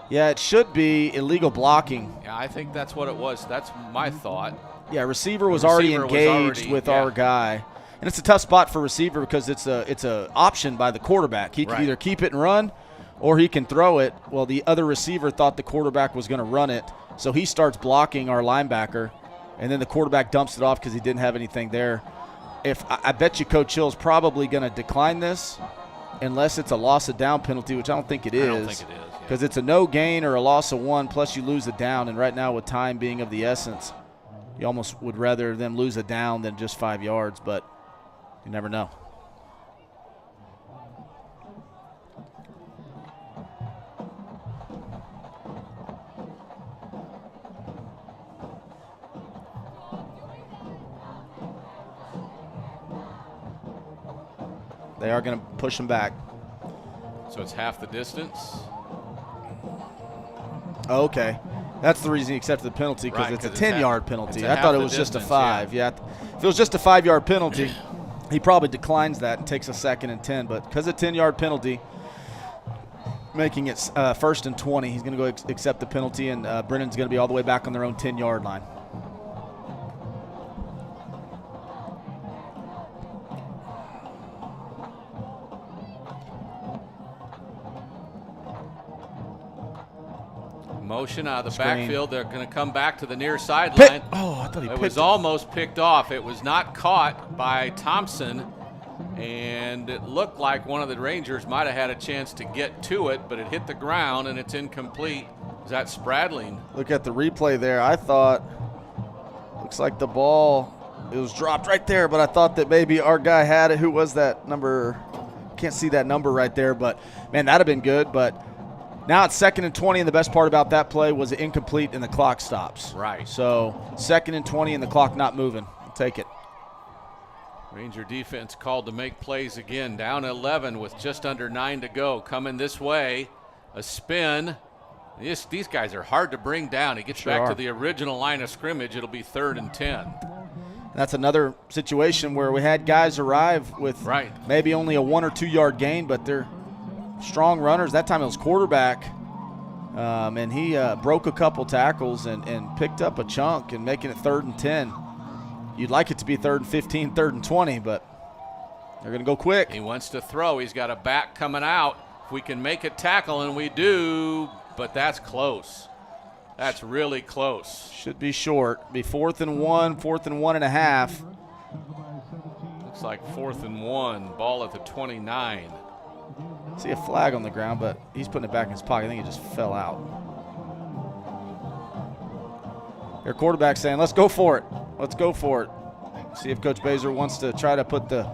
Yeah, it should be illegal blocking. Yeah, I think that's what it was. That's my thought. Yeah, receiver was already engaged with our guy. And it's a tough spot for receiver because it's a option by the quarterback. He can either keep it and run, or he can throw it. Well, the other receiver thought the quarterback was going to run it, so he starts blocking our linebacker, and then the quarterback dumps it off because he didn't have anything there. I bet you Coach Hill's probably going to decline this unless it's a loss of down penalty, which I don't think it is. I don't think it is. Because it's a no gain or a loss of 1, plus you lose a down. And right now, with time being of the essence, you almost would rather them lose a down than just 5 yards, but you never know. They are going to push him back. So it's half the distance. Oh, okay. That's the reason he accepted the penalty, because it's a 10-yard penalty. I thought it was just a 5. Yeah. If it was just a 5-yard penalty, he probably declines that and takes a 2nd and 10. But because of a 10-yard penalty, making it 1st and 20, he's going to go accept the penalty, and Brennan's going to be all the way back on their own 10-yard line. Motion out of the backfield. They're going to come back to the near sideline. Oh, I thought he picked it. It was almost picked off. It was not caught by Thompson, and it looked like one of the Rangers might have had a chance to get to it, but it hit the ground, and it's incomplete. Is that Spradling? Look at the replay there. I thought, looks like the ball, it was dropped right there, but I thought that maybe our guy had it. Who was that number? Can't see that number right there, but, man, that would have been good, but now it's 2nd and 20, and the best part about that play was it incomplete and the clock stops. Right. So 2nd and 20 and the clock not moving. I'll take it. Ranger defense called to make plays again. Down 11 with just under 9 to go. Coming this way. A spin. These guys are hard to bring down. He gets back to the original line of scrimmage. It'll be 3rd and 10. That's another situation where we had guys arrive with maybe only a 1 or 2 yard gain, but they're strong runners. That time it was quarterback, and he broke a couple tackles and picked up a chunk and making it 3rd and 10. You'd like it to be 3rd and 15, 3rd and 20, but they're going to go quick. He wants to throw. He's got a back coming out. If we can make a tackle, and we do, but that's close. That's really close. Should be short. Be 4th and 1, 4th and 1.5. Looks like 4th and 1. Ball at the 29. See a flag on the ground, but he's putting it back in his pocket. I think he just fell out. Their quarterback saying, let's go for it. Let's go for it. See if Coach Baser wants to try to put the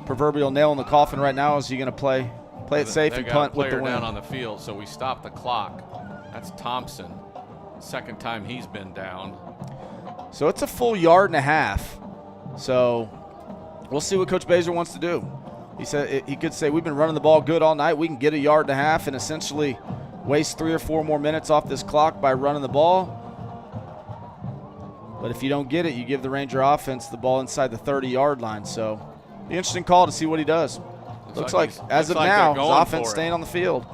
proverbial nail in the coffin right now. Is he going to play it safe and punt with the win? Down on the field, so we stop the clock. That's Thompson. Second time he's been down. So it's a full 1.5 yards. So we'll see what Coach Baser wants to do. He said he could say we've been running the ball good all night. We can get a 1.5 yards and essentially waste 3 or 4 more minutes off this clock by running the ball. But if you don't get it, you give the Ranger offense the ball inside the 30-yard line. So be an interesting call to see what he does. Looks like as of now, his offense staying on the field.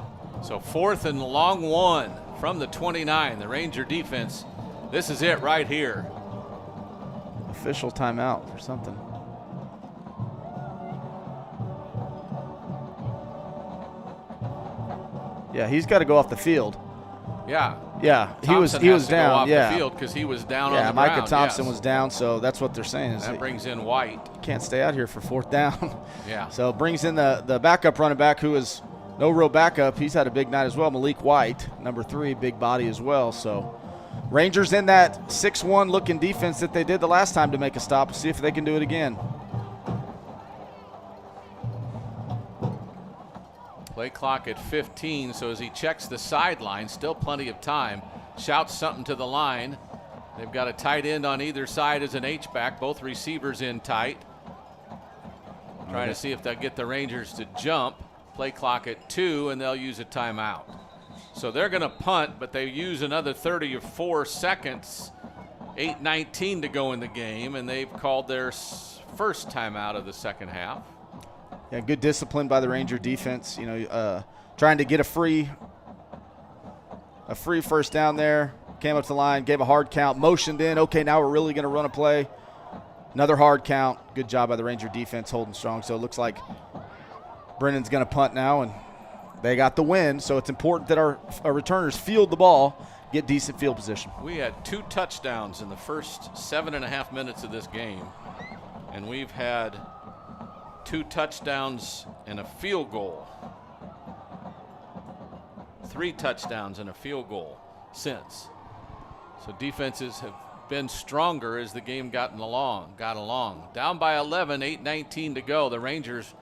So 4th and long 1 from the 29. The Ranger defense, this is it right here. Official timeout or something. Yeah, he's got to go off the field. Yeah. Yeah, Thompson he was to down. go off yeah, the field because he was down on the ground. Micah Thompson was down, so that's what they're saying. Is that brings in White. Can't stay out here for 4th down. Yeah. So brings in the backup running back, who is no real backup. He's had a big night as well. Malik White, number 3, big body as well. So Rangers in that 6-1 looking defense that they did the last time to make a stop. See if they can do it again. Play clock at 15, so as he checks the sideline, still plenty of time, shouts something to the line. They've got a tight end on either side as an H-back, both receivers in tight. Trying to see if they'll get the Rangers to jump. Play clock at 2, and they'll use a timeout. So they're going to punt, but they use another 34 seconds, 8:19 to go in the game, and they've called their first timeout of the second half. Yeah, good discipline by the Ranger defense. You know, trying to get a free first down there. Came up to the line, gave a hard count, motioned in. Okay, now we're really going to run a play. Another hard count. Good job by the Ranger defense holding strong. So it looks like Brennan's going to punt now, and they got the win. So it's important that our returners field the ball, get decent field position. We had 2 touchdowns in the first 7.5 minutes of this game, and we've had 2 touchdowns and a field goal. 3 touchdowns and a field goal since. So defenses have been stronger as the game got along. Down by 11, 8:19 to go. The Rangers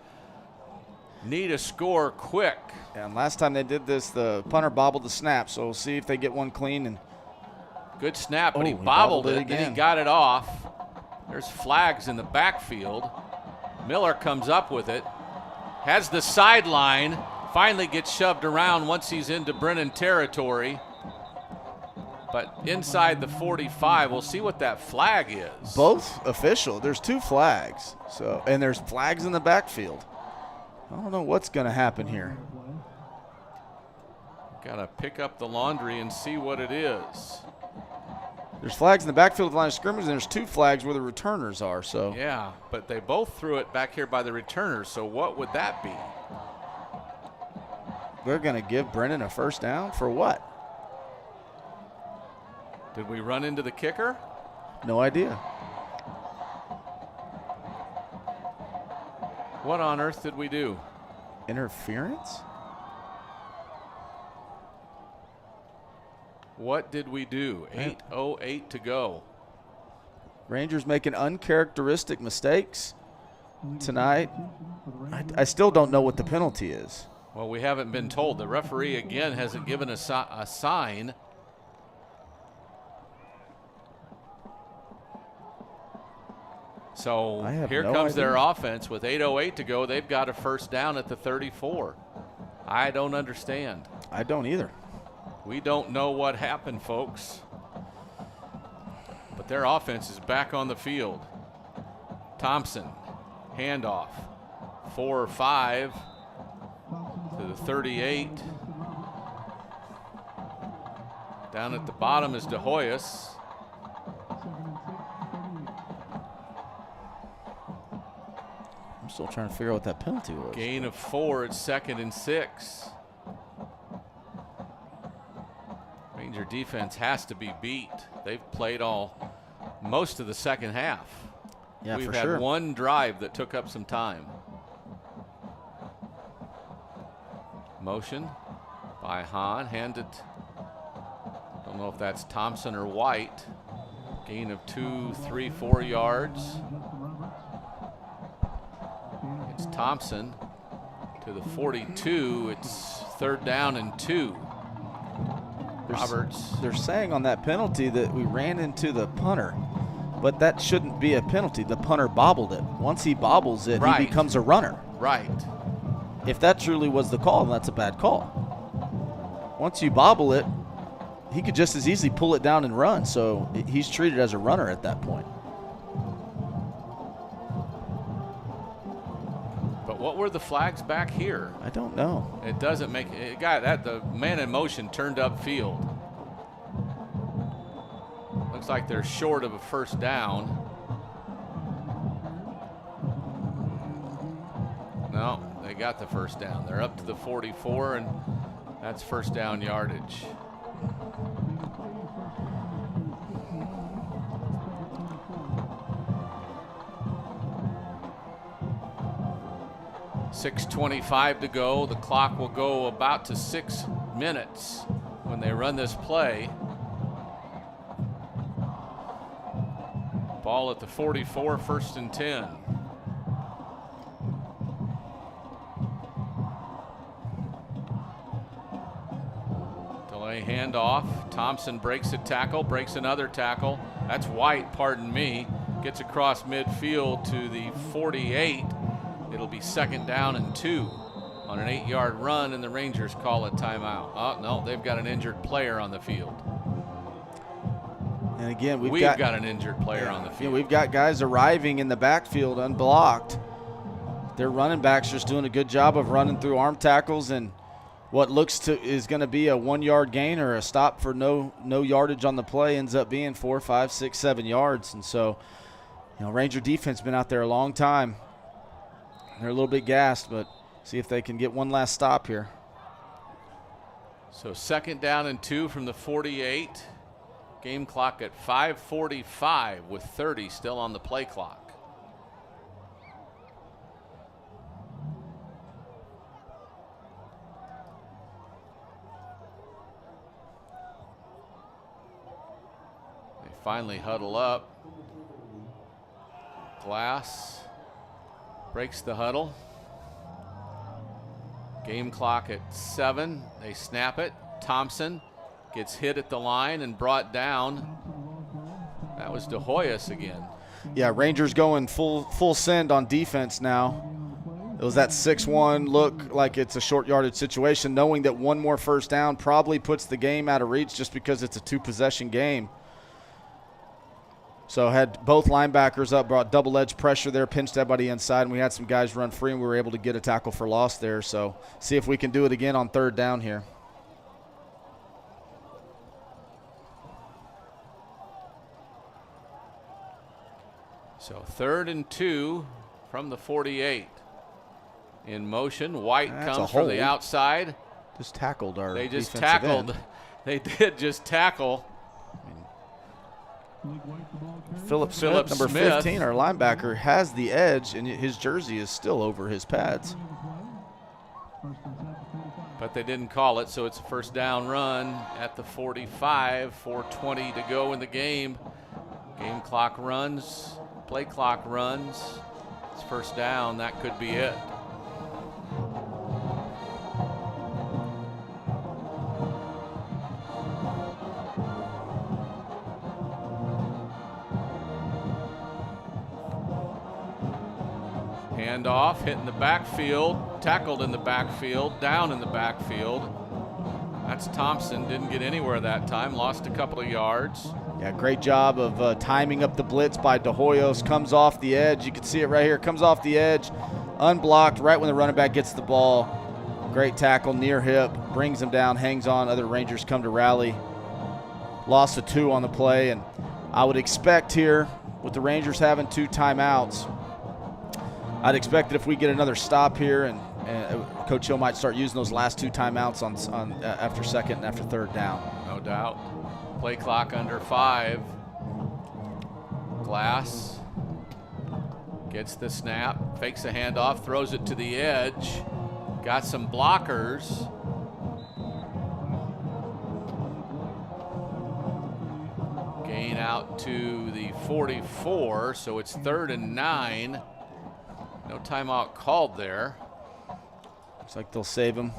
need a score quick. And last time they did this, the punter bobbled the snap, so we'll see if they get one clean. And good snap, but he bobbled bobbled it it, again. and he got it off. There's flags in the backfield. Miller comes up with it, has the sideline, finally gets shoved around once he's into Brennan territory. But inside the 45, we'll see what that flag is. Both official. There's 2 flags. So, and there's flags in the backfield. I don't know what's going to happen here. Got to pick up the laundry and see what it is. There's flags in the backfield of the line of scrimmage, and there's 2 flags where the returners are. So yeah, but they both threw it back here by the returners. So what would that be? they're going to give Brennan a first down for what? Did we run into the kicker? No idea. What on earth did we do? Interference? What did we do? 8:08 to go. Rangers making uncharacteristic mistakes tonight. I still don't know what the penalty is. Well, we haven't been told. The referee, again, hasn't given us a sign. So here comes their offense with 8:08 to go. They've got a first down at the 34. I don't understand. I don't either. We don't know what happened, folks. But their offense is back on the field. Thompson, handoff. 4 or 5 to the 38. Down at the bottom is De Hoyos. I'm still trying to figure out what that penalty was. Gain of 4 at 2nd and 6. Ranger defense has to be beat. They've played most of the second half. Yeah, We've for had sure. one drive that took up some time. Motion by Hahn, handed. Don't know if that's Thompson or White. Gain of 2, 3, 4 yards. It's Thompson to the 42. It's 3rd down and 2. Roberts. They're saying on that penalty that we ran into the punter, but that shouldn't be a penalty. The punter bobbled it. Once he bobbles it, Right. he becomes a runner. Right. If that truly was the call, then that's a bad call. Once you bobble it, he could just as easily pull it down and run, so he's treated as a runner at that point. But what were the flags back here? I don't know. It doesn't make it. The man in motion turned upfield. Looks like they're short of a first down. No, they got the first down. They're up to the 44, and that's first down yardage. .6:25 to go. The clock will go about to 6 minutes when they run this play. Ball at the 44, 1st and 10. Delay handoff. Thompson breaks a tackle, breaks another tackle. That's White, pardon me. Gets across midfield to the 48. It'll be 2nd down and 2 on an 8-yard run, and the Rangers call a timeout. Oh, no, they've got an injured player on the field. And again, we've got an injured player on the field. We've got guys arriving in the backfield unblocked. Their running backs just doing a good job of running through arm tackles, and what is going to be a 1-yard gain or a stop for no yardage on the play ends up being 4, 5, 6, 7 yards. And so You know, Ranger defense been out there a long time. They're a little bit gassed, but see if they can get one last stop here. So 2nd down and 2 from the 48. Game clock at 5:45 with 30 still on the play clock. They finally huddle up. Glass breaks the huddle. Game clock at 7. They snap it. Thompson gets hit at the line and brought down. That was De Hoyos again. Yeah, Rangers going full send on defense now. It was that 6-1 look like it's a short yardage situation, knowing that one more first down probably puts the game out of reach just because it's a 2-possession game. So had both linebackers up, brought double-edge pressure there, pinched everybody inside, and we had some guys run free, and we were able to get a tackle for loss there. So see if we can do it again on 3rd down here. So 3rd and 2 from the 48. In motion, White comes from the outside. Just tackled our They just defensive tackled. end. They did just tackle. Philip Smith, number 15, our linebacker, has the edge, and his jersey is still over his pads. But they didn't call it, so it's a first down run at the 45, 4:20 to go in the game. Game clock runs, play clock runs. It's first down, that could be it. Handoff, hit in the backfield, tackled in the backfield, down in the backfield. That's Thompson, didn't get anywhere that time, lost a couple of yards. Yeah, great job of timing up the blitz by De Hoyos. Comes off the edge. You can see it right here. Comes off the edge, unblocked right when the running back gets the ball. Great tackle, near hip, brings him down, hangs on. Other Rangers come to rally. Loss of 2 on the play, and I would expect here, with the Rangers having 2 timeouts, I'd expect that if we get another stop here, and Coach Hill might start using those last 2 timeouts on after 2nd and after 3rd down. No doubt. Play clock under 5. Glass gets the snap, fakes a handoff, throws it to the edge. Got some blockers. Gain out to the 44, so it's 3rd and 9. No timeout called there. Looks like they'll save him.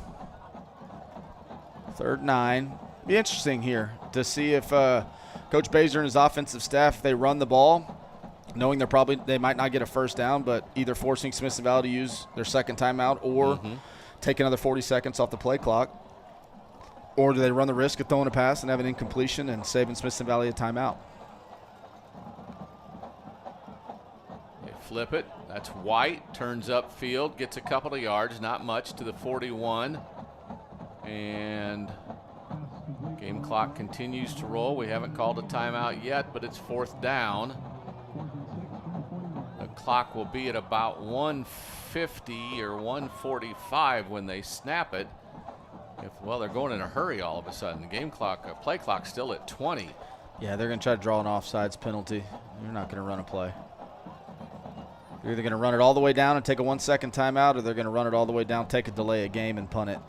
3rd 9. Be interesting here to see if Coach Baser and his offensive staff, if they run the ball, knowing they might not get a first down, but either forcing Smithson Valley to use their 2nd timeout or take another 40 seconds off the play clock. Or do they run the risk of throwing a pass and have an incompletion and saving Smithson Valley a timeout? They flip it. That's White. Turns upfield. Gets a couple of yards. Not much to the 41. And game clock continues to roll. We haven't called a timeout yet, but it's 4th down. The clock will be at about 1:50 or 1:45 when they snap it. Well, they're going in a hurry all of a sudden. The game clock, play clock still at 20. Yeah, they're going to try to draw an offsides penalty. You're not going to run a play. They're either going to run it all the way down and take a 1-second timeout, or they're going to run it all the way down, take a delay of game, and punt it.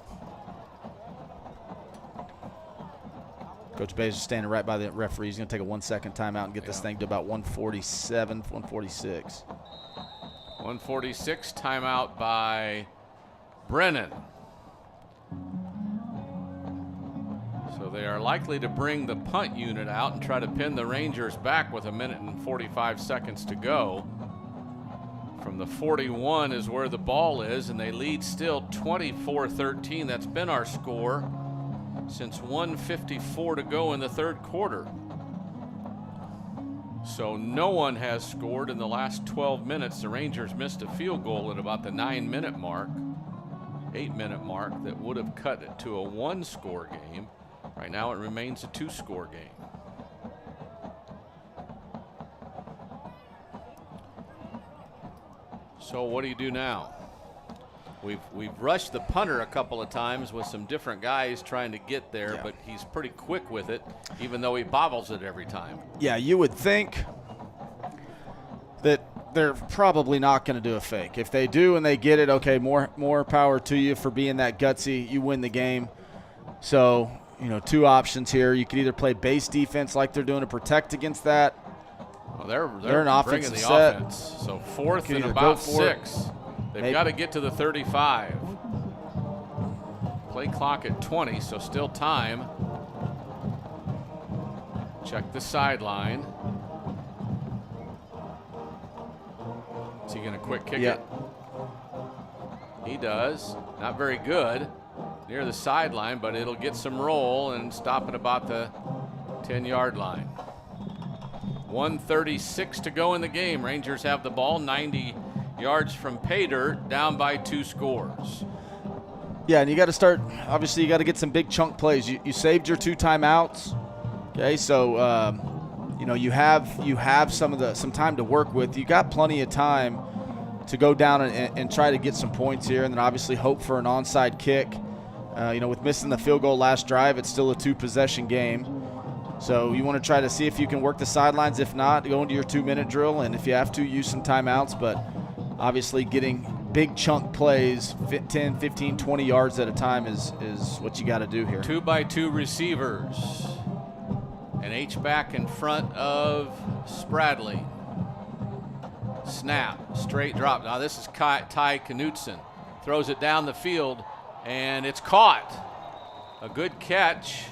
Coach Bays is standing right by the referee. He's going to take a 1-second timeout and get this thing to about 147, 146. 146, timeout by Brennan. So they are likely to bring the punt unit out and try to pin the Rangers back with 1 minute and 45 seconds to go. From the 41 is where the ball is, and they lead still 24-13. That's been our score since 1:54 to go in the 3rd quarter. So no one has scored in the last 12 minutes. The Rangers missed a field goal at about the 9-minute mark, 8-minute mark, that would have cut it to a 1-score game. Right now it remains a 2-score game. So what do you do now? We've rushed the punter a couple of times with some different guys trying to get there, but he's pretty quick with it, even though he bobbles it every time. Yeah, you would think that they're probably not going to do a fake. If they do and they get it, okay, more power to you for being that gutsy. You win the game. So, you know, 2 options here. You could either play base defense like they're doing to protect against that. Well, they're an offensive bringing the set. offense. So 4th and either about go for it. 6. They've got to get to the 35. Play clock at 20, so still time. Check the sideline. Is he going to quick kick it? He does. Not very good. Near the sideline, but it'll get some roll and stop at about the 10-yard line. 1:36 to go in the game. Rangers have the ball, 90 yards from pay dirt, down by 2 scores. Yeah, and you got to start, obviously you got to get some big chunk plays. You saved your 2 timeouts. Okay, so you know, you have some time to work with. You got plenty of time to go down and try to get some points here, and then obviously hope for an onside kick. You know, with missing the field goal last drive, it's still a 2-possession game. So you want to try to see if you can work the sidelines. If not, go into your 2-minute drill, and if you have to, use some timeouts. But obviously getting big chunk plays, 10, 15, 20 yards at a time is what you got to do here. 2x2 receivers. An H-back in front of Spradley. Snap, straight drop. Now this is Ty Knutson. Throws it down the field, and it's caught. A good catch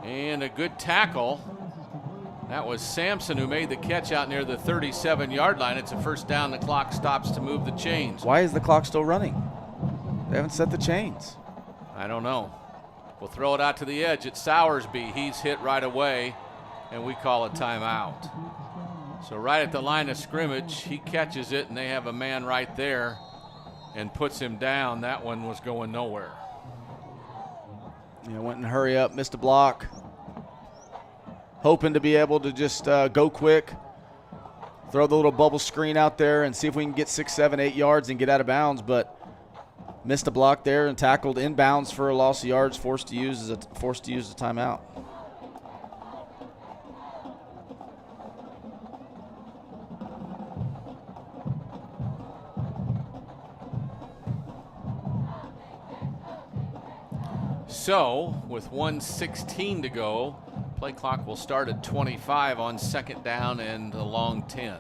and a good tackle. That was Sampson who made the catch out near the 37-yard line. It's a 1st down. The clock stops to move the chains. Why is the clock still running? They haven't set the chains. I don't know. We'll throw it out to the edge. It's Sowersby. He's hit right away, and we call a timeout. So right at the line of scrimmage, he catches it, and they have a man right there and puts him down. That one was going nowhere. Yeah, went and hurry up, missed a block. Hoping to be able to just go quick, throw the little bubble screen out there and see if we can get 6, 7, 8 yards and get out of bounds, but missed a block there and tackled inbounds for a loss of yards, forced to use a timeout. So with 1:16 to go, play clock will start at 25 on 2nd down and a long 10.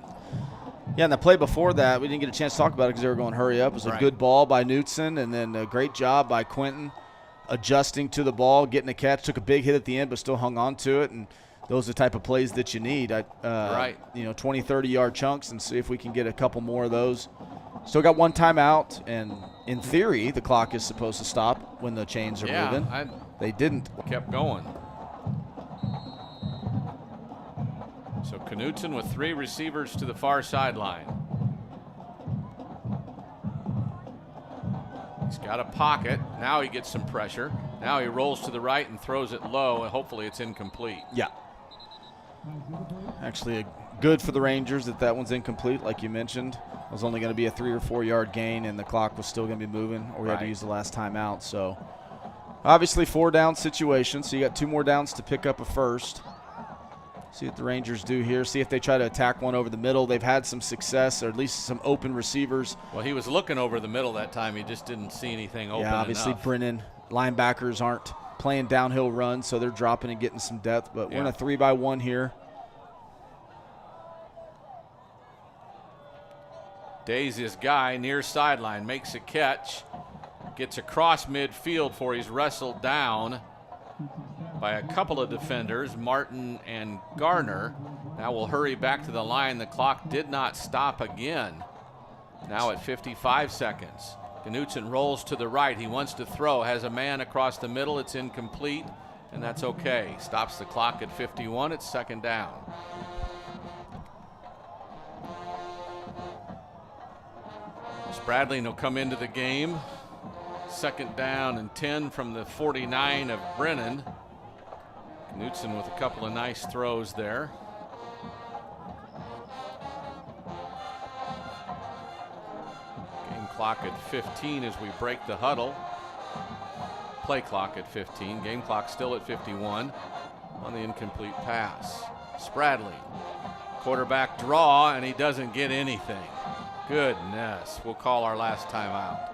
Yeah, and the play before that, we didn't get a chance to talk about it because they were going hurry up. It was a good ball by Knutson, and then a great job by Quentin adjusting to the ball, getting a catch, took a big hit at the end but still hung on to it, and those are the type of plays that you need. You know, 20, 30-yard chunks, and see if we can get a couple more of those. Still got 1 timeout, and in theory, the clock is supposed to stop when the chains are moving. They didn't. Kept going. So Knutson with 3 receivers to the far sideline. He's got a pocket. Now he gets some pressure. Now he rolls to the right and throws it low, and hopefully it's incomplete. Yeah. Actually, good for the Rangers that one's incomplete, like you mentioned. It was only going to be a 3 or 4 yard gain, and the clock was still going to be moving, or we had to use the last timeout. So obviously 4 down situation, so you got 2 more downs to pick up a first. See what the Rangers do here. See if they try to attack one over the middle. They've had some success, or at least some open receivers. Well, he was looking over the middle that time. He just didn't see anything open obviously enough. Brennan, linebackers aren't playing downhill runs, so they're dropping and getting some depth. But we're in a 3-by-1 here. Days his guy near sideline, makes a catch, gets across midfield for he's wrestled down by a couple of defenders, Martin and Garner. Now we'll hurry back to the line. The clock did not stop again. Now at 55 seconds. Knutson rolls to the right. He wants to throw, has a man across the middle. It's incomplete, and that's okay. Stops the clock at 51. It's 2nd down. Spradley will come into the game. 2nd down and 10 from the 49 of Brennan. Knutson with a couple of nice throws there. Clock at 15 as we break the huddle. Play clock at 15. Game clock still at 51 on the incomplete pass. Spradling. Quarterback draw, and he doesn't get anything. Goodness. We'll call our last timeout.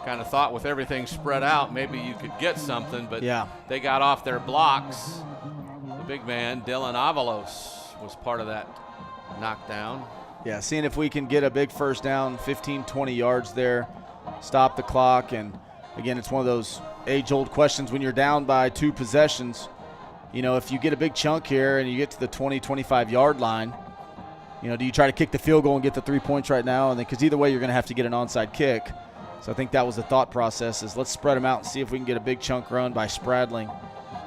Kind of thought with everything spread out, maybe you could get something, but yeah, they got off their blocks. The big man, Dylan Avalos, was part of that knockdown. Yeah, seeing if we can get a big first down, 15, 20 yards there, stop the clock. And, again, it's one of those age-old questions when you're down by 2 possessions. You know, if you get a big chunk here and you get to the 20, 25-yard line, you know, do you try to kick the field goal and get the 3 points right now? And then, because either way you're going to have to get an onside kick. So I think that was the thought process, is let's spread them out and see if we can get a big chunk run by Spradling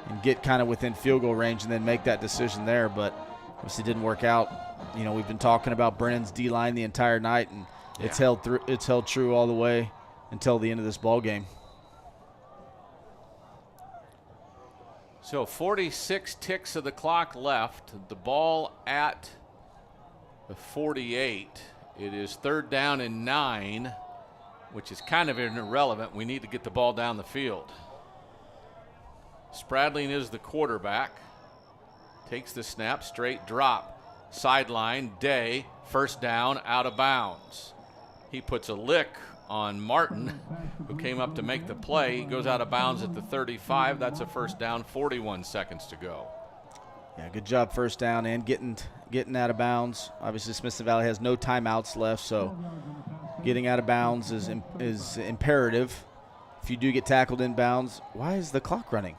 and get kind of within field goal range and then make that decision there. But obviously didn't work out. You know, we've been talking about Brennan's D-line the entire night, and it's held true all the way until the end of this ball game. So 46 ticks of the clock left. The ball at the 48. It is 3rd down and 9. Which is kind of irrelevant. We need to get the ball down the field. Spradling is the quarterback. Takes the snap, straight drop. Sideline, Day, first down, out of bounds. He puts a lick on Martin, who came up to make the play. He goes out of bounds at the 35. That's a first down, 41 seconds to go. Yeah, good job first down and getting out of bounds. Obviously, Smithson Valley has no timeouts left, so getting out of bounds is imperative. If you do get tackled in bounds, why is the clock running?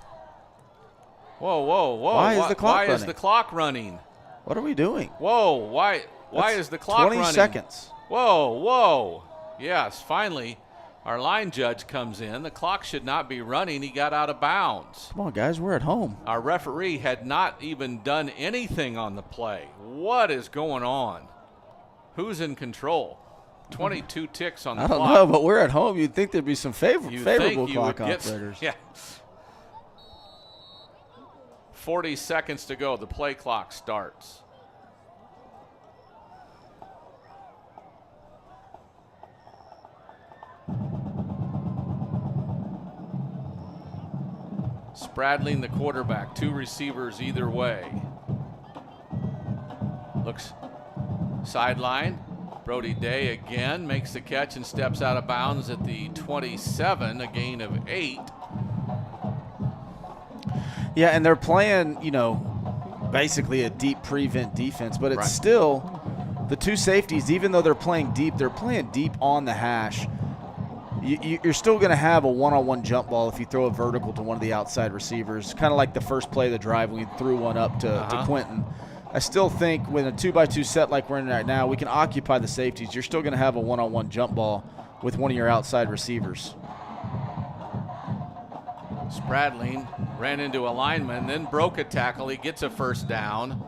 Whoa, whoa, whoa. Why is the clock running? Why is the clock running? What are we doing? Whoa, why is the clock 20 running? 20 seconds. Whoa. Yes, finally, our line judge comes in. The clock should not be running. He got out of bounds. Come on, guys, we're at home. Our referee had not even done anything on the play. What is going on? Who's in control? 22 ticks on the clock. I don't know, but we're at home. You'd think there'd be some favorable clock operators. Yeah. 40 seconds to go. The play clock starts. Spradling, the quarterback, 2 receivers either way. Looks sideline. Brody Day again makes the catch and steps out of bounds at the 27, a gain of 8. Yeah, and they're playing, you know, basically a deep prevent defense, but it's still the 2 safeties, even though they're playing deep on the hash. You're still going to have a one-on-one jump ball if you throw a vertical to one of the outside receivers, kind of like the first play of the drive when we threw one up to Quentin. I still think with a 2-by-2 set like we're in right now, we can occupy the safeties. You're still going to have a one-on-one jump ball with one of your outside receivers. Spradling ran into a lineman, then broke a tackle. He gets a first down.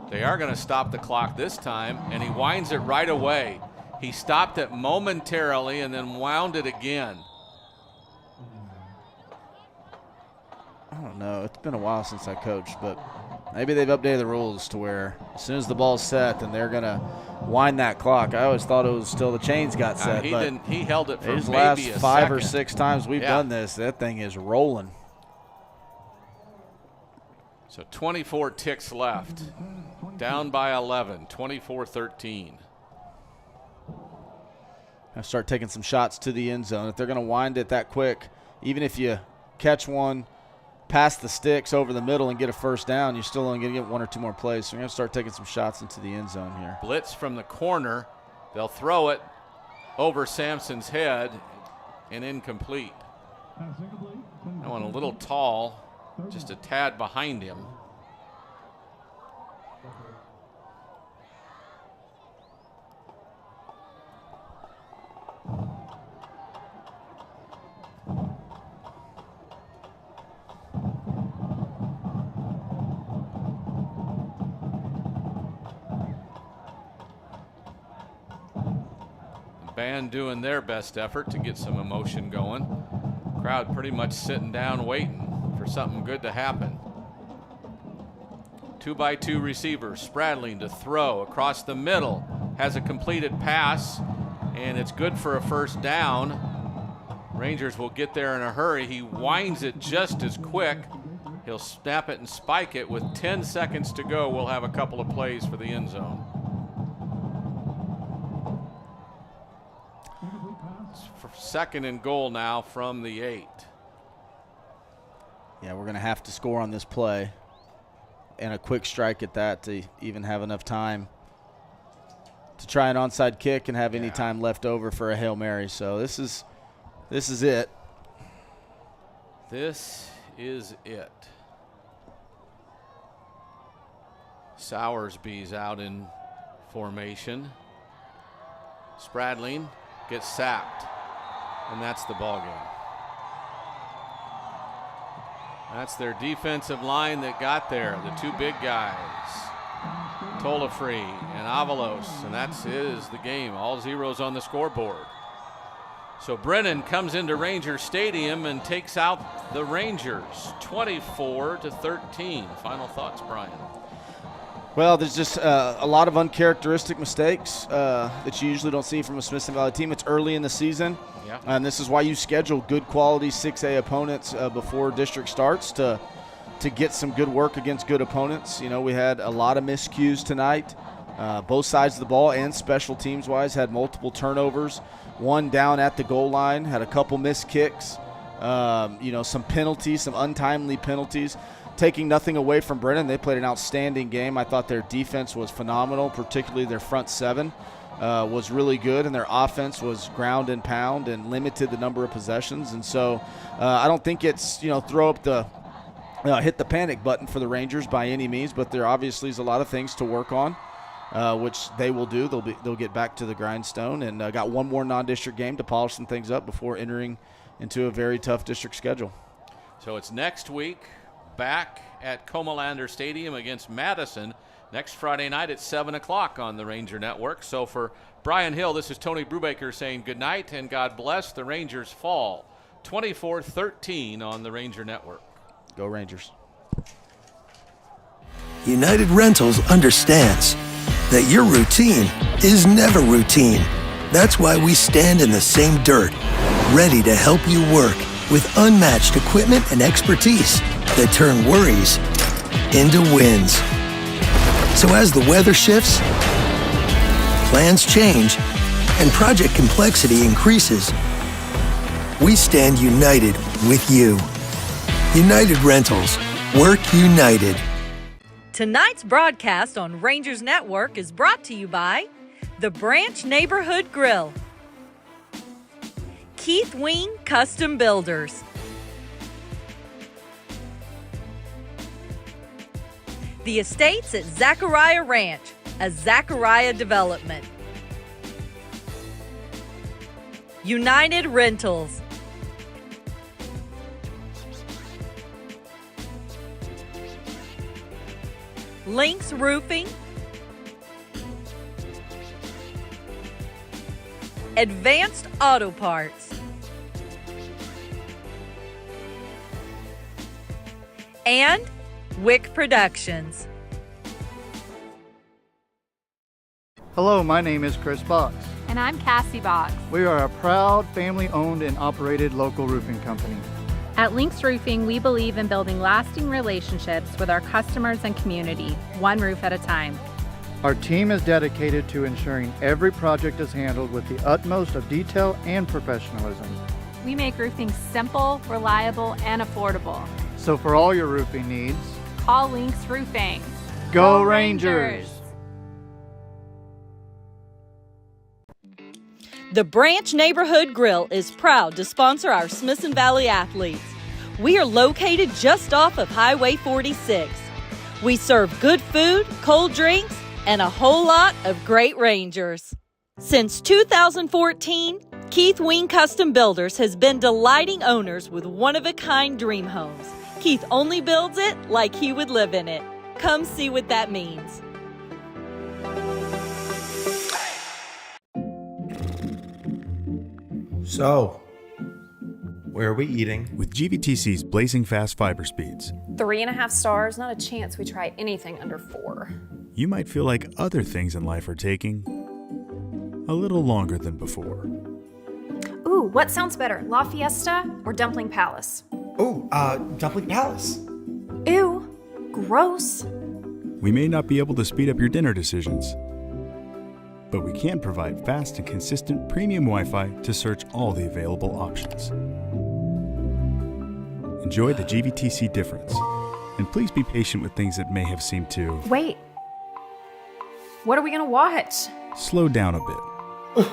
They are going to stop the clock this time, and he winds it right away. He stopped it momentarily and then wound it again. I don't know. It's been a while since I coached, but maybe they've updated the rules to where as soon as the ball's set, then they're going to wind that clock. I always thought it was still the chains got set. He held it for maybe last a 5 second. or 6 times we've done this, that thing is rolling. So 24 ticks left. Down by 11, 24-13. I start taking some shots to the end zone. If they're going to wind it that quick, even if you catch one past the sticks over the middle and get a first down, you're still only going to get 1 or 2 more plays. So we're going to start taking some shots into the end zone here. Blitz from the corner. They'll throw it over Sampson's head and incomplete. That one a little tall, just a tad behind him. Band doing their best effort to get some emotion going. Crowd pretty much sitting down waiting for something good to happen. 2-by-2 receivers. Spradling to throw across the middle. Has a completed pass. and it's good for a first down. Rangers will get there in a hurry. He winds it just as quick. He'll snap it and spike it. With 10 seconds to go, we'll have a couple of plays for the end zone. It's for 2nd and goal now from the 8. Yeah, we're going to have to score on this play, and a quick strike at that to even have enough time to try an onside kick and have any time left over for a Hail Mary. So this is it. This is it. Sowersby's out in formation. Spradling gets sacked, and that's the ball game. That's their defensive line that got there, the two big guys, Tolafree and Avalos, and that is the game. All zeros on the scoreboard. So Brennan comes into Ranger Stadium and takes out the Rangers, 24-13. Final thoughts, Brian? Well, there's just a lot of uncharacteristic mistakes that you usually don't see from a Smithson Valley team. It's early in the season, and this is why you schedule good quality 6A opponents before district starts to get some good work against good opponents. You know, we had a lot of miscues tonight. Both sides of the ball and special teams-wise had multiple turnovers. One down at the goal line, had a couple missed kicks, some penalties, some untimely penalties. Taking nothing away from Brennan, they played an outstanding game. I thought their defense was phenomenal, particularly their front seven was really good, and their offense was ground and pound and limited the number of possessions. And so I don't think it's, throw up the hit the panic button for the Rangers by any means, but there obviously is a lot of things to work on, which they will do. They'll get back to the grindstone, and got one more non-district game to polish some things up before entering into a very tough district schedule. So it's next week, back at Comalander Stadium against Madison next Friday night at 7 o'clock on the Ranger Network. So for Brian Hill, this is Tony Brubaker saying good night and God bless. The Rangers fall 24-13 on the Ranger Network. Go Rangers. United Rentals understands that your routine is never routine. That's why we stand in the same dirt, ready to help you work with unmatched equipment and expertise that turn worries into wins. So as the weather shifts, plans change, and project complexity increases, we stand united with you. United Rentals. Work united. Tonight's broadcast on Rangers Network is brought to you by the Branch Neighborhood Grill, Keith Wing Custom Builders, The Estates at Zachariah Ranch, a Zachariah development, United Rentals, Lynx Roofing, Advanced Auto Parts, and Wick Productions. Hello, my name is Chris Box. And I'm Cassie Box. We are a proud family-owned and operated local roofing company. At Lynx Roofing, we believe in building lasting relationships with our customers and community, one roof at a time. Our team is dedicated to ensuring every project is handled with the utmost of detail and professionalism. We make roofing simple, reliable, and affordable. So for all your roofing needs, call Lynx Roofing. Go Rangers! The Branch Neighborhood Grill is proud to sponsor our Smithson Valley athletes. We are located just off of Highway 46. We serve good food, cold drinks, and a whole lot of great Rangers. Since 2014, Keith Wing Custom Builders has been delighting owners with one-of-a-kind dream homes. Keith only builds it like he would live in it. Come see what that means. So, where are we eating? With GVTC's blazing fast fiber speeds, 3.5 stars, not a chance we try anything under 4. you might feel like other things in life are taking a little longer than before. Ooh, what sounds better, La Fiesta or Dumpling Palace? Oh, Dumpling Palace. Ew, gross. We may not be able to speed up your dinner decisions, but we can provide fast and consistent premium Wi-Fi to search all the available options. Enjoy the GVTC difference, and please be patient with things that may have seemed to Wait, what are we gonna watch? slow down a bit.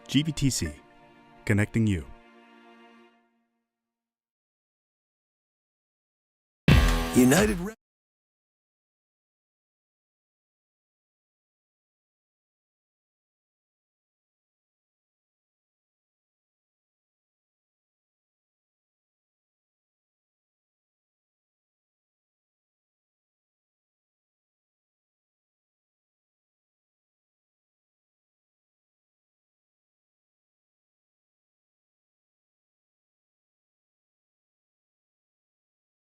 GVTC, connecting you. United